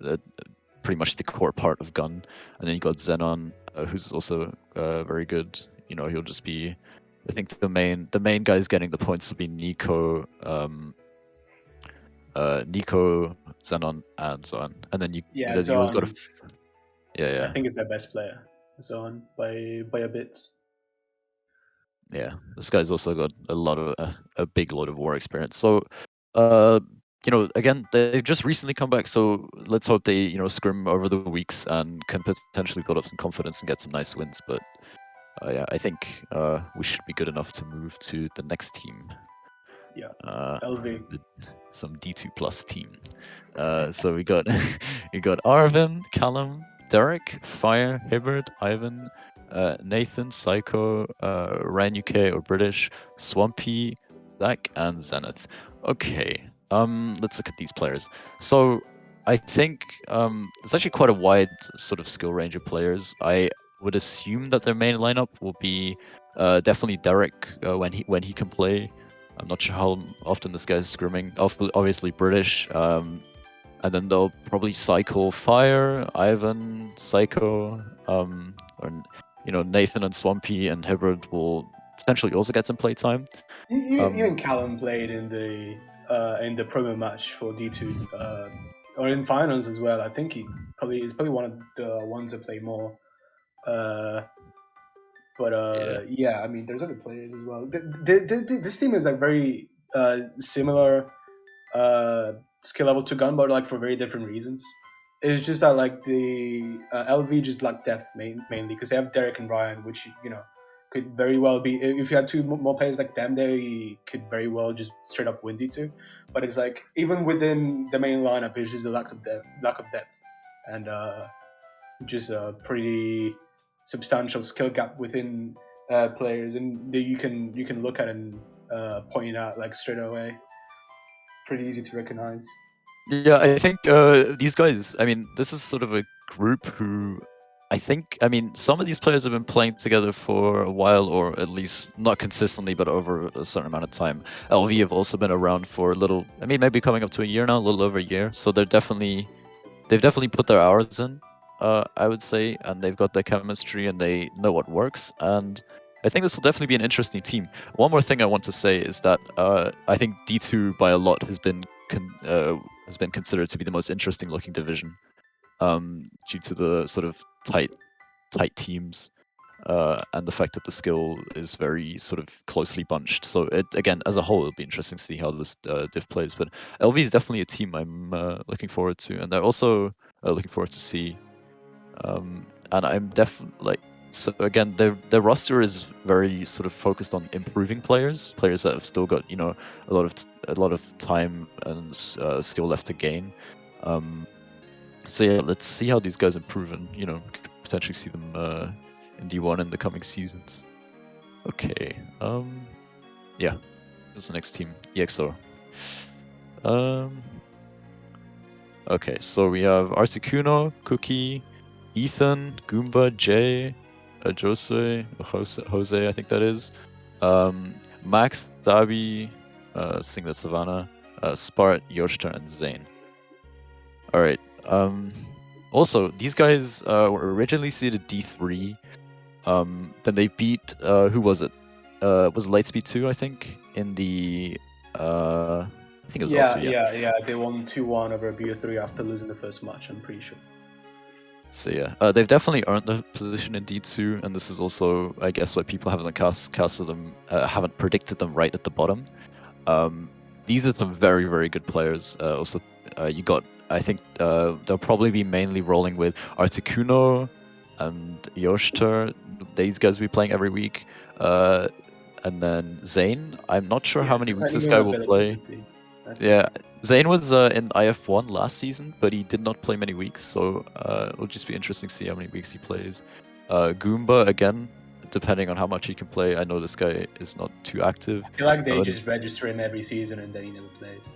I: pretty much the core part of Gun. And then you got Xenon, who's also very good. You know, he'll just be. I think the main guys getting the points will be Nico, Nico, Xenon, and so on. And then you always got a. Yeah.
J: I think it's their best player, Zohan, by a bit.
I: Yeah, this guy's also got a big load of war experience. So, you know, again, they've just recently come back. So let's hope they, you know, scrim over the weeks and can potentially build up some confidence and get some nice wins. But yeah, I think we should be good enough to move to the next team.
J: Yeah, LV.
I: Some D2 plus team. So we got Arvin, Callum, Derek, Fire, Hibbert, Ivan, Nathan, Psycho, Ryan UK or British, Swampy, Zach, and Zenith. Okay, let's look at these players. So I think it's actually quite a wide sort of skill range of players. I would assume that their main lineup will be definitely Derek when he can play. I'm not sure how often this guy's scrimming. Obviously British. And then they'll probably cycle Fire, Ivan, Psycho, or you know, Nathan and Swampy and Hibbert will potentially also get some play time.
J: Even Callum played in the promo match for D2, or in finals as well. I think he's probably one of the ones that play more. Yeah, I mean, there's other players as well. This team is like very similar skill level to Gun, but like for very different reasons. It's just that like the LV just lack depth mainly because they have Derek and Ryan, which you know could very well be, if you had two more players like them, they could very well just straight up win D2. But it's like even within the main lineup, it's just the lack of depth, and just a pretty substantial skill gap within players, and you can look at and point it out like straight away. Pretty easy to recognize.
I: Yeah, I think these guys, I mean, this is sort of a group who I mean, some of these players have been playing together for a while, or at least not consistently, but over a certain amount of time. LV have also been around for a little, I mean, maybe coming up to a year now, a little over a year. So they've definitely put their hours in, I would say, and they've got their chemistry and they know what works. And I think this will definitely be an interesting team. One more thing I want to say is that I think D2 by a lot has been considered to be the most interesting looking division, due to the sort of tight teams, and the fact that the skill is very sort of closely bunched. So it, again, as a whole, it'll be interesting to see how this div plays. But LV is definitely a team I'm looking forward to, and they're also looking forward to see. And I'm definitely like, so again, their roster is very sort of focused on improving players that have still got, you know, a lot of time and skill left to gain. So yeah, let's see how these guys improve, and you know, potentially see them in D1 in the coming seasons. Okay, yeah, what's the next team? EXO. Okay, so we have Articuno, Cookie, Ethan, Goomba, Jay, Jose, I think that is, Max, Dabi, Sing the Savannah, Spart, Yoshter, and Zane. Alright, also, these guys were originally seeded D3, then they beat, who was it? Was Lightspeed 2, I think, in the, I think it was L2,
J: yeah, they won 2-1 over BO3 after losing the first match, I'm pretty sure.
I: So yeah, they've definitely earned the position in D2, and this is also, I guess, why people haven't casted them, haven't predicted them right at the bottom. These are some very, very good players. Also, you got, I think they'll probably be mainly rolling with Articuno and Yoshter. These guys will be playing every week. And then Zane, I'm not sure how many weeks this guy will play. Yeah, Zane was in IF1 last season, but he did not play many weeks, so it'll just be interesting to see how many weeks he plays. Goomba, again, depending on how much he can play. I know this guy is not too active.
J: I feel like they just register him every season and then he never plays.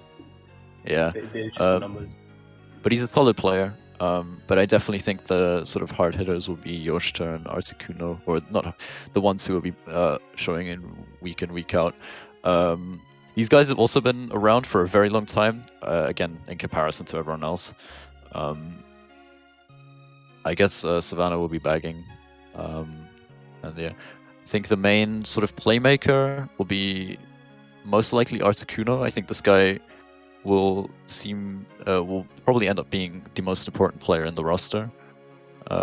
I: Yeah.
J: They're just for numbers.
I: But he's a solid player. But I definitely think the sort of hard hitters will be Yoshita and Articuno, or not the ones who will be showing in week out. These guys have also been around for a very long time, again, in comparison to everyone else. I guess Savannah will be bagging. And yeah, I think the main sort of playmaker will be most likely Articuno. I think this guy will probably end up being the most important player in the roster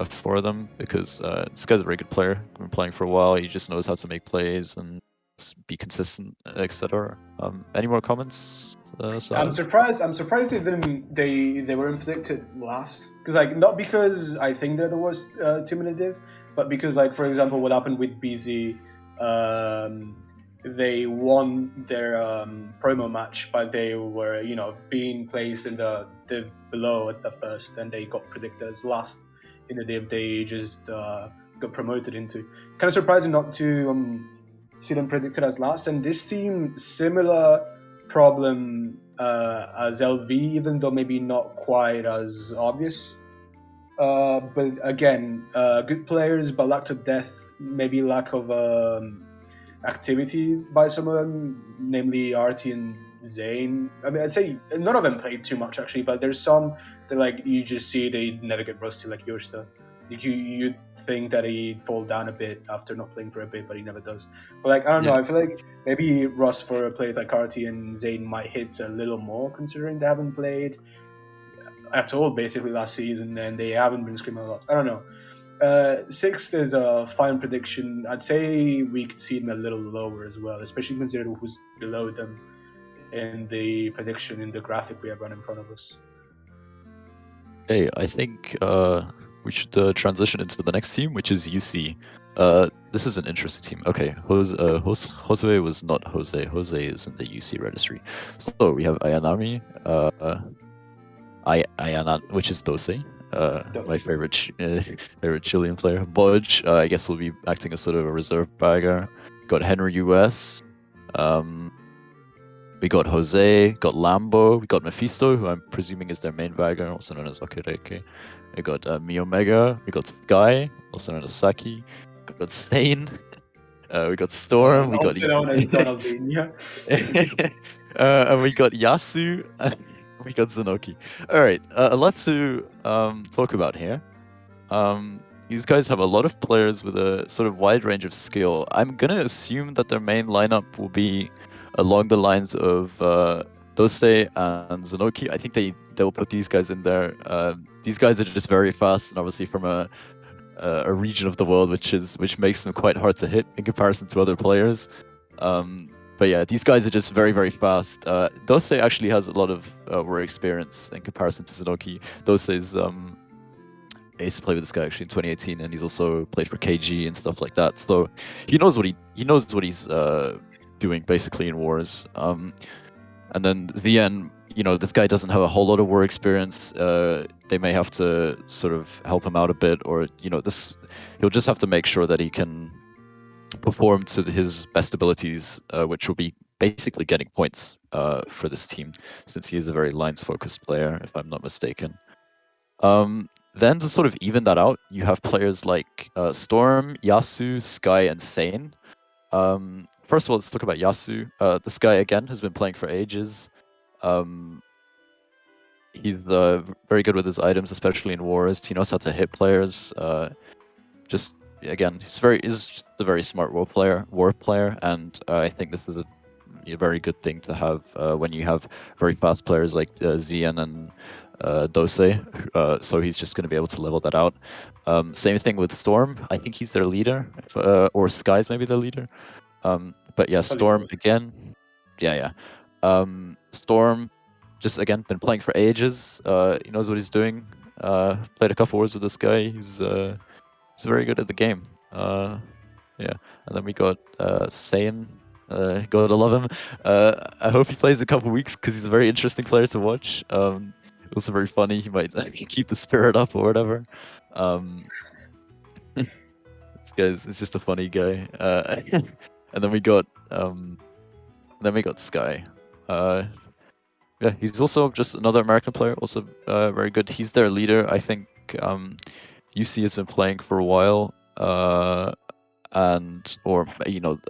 I: for them, because this guy's a very good player. Been playing for a while. He just knows how to make plays and be consistent, etc. Any more comments?
J: I'm
I: Saad?
J: surprised. I'm surprised they weren't predicted last, because like not because I think they're the worst team in the div, but because like for example what happened with BZ, they won their promo match, but they were being placed in the div below at the first, and they got predicted as last in the div they just got promoted into. Kind of surprising not to see them predicted as last, and this team similar problem as LV, even though maybe not quite as obvious. But again, good players, but lack of depth, maybe lack of activity by some of them, namely Artie and Zane. I mean, I'd say none of them played too much actually, but there's some that like you just see they never get rusty, like Yoshita. You'd think that he'd fall down a bit after not playing for a bit, but he never does. But like I don't know, I feel like maybe rust for players like Artie and Zane might hit a little more, considering they haven't played at all basically last season and they haven't been screaming a lot. I don't know. Sixth is a fine prediction. I'd say we could see them a little lower as well, especially considering who's below them in the prediction in the graphic we have run in front of us.
I: Hey, I think we should transition into the next team, which is UC. This is an interesting team. Okay, Jose was not Jose. Jose is in the UC registry. So we have Ayanami, Ayana, which is Dose, my favorite favorite Chilean player. Bodge, I guess, will be acting as sort of a reserve bagger. Got Henry US. We got Jose, got Lambo, we got Mephisto, who I'm presuming is their main bagger, also known as Okereke. We got Mi Omega, we got Sky, also known as Saki. We got Sane, we got Storm, we got
J: also known as Donaldinho.
I: and we got Yasu, and we got Zenoki. Alright, a lot to talk about here. These guys have a lot of players with a sort of wide range of skill. I'm gonna assume that their main lineup will be along the lines of Dose and Zenoki. I think they'll put these guys in there. These guys are just very fast, and obviously from a region of the world which makes them quite hard to hit in comparison to other players. But yeah, these guys are just very, very fast. Dose actually has a lot of work experience in comparison to Zenoki. Dose is I used to play with this guy actually in 2018, and he's also played for KG and stuff like that. So he knows what he's doing basically in wars. And then VN, this guy doesn't have a whole lot of war experience. They may have to sort of help him out a bit, or he'll just have to make sure that he can perform to his best abilities, which will be basically getting points for this team, since he is a very lines focused player, if I'm not mistaken. Then to sort of even that out, you have players like Storm, Yasu, Sky, and Sane. First of all, let's talk about Yasu. This guy, again, has been playing for ages. He's very good with his items, especially in wars. He knows how to hit players. Just again, he's just a very smart war player, and I think this is a very good thing to have when you have very fast players like Zian and Dose. So he's just going to be able to level that out. Same thing with Storm. I think he's their leader, or Sky's maybe their leader. But yeah, Storm again. Yeah. Storm, just again, been playing for ages. He knows what he's doing. Played a couple wars with this guy. He's very good at the game. Yeah, and then we got Saiyan. Gotta love him. I hope he plays a couple weeks because he's a very interesting player to watch. Also very funny. He might keep the spirit up or whatever. This guy's just a funny guy. And then we got Sky. Yeah, he's also just another American player, also very good. He's their leader. I think UC has been playing for a while, and or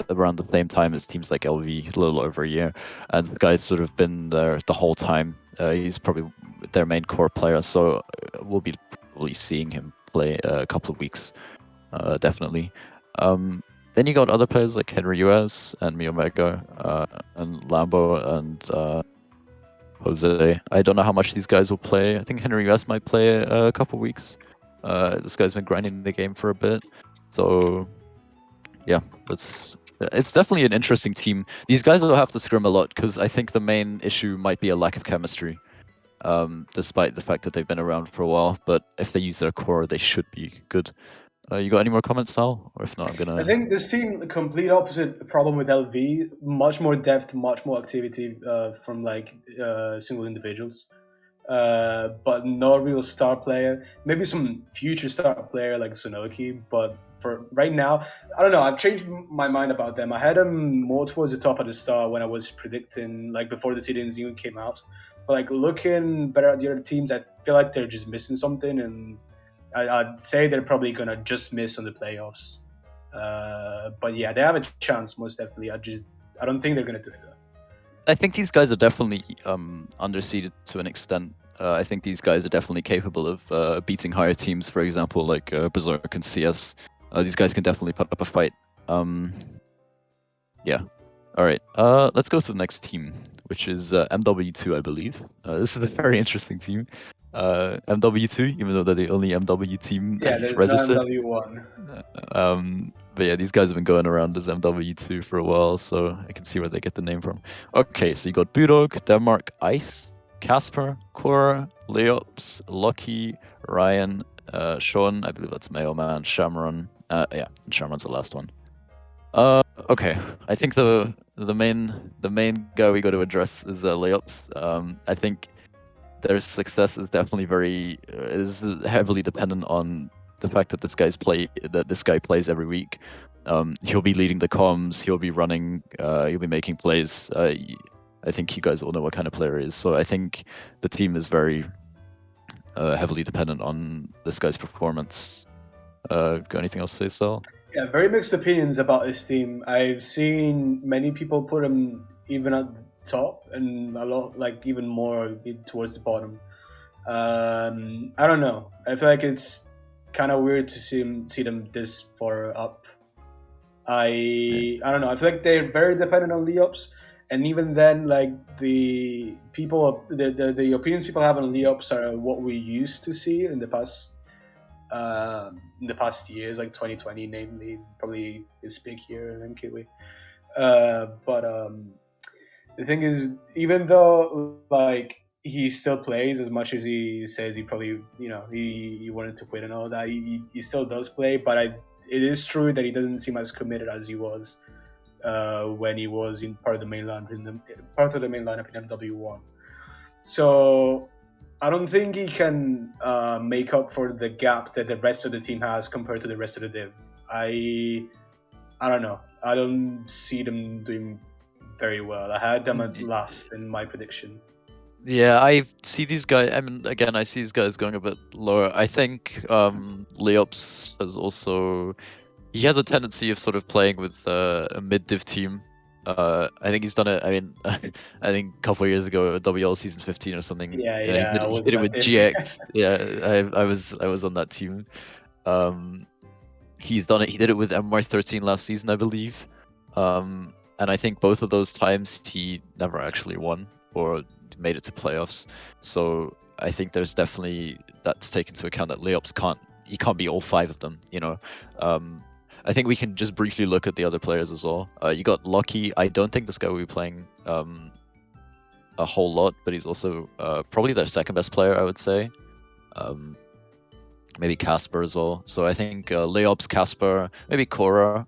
I: around the same time as teams like LV, a little over a year, and the guy's sort of been there the whole time. He's probably their main core player, so we'll be probably seeing him play a couple of weeks, definitely. Then you got other players like Henry US and Mi Omega, and Lambo and Jose. I don't know how much these guys will play. I think Henry US might play a couple weeks. This guy's been grinding the game for a bit, so yeah, it's definitely an interesting team. These guys will have to scrim a lot because I think the main issue might be a lack of chemistry, despite the fact that they've been around for a while. But if they use their core, they should be good. You got any more comments, Sal? Or if not, I'm gonna.
J: I think this team, the complete opposite problem with LV. Much more depth, much more activity from like single individuals, but no real star player. Maybe some future star player like Sonoki, but for right now, I don't know. I've changed my mind about them. I had them more towards the top of the star when I was predicting, like before the seedings even came out. But like looking better at the other teams, I feel like they're just missing something, and I'd say they're probably gonna just miss on the playoffs. But yeah, they have a chance, most definitely. I don't think they're gonna do it though.
I: I think these guys are definitely underseeded to an extent. I think these guys are definitely capable of beating higher teams, for example, like Berserk and CS. These guys can definitely put up a fight. Yeah. All right. Let's go to the next team, which is MW2, I believe. This is a very interesting team. MW2, even though they're the only MW team
J: Yeah,
I: that you've
J: there's
I: registered.
J: the MW1.
I: But yeah, these guys have been going around as MW2 for a while, so I can see where they get the name from. Okay, so you got Budok, Denmark, Ice, Casper, Cora, Leops, Lucky, Ryan, Sean, I believe that's Mailman, Shamron. Yeah, Shamron's the last one. Okay, I think the main guy we got to address is Leops. I think their success is definitely is heavily dependent on the fact that this guy plays every week. He'll be leading the comms, he'll be running, he'll be making plays. I think you guys all know what kind of player he is. So I think the team is very heavily dependent on this guy's performance. Got anything else to say, Sal?
J: Yeah, very mixed opinions about this team. I've seen many people put him even at the top, and a lot like even more towards the bottom. I don't know. I feel like it's kind of weird to see them this far up. I don't know. I feel like they're very dependent on Leops, and even then, like the opinions people have on Leops are what we used to see in the past years, like 2020, namely probably his big year in MKWii. But the thing is, even though like he still plays as much as he says he probably he wanted to quit and all that, he still does play. But it is true that he doesn't seem as committed as he was when he was in part of the main lineup in MW1. So I don't think he can make up for the gap that the rest of the team has compared to the rest of the div. I don't know. I don't see them doing very well. I had them at last in my prediction.
I: Yeah, I see these guys. I mean, again, I see these guys going a bit lower. I think Leops he has a tendency of sort of playing with a mid-div team. I think he's done it. I mean, I think a couple of years ago, WL season 15 or something.
J: Yeah,
I: he did it with GX. Yeah, I was on that team. He's done it. He did it with MY13 last season, I believe. And I think both of those times he never actually won or made it to playoffs. So I think there's definitely that to take into account that Leops can't be all five of them. I think we can just briefly look at the other players as well. You got Lucky. I don't think this guy will be playing a whole lot, but he's also probably their second best player, I would say. Maybe Casper as well. So I think Leops, Casper, maybe Cora.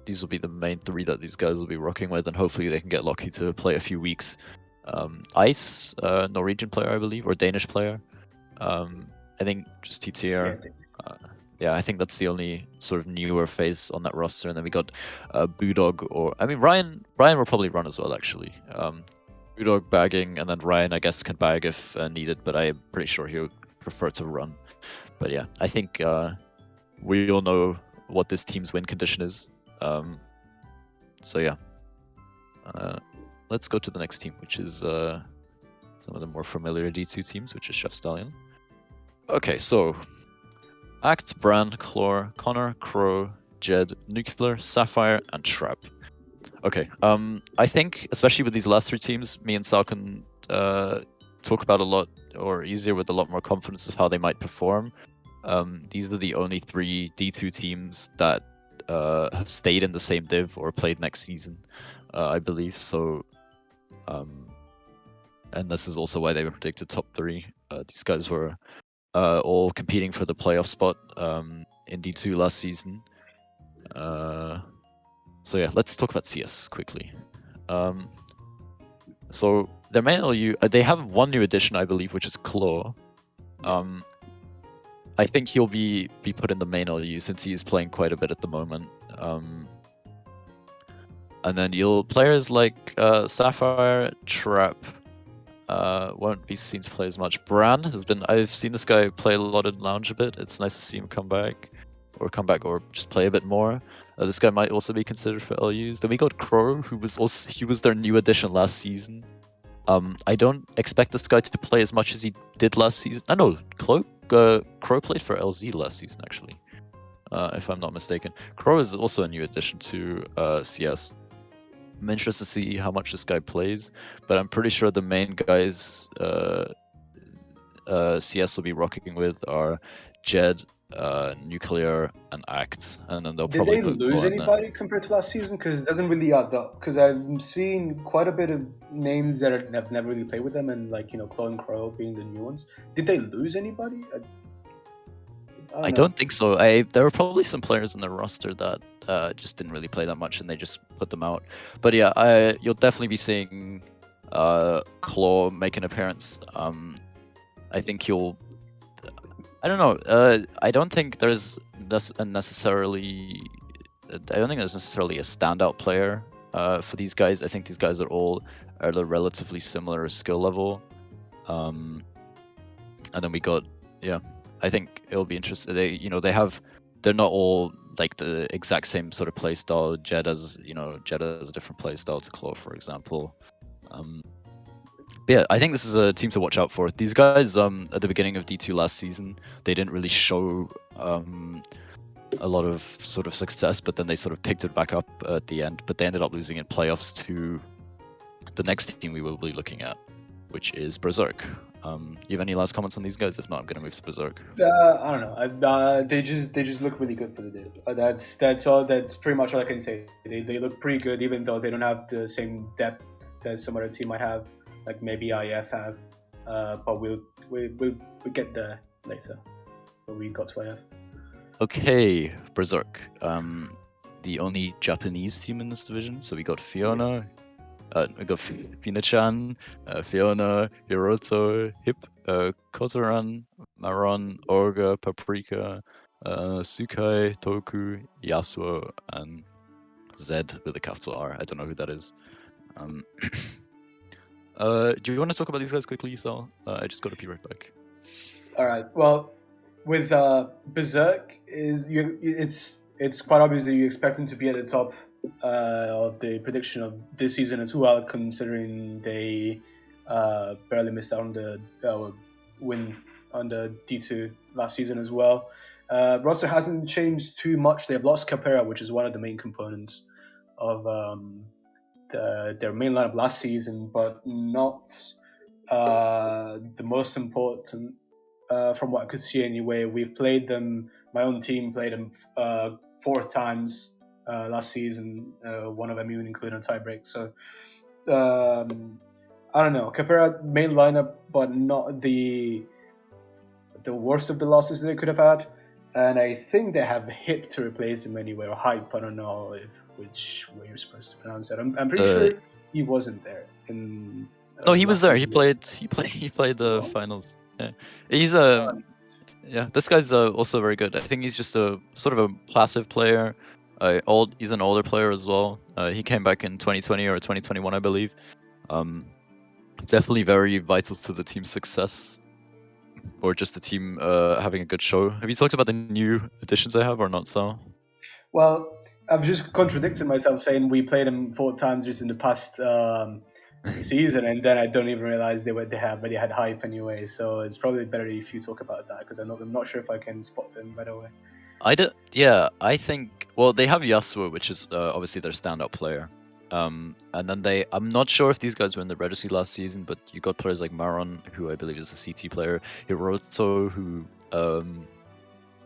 I: These will be the main three that these guys will be rocking with, and hopefully they can get lucky to play a few weeks. Ice, Norwegian player, I believe, or Danish player. I think just TTR. yeah, I think that's the only sort of newer face on that roster. And then we got Boodog, or I mean Ryan will probably run as well actually. Boodog bagging, and then Ryan I guess can bag if needed, but I'm pretty sure he would prefer to run. But yeah, I think we all know what this team's win condition is. So yeah, let's go to the next team, which is some of the more familiar D2 teams, which is Chef Stallion. Okay, so Act, Bran, Chlor, Connor, Crow, Jed, Nuclear, Sapphire, and Trap. Okay, I think, especially with these last three teams, me and Sal can talk about a lot, or easier with a lot more confidence of how they might perform. These were the only three D2 teams that have stayed in the same div or played next season, I believe. So, and this is also why they were predicted top three. These guys were all competing for the playoff spot in D2 last season. So yeah, let's talk about CS quickly. So their main LU, they have one new addition, I believe, which is Claw. I think he'll be put in the main LU since he is playing quite a bit at the moment. And then you'll players like Sapphire, Trap, won't be seen to play as much. Bran has been. I've seen this guy play a lot in Lounge a bit. It's nice to see him come back or just play a bit more. This guy might also be considered for LUs. Then we got Crow, who was their new addition last season. I don't expect this guy to play as much as he did last season. No, Crow played for LZ last season actually, if I'm not mistaken. Crow is also a new addition to CS. I'm interested to see how much this guy plays, but I'm pretty sure the main guys CS will be rocking with are Jed, Nuclear, and Act, and then they'll
J: Did
I: probably
J: they
I: put
J: lose
I: Claw in there.
J: anybody compared to last season? Because it doesn't really add up. Because I'm seeing quite a bit of names that have never really played with them, and Claw and Crow being the new ones. Did they lose anybody?
I: I don't think so. There were probably some players in the roster that just didn't really play that much, and they just put them out. But yeah, you'll definitely be seeing Claw make an appearance. I think he'll. I don't know. I don't think there's necessarily a standout player for these guys. I think these guys are all at a relatively similar skill level. And then we got I think it'll be interesting. They're not all like the exact same sort of play style. Jed has a different play style to Claw, for example. But yeah, I think this is a team to watch out for. These guys, at the beginning of D2 last season, they didn't really show a lot of sort of success, but then they sort of picked it back up at the end. But they ended up losing in playoffs to the next team we will be looking at, which is Berserk. You have any last comments on these guys? If not, I'm gonna move to Berserk.
J: I don't know. They just look really good for the div. That's all. That's pretty much all I can say. They look pretty good, even though they don't have the same depth that some other team might have, like maybe IF have. But we'll get there later. But we got to IF.
I: Okay, Berserk. The only Japanese team in this division. So we got Fiona. We got Fina-chan, Fiona, Hiroto, Hip, Kozaran, Maron, Orga, Paprika, Sukai, Toku, Yasuo, and Zed with a capital R. I don't know who that is. Do you want to talk about these guys quickly, Sal? I just got to be right back.
J: All right. Well, with Berserk, it's quite obvious that you expect them to be at the top of the prediction of this season as well, considering they barely missed out on the win on the D2 last season as well. Roster hasn't changed too much. They have lost Capera, which is one of the main components of their main lineup last season, but not the most important from what I could see anyway. We've played them, my own team played them 4 times last season, one of them even including a tiebreak. So I don't know. Capera main lineup, but not the worst of the losses they could have had. And I think they have Hip to replace him anyway, or Hype. I don't know which way you're supposed to pronounce it. I'm pretty sure he wasn't there
I: No, he was there. He played the finals. Yeah. He's Yeah, this guy's also very good. I think he's just a sort of a passive player. He's an older player as well. He came back in 2020 or 2021, I believe. Definitely very vital to the team's success, or just the team having a good show. Have you talked about the new additions I have or not, so?
J: Well, I've just contradicted myself saying we played them 4 times just in the past season, and then I don't even realize they had hype anyway. So it's probably better if you talk about that because I'm not sure if I can spot them right away.
I: I think. Well, they have Yasuo, which is obviously their standout player. And then I'm not sure if these guys were in the registry last season, but you got players like Maron, who I believe is a CT player, Hiroto, who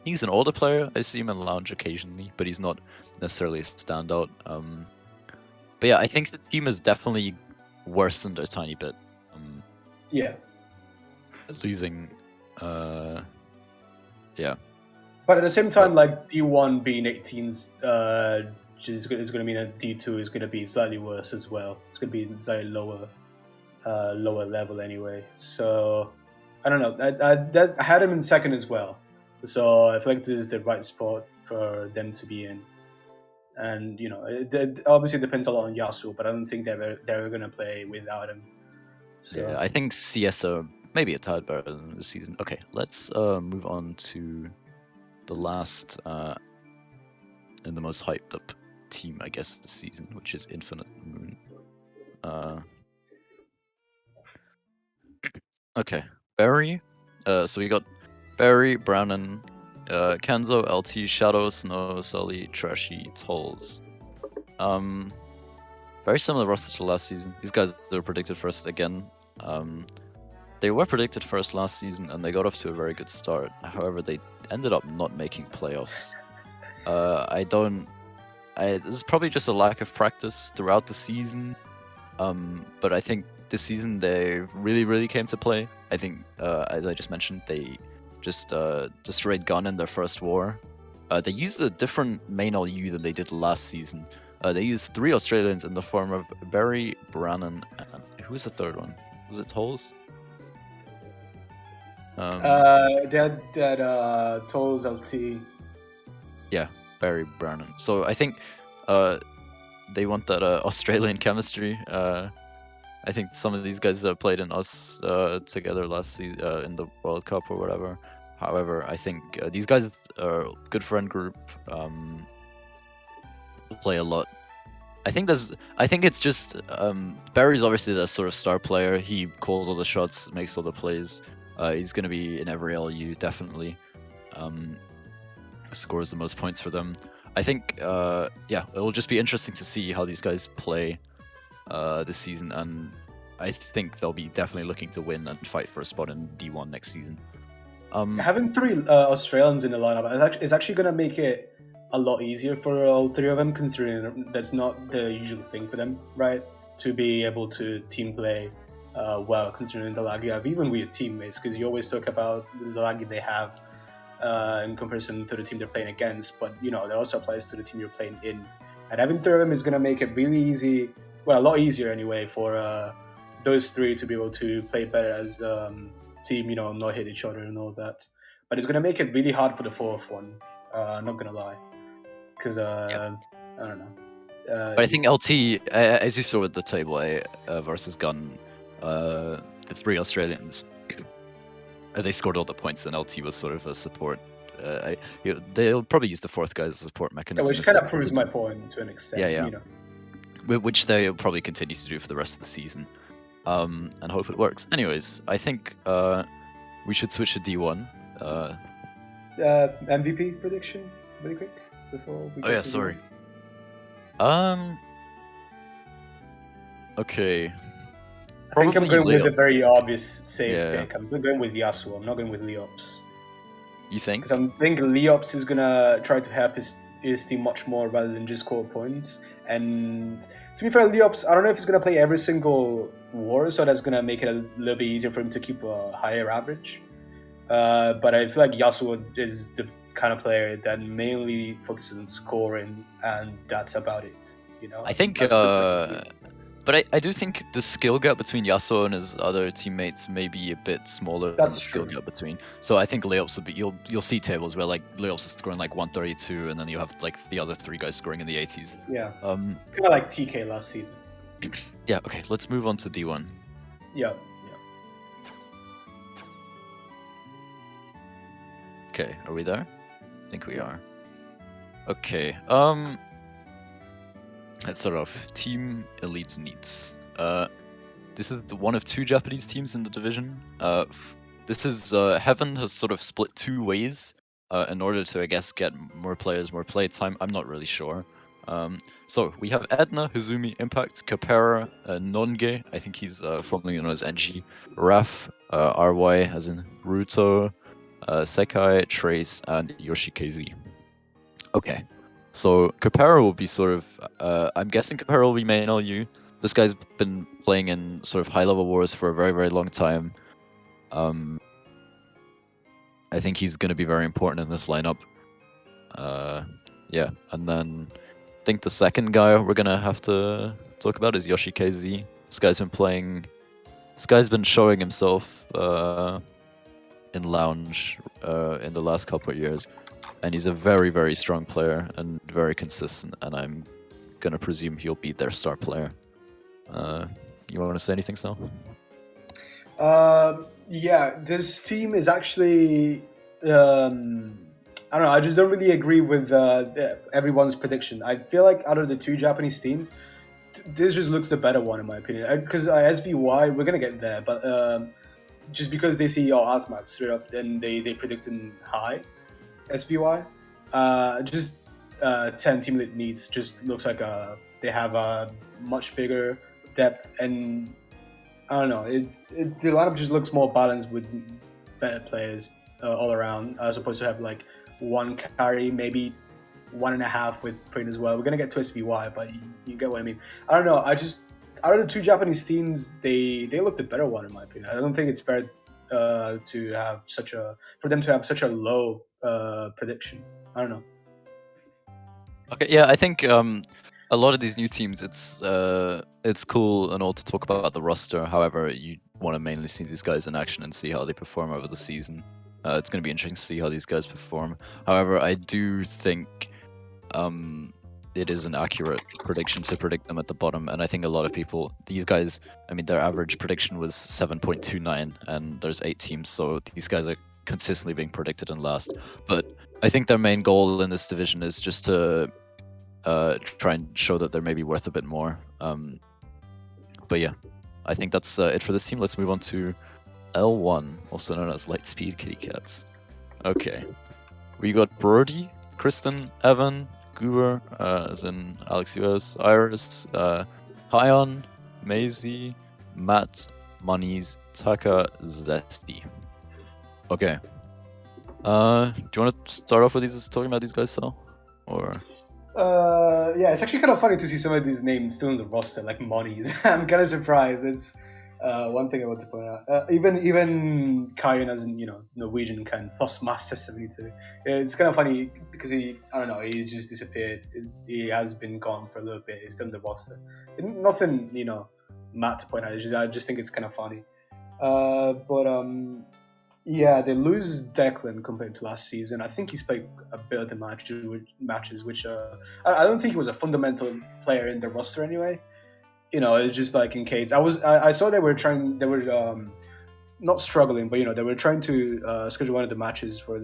I: he's an older player. I see him in lounge occasionally, but he's not necessarily a standout. But yeah, I think the team has definitely worsened a tiny bit.
J: Yeah.
I: Losing, yeah.
J: But at the same time, like D1 being 18s, is going to mean that D2 is going to be slightly worse as well. It's going to be slightly lower level anyway. So I don't know. I had him in second as well. So I feel like this is the right spot for them to be in. And you know, it obviously depends a lot on Yasuo, but I don't think they're going to play without him. So.
I: Yeah, I think CS are maybe a tad better than this season. Okay, let's move on to the last and the most hyped up team, I guess, this season, which is Infinite Moon. Okay, Barry. So we got Barry, Brannon, Kenzo, LT, Shadow, Snow, Sully, Trashy, Tolls. Very similar roster to last season. These guys were predicted first again. They were predicted first last season, and they got off to a very good start. However, they ended up not making playoffs. This is probably just a lack of practice throughout the season. But I think this season they really came to play. I think, as I just mentioned, they just destroyed Gun in their first war. They used a different main LU than they did last season. They used 3 Australians in the form of Barry, Brannon, and who was the third one? Was it Tolls?
J: That Tolls LT.
I: Yeah, Barry, Brannon. So I think they want that Australian chemistry. I think some of these guys played in us together last season in the World Cup or whatever. However, I think these guys are a good friend group. Play a lot. I think it's just Barry's obviously the sort of star player. He calls all the shots, makes all the plays. He's going to be in every LU definitely. Scores the most points for them. I think it will just be interesting to see how these guys play this season, and I think they'll be definitely looking to win and fight for a spot in D1 next season.
J: Having 3 Australians in the lineup is actually going to make it a lot easier for all 3 of them, considering that's not the usual thing for them, right? To be able to team play well, considering the lag you have, even with your teammates, because you always talk about the lag they have in comparison to the team they're playing against, but you know, that also applies to the team you're playing in. And having 3 of them is going to make it really easy, well, a lot easier anyway, for those 3 to be able to play better as team, you know, not hit each other and all that. But it's going to make it really hard for the 4th one, not going to lie. Because, I don't know.
I: But I think LT, as you saw at the table A versus Gun, the 3 Australians, they scored all the points, and LT was sort of a support. They'll probably use the 4th guy as a support mechanism.
J: Which kind of proves my point to an extent.
I: Yeah.
J: You know.
I: Which they'll probably continue to do for the rest of the season, and hope it works. Anyways, I think we should switch to D1.
J: MVP prediction, really quick. Before we go to
I: sorry. Okay.
J: I think I'm going with a very obvious safe pick.
I: Yeah.
J: I'm going with Yasuo. I'm not going with Leops.
I: You think?
J: Because I'm thinking Leops is gonna try to help his team much more rather than just score points. And to be fair, Leops, I don't know if he's gonna play every single war, so that's gonna make it a little bit easier for him to keep a higher average. But I feel like Yasuo is the kind of player that mainly focuses on scoring, and that's about it. You know.
I: I think But I do think the skill gap between Yasuo and his other teammates may be a bit smaller than
J: That's
I: the skill
J: true.
I: gap between. So I think layups will be you'll see tables where like layups is scoring like 132, and then you have like the other 3 guys scoring in the 80s.
J: Yeah,
I: Um,
J: kind of like TK last season.
I: yeah. Okay, let's move on to D1.
J: Yeah.
I: Okay, are we there? I think we
J: Yeah.
I: are. Okay. Let's start off. Team Elite Needs. This is one of 2 Japanese teams in the division. This is Heaven has sort of split 2 ways in order to, I guess, get more players, more play time. I'm not really sure. So we have Edna, Hizumi, Impact, Capera, Nonge. I think he's formerly known as NG, Raf, RY, as in Ruto, Sekai, Trace, and Yoshikaze. Okay. So Capera will be sort of, I'm guessing Capera will be main LU. This guy's been playing in sort of high-level wars for a very, very long time. I think he's going to be very important in this lineup. Yeah, and then I think the second guy we're going to have to talk about is Yoshikaze. This guy's been playing... This guy's been showing himself in Lounge in the last couple of years. And he's a very, very strong player and very consistent, and I'm going to presume he'll be their star player. You want to say anything, Sal?
J: Yeah, this team is actually. I don't know. I just don't really agree with everyone's prediction. I feel like out of the 2 Japanese teams, this just looks the better one in my opinion. Because SVY, we're gonna get there, but just because they see Asmat straight up, then they predict in high SVY. Just 10 Team Elite Needs just looks like they have a much bigger depth, and I don't know. The lineup just looks more balanced with better players all around, as opposed to have like 1 carry, maybe 1.5 with Print as well. We're gonna get to SVY, but you get what I mean. I don't know. I just out of the 2 Japanese teams, they look the better one in my opinion. I don't think it's fair to have for them to have such a low prediction. I don't know.
I: Okay, yeah, I think a lot of these new teams, it's cool and all to talk about the roster. However, you want to mainly see these guys in action and see how they perform over the season. It's going to be interesting to see how these guys perform. However, I do think it is an accurate prediction to predict them at the bottom, and I think a lot of people, these guys, I mean, their average prediction was 7.29, and there's 8 teams, so these guys are consistently being predicted in last. But I think their main goal in this division is just to try and show that they're maybe worth a bit more. But yeah, I think that's it for this team. Let's move on to L1, also known as Lightspeed Kitty Cats. Okay, we got Brody, Kristen, Evan, Goober, as in Alex US, Iris, Hyon, Maisie, Matt, Monies, Taka, Zesty. Okay. Do you want to start off with talking about these guys, Sal? Or
J: Yeah, it's actually kind of funny to see some of these names still in the roster, like Monies. I'm kind of surprised. It's one thing I want to point out. Even Kayan, as in Norwegian kind plus Master 72. It's kind of funny because he just disappeared. He has been gone for a little bit. He's still in the roster. Nothing mad to point out. I just think it's kind of funny. Yeah, they lose Declan compared to last season. I think he's played a bit of the matches, which I don't think he was a fundamental player in the roster anyway. It's just like in case I saw they were not struggling, but they were trying to schedule one of the matches for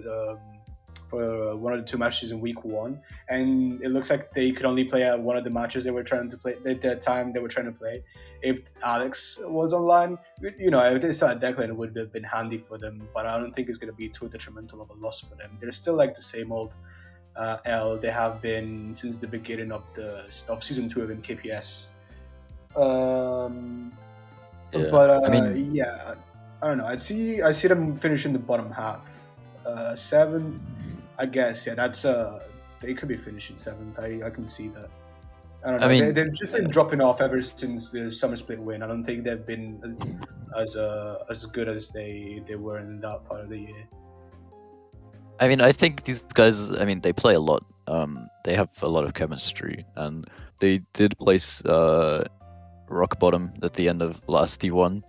J: one of the 2 matches in week 1, and it looks like they could only play at one of the matches they were trying to play at that time. They were trying to play. If Alex was online, if they started Declan, it would have been handy for them. But I don't think it's going to be too detrimental of a loss for them. They're still like the same old L they have been since the beginning of season 2 of MKPS.
I: Yeah,
J: But
I: I mean,
J: yeah, I don't know. I see them finishing the bottom half, 7th. I guess that's they could be finishing 7th. I can see that. I don't know.
I: I mean,
J: they've just been dropping off ever since the summer split win. I don't think they've been as good as they were in that part of the year.
I: I mean, I think these guys, I mean, they play a lot. They have a lot of chemistry, and they did place rock bottom at the end of last D1.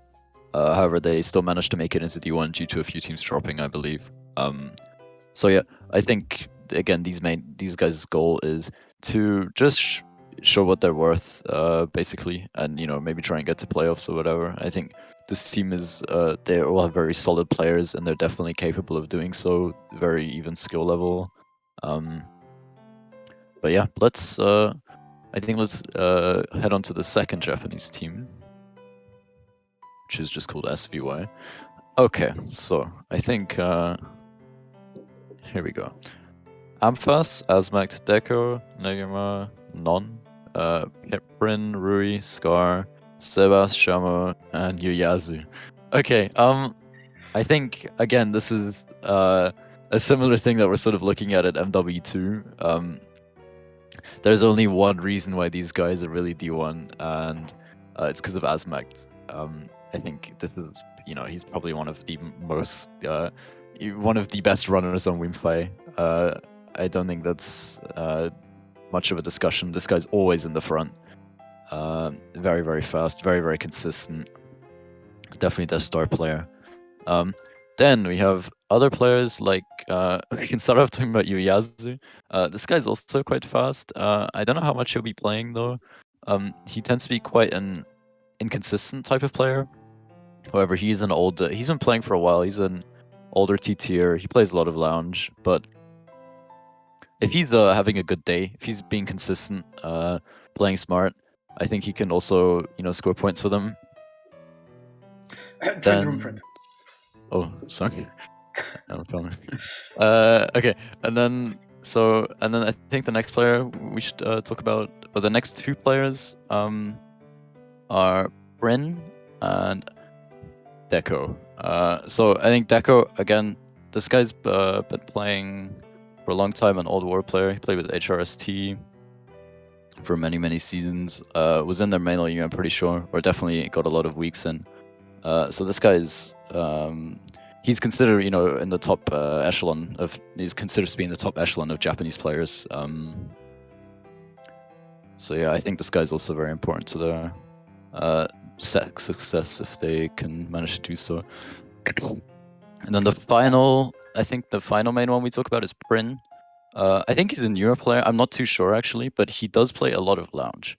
I: However, they still managed to make it into D1 due to a few teams dropping, I believe. So yeah, I think again these guys' goal is to just show what they're worth, basically, and maybe try and get to playoffs or whatever. I think this team is they all have very solid players and they're definitely capable of doing so. Very even skill level. But yeah, let's head on to the second Japanese team, which is just called SVY. Okay, so I think here we go. Amphas, Asmact, Deco, Negima, Non, Prin, Rui, Scar, Sebas, Shamo, and Yuyazu. Okay, I think again this is a similar thing that we're sort of looking at MW2. There's only one reason why these guys are really D1, and it's because of Asmact. I think this is, he's probably one of the best runners on Wimfei. I don't think that's much of a discussion. This guy's always in the front. Very, very fast, very, very consistent. Definitely their star player. Then we have other players like we can start off talking about Yuyazu. This guy's also quite fast. I don't know how much he'll be playing though. He tends to be quite an inconsistent type of player. However, he's been playing for a while. He's an older T tier. He plays a lot of lounge, but if he's having a good day, if he's being consistent, playing smart, I think he can also score points for them.
J: Trend room friend.
I: Oh, sorry. I'm filming. Okay, and then I think the next player we should talk about, or the next two players, are Bryn and Deco. So I think Deco, again, this guy's been playing for a long time, an old war player. He played with HRST for many, many seasons. Was in their main league, I'm pretty sure, or definitely got a lot of weeks in. So this guy's he's considered, in the top echelon of. He's considered to be in the top echelon of Japanese players. So yeah, I think this guy's also very important to their success if they can manage to do so. And then the final main one we talk about is Prin. I think he's a newer player. I'm not too sure actually, but he does play a lot of lounge.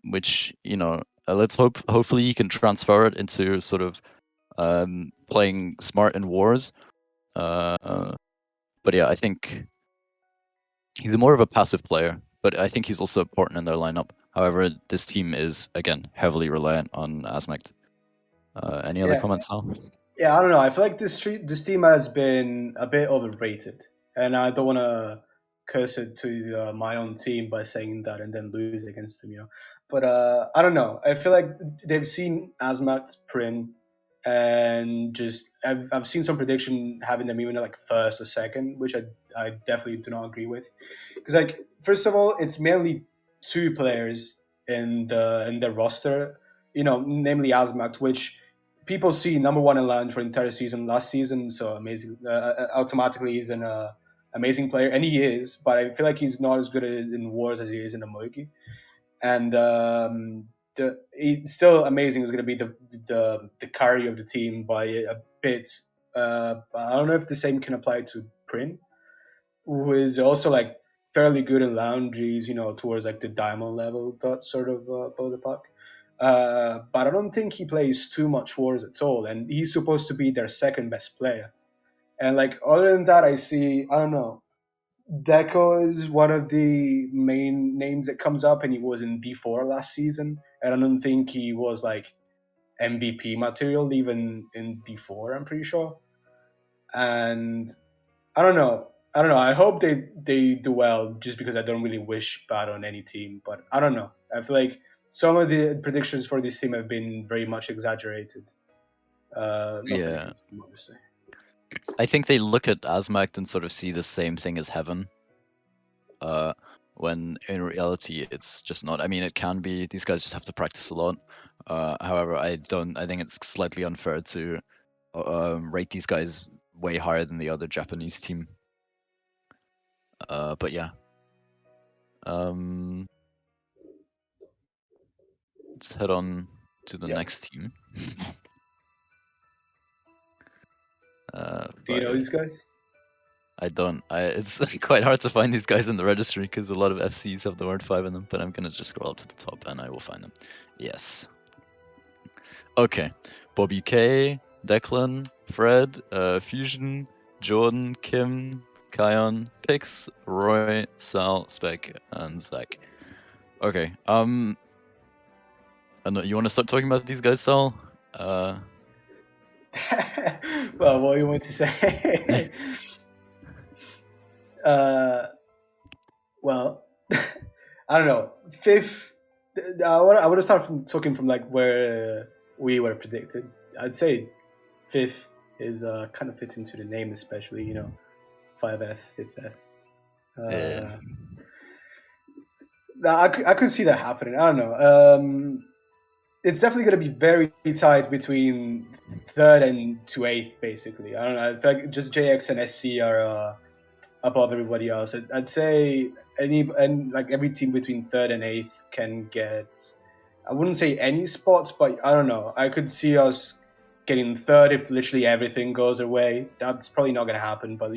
I: Which let's hopefully he can transfer it into sort of playing smart in wars. But yeah, I think he's more of a passive player, but I think he's also important in their lineup. However, this team is again heavily reliant on Asmact. Any other comments, Sal?
J: Yeah, I don't know. I feel like this team has been a bit overrated, and I don't want to curse it to my own team by saying that and then lose against them, But I don't know. I feel like they've seen Asmat, Prin, and just I've seen some prediction having them even like first or second, which I definitely do not agree with, because like first of all, it's merely two players in the roster, namely Asmat, which people see number one in lounge for the entire season last season, so amazing. Automatically, he's an amazing player, and he is. But I feel like he's not as good in wars as he is in the Moiki. And he's still amazing. He's going to be the carry of the team by a bit. I don't know if the same can apply to Prin, who is also like fairly good in lounges, towards like the diamond level, that sort of below the puck. But I don't think he plays too much wars at all, and he's supposed to be their second best player. And like other than that, I don't know. Deco is one of the main names that comes up, and he was in D4 last season. And I don't think he was like MVP material even in D4. I'm pretty sure. And I don't know. I hope they do well, just because I don't really wish bad on any team. But I don't know. I feel like some of the predictions for this team have been very much exaggerated.
I: Yeah.
J: Team, obviously.
I: I think they look at Asmact and sort of see the same thing as heaven. When in reality it's just not. I mean, it can be. These guys just have to practice a lot. However, I think it's slightly unfair to rate these guys way higher than the other Japanese team. But yeah. let's head on to the
J: Yeah.
I: next team.
J: Do you know these guys?
I: I don't. It's quite hard to find these guys in the registry because a lot of FCs have the word 5 in them, but I'm gonna just scroll up to the top and I will find them. Yes. Okay. Bobby K, Declan, Fred, Fusion, Jordan, Kim, Kion, Pix, Roy, Sal, Spec, and Zach. Okay. I know, you want to start talking about these guys, Sal?
J: Well, what do you want to say? Well, I don't know. Fifth, I want to start from talking from like where we were predicted. I'd say fifth is kind of fits into the name, especially 5F, 5F.
I: Yeah.
J: I could see that happening. I don't know. It's definitely going to be very tight between third and to eighth, basically. I don't know. In fact, just JX and SC are above everybody else. I'd say every team between third and eighth can get. I wouldn't say any spots, but I don't know. I could see us getting third if literally everything goes away. That's probably not going to happen, but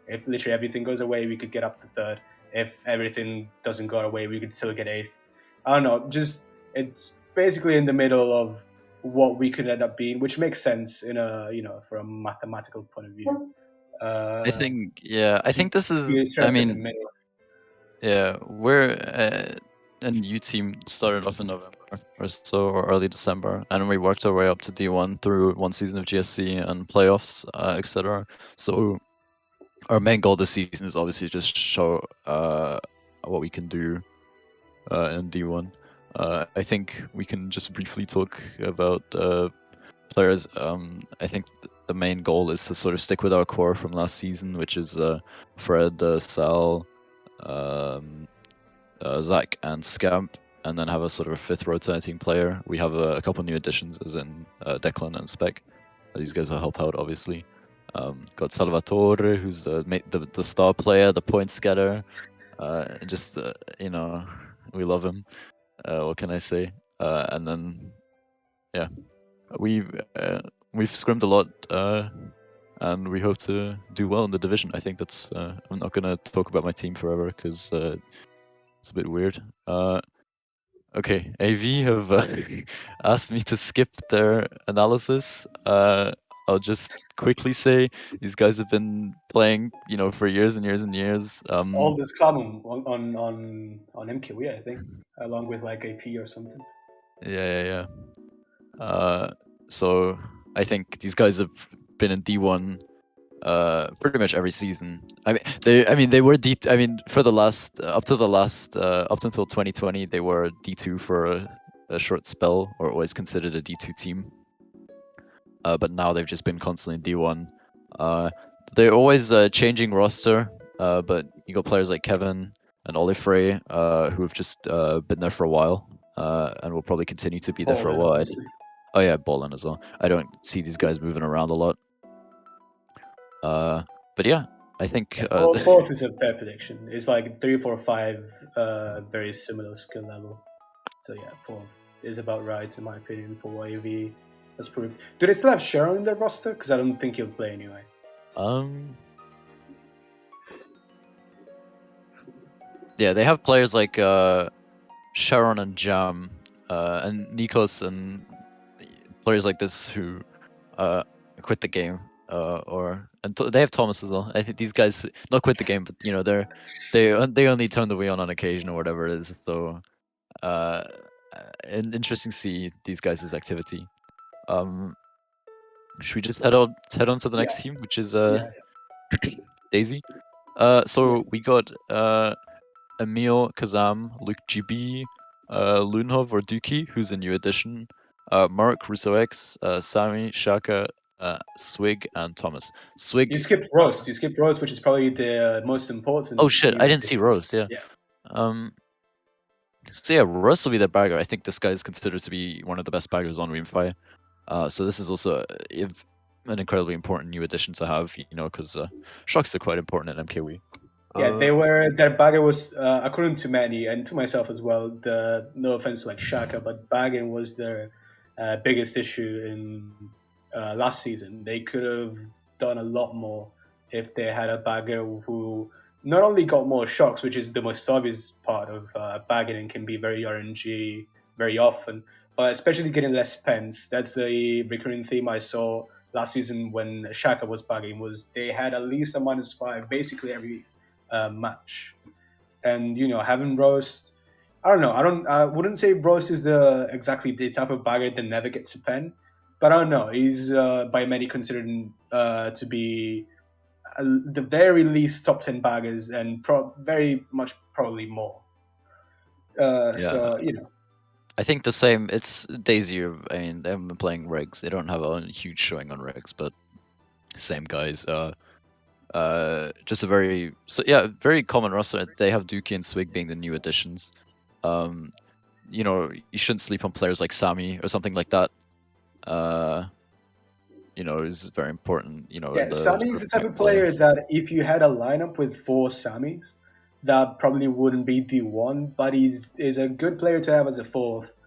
J: if literally everything goes away, we could get up to third. If everything doesn't go away, we could still get eighth. I don't know. Just it's basically in the middle of what we could end up being, which makes sense in a from a mathematical point of view.
I: I think this is.
J: I mean,
I: yeah, we're and U team started off in November or so, or early December, and we worked our way up to D1 through one season of GSC and playoffs, etc. So our main goal this season is obviously just show what we can do in D1. I think we can just briefly talk about players. I think the main goal is to sort of stick with our core from last season, which is Fred, Sal, Zach, and Scamp, and then have a sort of a fifth rotating player. We have a couple new additions, as in Declan and Spec. These guys will help out, obviously. Got Salvatore, who's the star player, the point getter. We love him. What can I say? And then, yeah, we've scrimmed a lot, and we hope to do well in the division. I think that's. I'm not gonna talk about my team forever because it's a bit weird. Okay, AV have asked me to skip their analysis. I'll just quickly say these guys have been playing, for years and years and years.
J: all this common on MKWii, I think, along with like AP or something.
I: Yeah. So I think these guys have been in D1 pretty much every season. They were for the last up until 2020 they were D2 for a short spell, or always considered a D2 team. But now they've just been constantly D1. They're always changing roster, but you got players like Kevin and Olifrey who have just been there for a while, and will probably continue to be there for a while. Oh yeah, Bolin as well. I don't see these guys moving around a lot. But yeah, I think
J: fourth is a fair prediction. It's like 3, 4, 5, very similar skill level. So yeah, fourth is about right in my opinion for what AV has proved. Do they still have Sharon in their roster? Because I don't think he'll play anyway.
I: Yeah, they have players like Sharon and Jam, and Nikos, and players like this who quit the game, they have Thomas as well. I think these guys not quit the game, but they only turn the Wii on occasion or whatever it is. So interesting to see these guys' activity. Should we just head on to the next team, which is Daisy? We got Emil, Kazam, Luke GB, Lunhov or Duki, who's a new addition, Mark, Russo X, Sami, Shaka, Swig, and Thomas. Swig.
J: You skipped Roast. Which is probably the most important.
I: Oh shit! I didn't see Roast. Yeah. So yeah, Roast will be the bagger. I think this guy is considered to be one of the best baggers on Reamfire. So this is also an incredibly important new addition to have, because shocks are quite important at MKWii.
J: Yeah, they were. Their bagger was, according to many and to myself as well. The no offense to like Shaka, but bagging was their biggest issue in last season. They could have done a lot more if they had a bagger who not only got more shocks, which is the most obvious part of bagging and can be very RNG very often, but especially getting less pens. That's the recurring theme I saw last season when Shaka was bagging. Was they had at least a -5 basically every match. And having Roast, I don't know. I wouldn't say Roast is exactly the type of bagger that never gets a pen, but I don't know. He's by many considered to be the very least top 10 baggers, and very much probably more.
I: Yeah,
J: So
I: I think the same. It's Daisy. I mean, they haven't been playing regs. They don't have a huge showing on regs, but same guys. Just a very common roster. They have Dookie and Swig being the new additions. You shouldn't sleep on players like Sami or something like that. Is very important. In
J: yeah,
I: the
J: Sami is
I: sort
J: the
I: of
J: type
I: pack
J: of
I: play.
J: player that if you had a lineup with 4 Samis, that probably wouldn't be the one, but he's a good player to have as a fourth.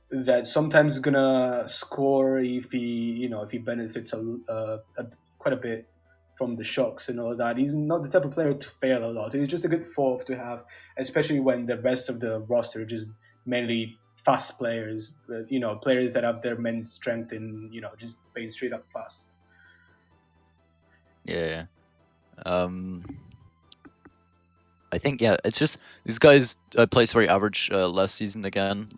J: That sometimes gonna score if he benefits quite a bit from the shocks and all that. He's not the type of player to fail a lot. He's just a good fourth to have, especially when the rest of the roster just mainly fast players. Players that have their main strength in just playing straight up fast.
I: Yeah. I think it's just these guys placed very average last season again.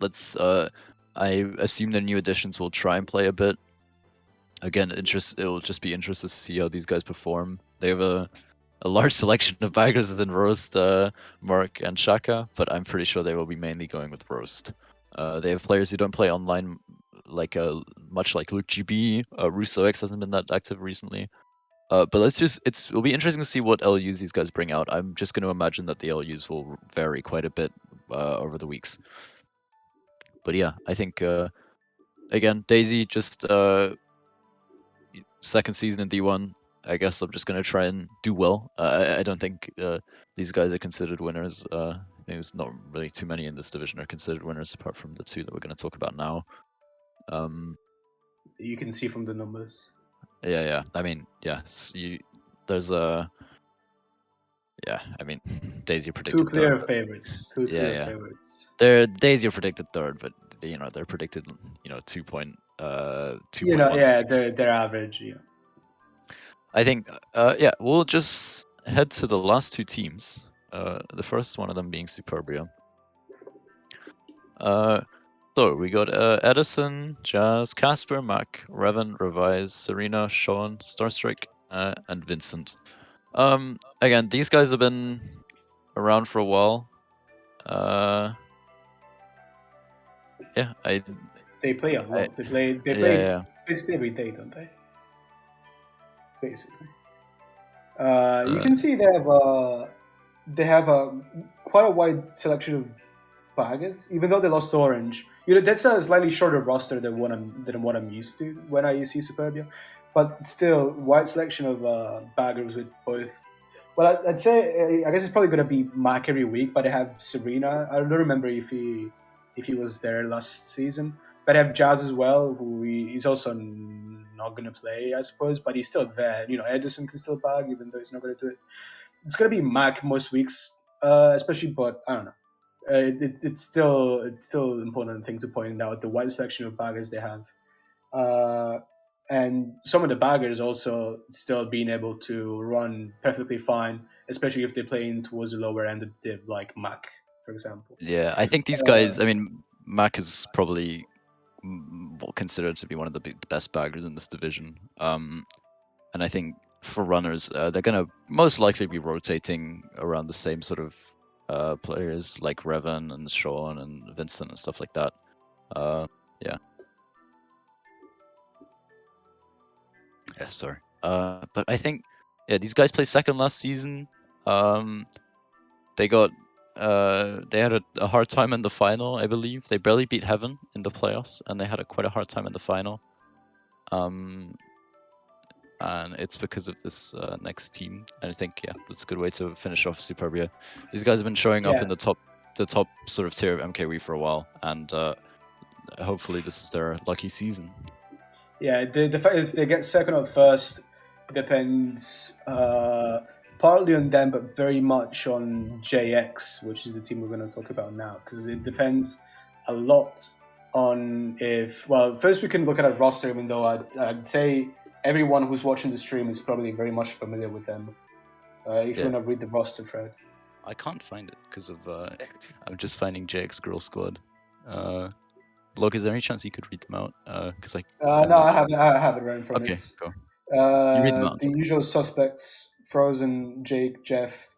I: I assume their new additions will try and play a bit. Again, it'll just be interesting to see how these guys perform. They have a large selection of baggers than Roast, Mark, and Shaka, but I'm pretty sure they will be mainly going with Roast. They have players who don't play online, much like Luke GB. Russo X hasn't been that active recently. But it'll be interesting to see what LUs these guys bring out. I'm just going to imagine that the LUs will vary quite a bit over the weeks. But yeah, I think again, Daisy just second season in D1. I guess I'm just going to try and do well. I don't think these guys are considered winners. I think there's not really too many in this division are considered winners apart from the two that we're going to talk about now.
J: You can see from the numbers.
I: Yeah. I mean, there's a. Yeah, I mean, Daisy predicted
J: Two clear
I: third.
J: favorites. Favorites.
I: Daisy predicted third, but they're predicted 2.1.
J: They're average. Yeah.
I: I think we'll just head to the last two teams. The first one of them being Superbia. So we got Edison, Jazz, Casper, Mac, Revan, Revise, Serena, Sean, Starstrike, and Vincent. Again, these guys have been around for a while.
J: They play a lot. They play basically every day, don't they? Basically. You can see they have a quite a wide selection of baggers, even though they lost Orange. That's a slightly shorter roster than what I'm used to when I see Superbia, but still wide selection of baggers with both. Well, I'd say I guess it's probably gonna be Mac every week, but I have Serena. I don't remember if he was there last season, but I have Jazz as well, who he's also not gonna play, I suppose, but he's still there. Edison can still bag even though he's not gonna do it. It's gonna be Mac most weeks, especially, but I don't know. It's still an important thing to point out the wide selection of baggers they have, and some of the baggers also still being able to run perfectly fine, especially if they're playing towards the lower end of div, like Mac, for example.
I: Yeah, I think these guys. I mean, Mac is probably considered to be one of the best baggers in this division. And I think for runners, they're gonna most likely be rotating around the same sort of players like Revan and Sean and Vincent and stuff like that. Yeah. Yeah, sorry. But I think these guys played second last season. They had a hard time in the final, I believe. They barely beat Heaven in the playoffs, and they had quite a hard time in the final. and it's because of this next team. And I think that's a good way to finish off Superbia. These guys have been showing up in the top sort of tier of MKWii for a while, and hopefully this is their lucky season.
J: Yeah, the fact if they get second or first depends partly on them, but very much on JX, which is the team we're going to talk about now, because it depends a lot on if. Well, first we can look at a roster, even though I'd say everyone who's watching the stream is probably very much familiar with them. If you want to read the roster, Fred.
I: I can't find it because of I'm just finding JX Girl Squad. Blog, is there any chance you could read them out? Because
J: No, I have it right in front.
I: Okay,
J: It's,
I: cool. You read them out.
J: the usual suspects: Frozen, Jake, Jeff,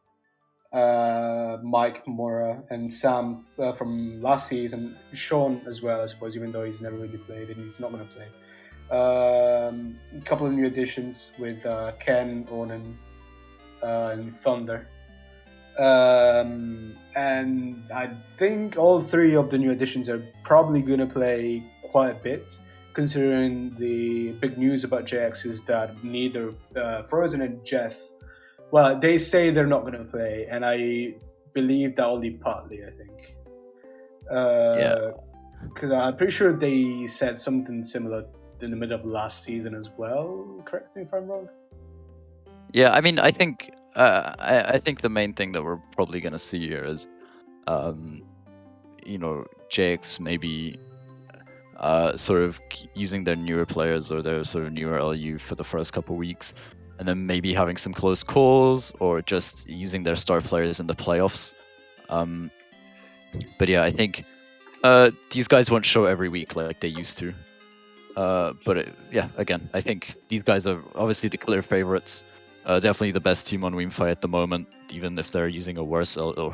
J: Mike, Mora, and Sam from last season. Sean as well, I suppose, even though he's never really played and he's not going to play. A couple of new additions with Ken, Onan, and Thunder. And I think all three of the new additions are probably going to play quite a bit, considering the big news about JX is that neither Frozen and Jeff, well, they say they're not going to play, and I believe that only partly, I think. Because I'm pretty sure they said something similar in the middle of last season as well. Correct me if I'm wrong.
I: Yeah, I mean, I think I think the main thing that we're probably going to see here is, JX maybe sort of using their newer players or their sort of newer LU for the first couple weeks, and then maybe having some close calls or just using their star players in the playoffs. But yeah, I think these guys won't show every week like they used to. But again, I think these guys are obviously the clear favorites. Definitely the best team on Weemfi at the moment, even if they're using a worse LU.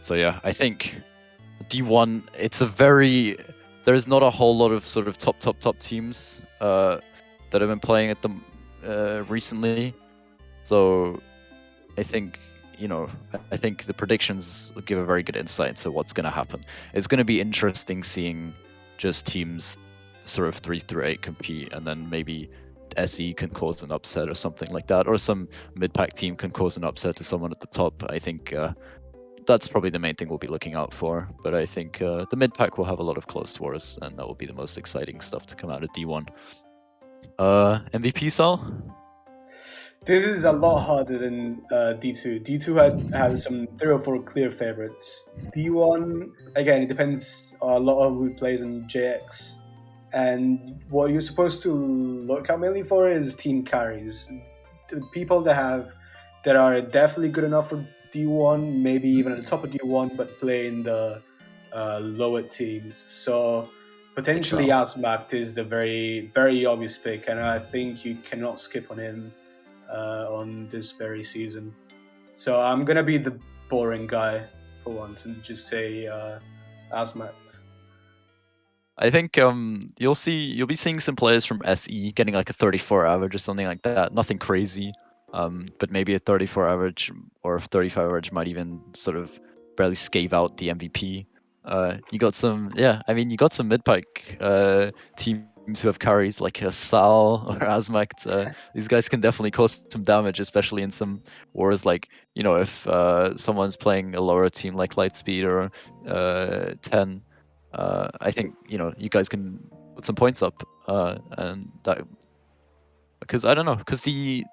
I: So yeah, I think D1. There's not a whole lot of sort of top teams that have been playing at them recently. So I think I think the predictions give a very good insight into what's going to happen. It's going to be interesting seeing just teams sort of 3 through 8 compete, and then maybe SE can cause an upset or something like that, or some mid-pack team can cause an upset to someone at the top. I think that's probably the main thing we'll be looking out for. But I think the mid-pack will have a lot of close wars, and that will be the most exciting stuff to come out of D1. MVP Sal?
J: This is a lot harder than D2. D2 has some 3 or 4 clear favorites. D1, again, it depends a lot on who plays in JX. And what you're supposed to look out mainly for is team carries. The people that are definitely good enough for D1, maybe even at the top of D1, but play in the lower teams. So potentially Asmat is the very, very obvious pick, and I think you cannot skip on him on this very season. So I'm gonna be the boring guy for once and just say Asmat.
I: I think you'll be seeing some players from SE getting like a 34 average or something like that. Nothing crazy, but maybe a 34 average or a 35 average might even sort of barely scave out the MVP. You got some mid-pack teams who have carries like a Sal or Asmact. These guys can definitely cause some damage, especially in some wars like, if someone's playing a lower team like Lightspeed or 10. I think you guys can put some points up, and that, because I don't know, because the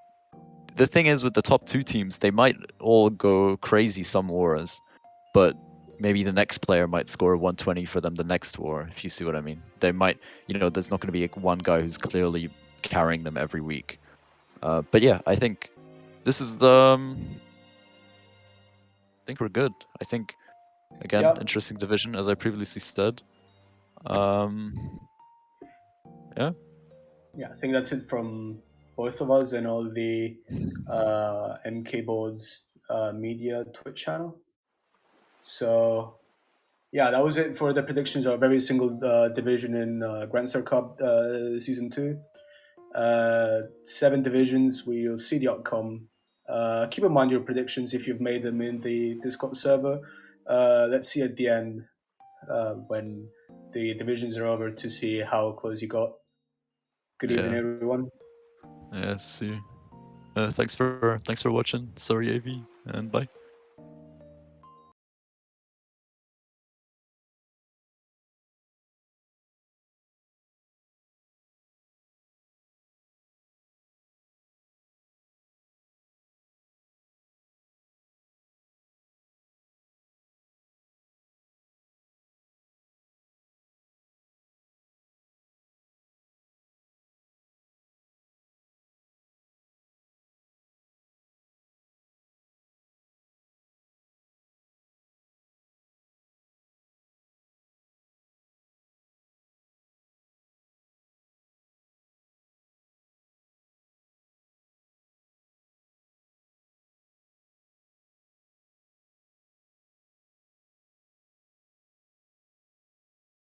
I: thing is with the top 2 teams, they might all go crazy some wars, but maybe the next player might score 120 for them the next war, if you see what I mean. They might, there's not going to be one guy who's clearly carrying them every week. But yeah, I think this is I think we're good. I think again, interesting division as I previously said. Yeah,
J: I think that's it from both of us and all the MK Boards media Twitch channel. So that was it for the predictions of every single division in Grand Star Cup Season 2. 7 divisions, we'll see the outcome. Keep in mind your predictions if you've made them in the Discord server. Let's see at the end when the divisions are over to see how close you got. Good
I: Yeah.
J: evening, everyone.
I: Yeah, see you. Thanks for watching. Sorry, AV, and bye.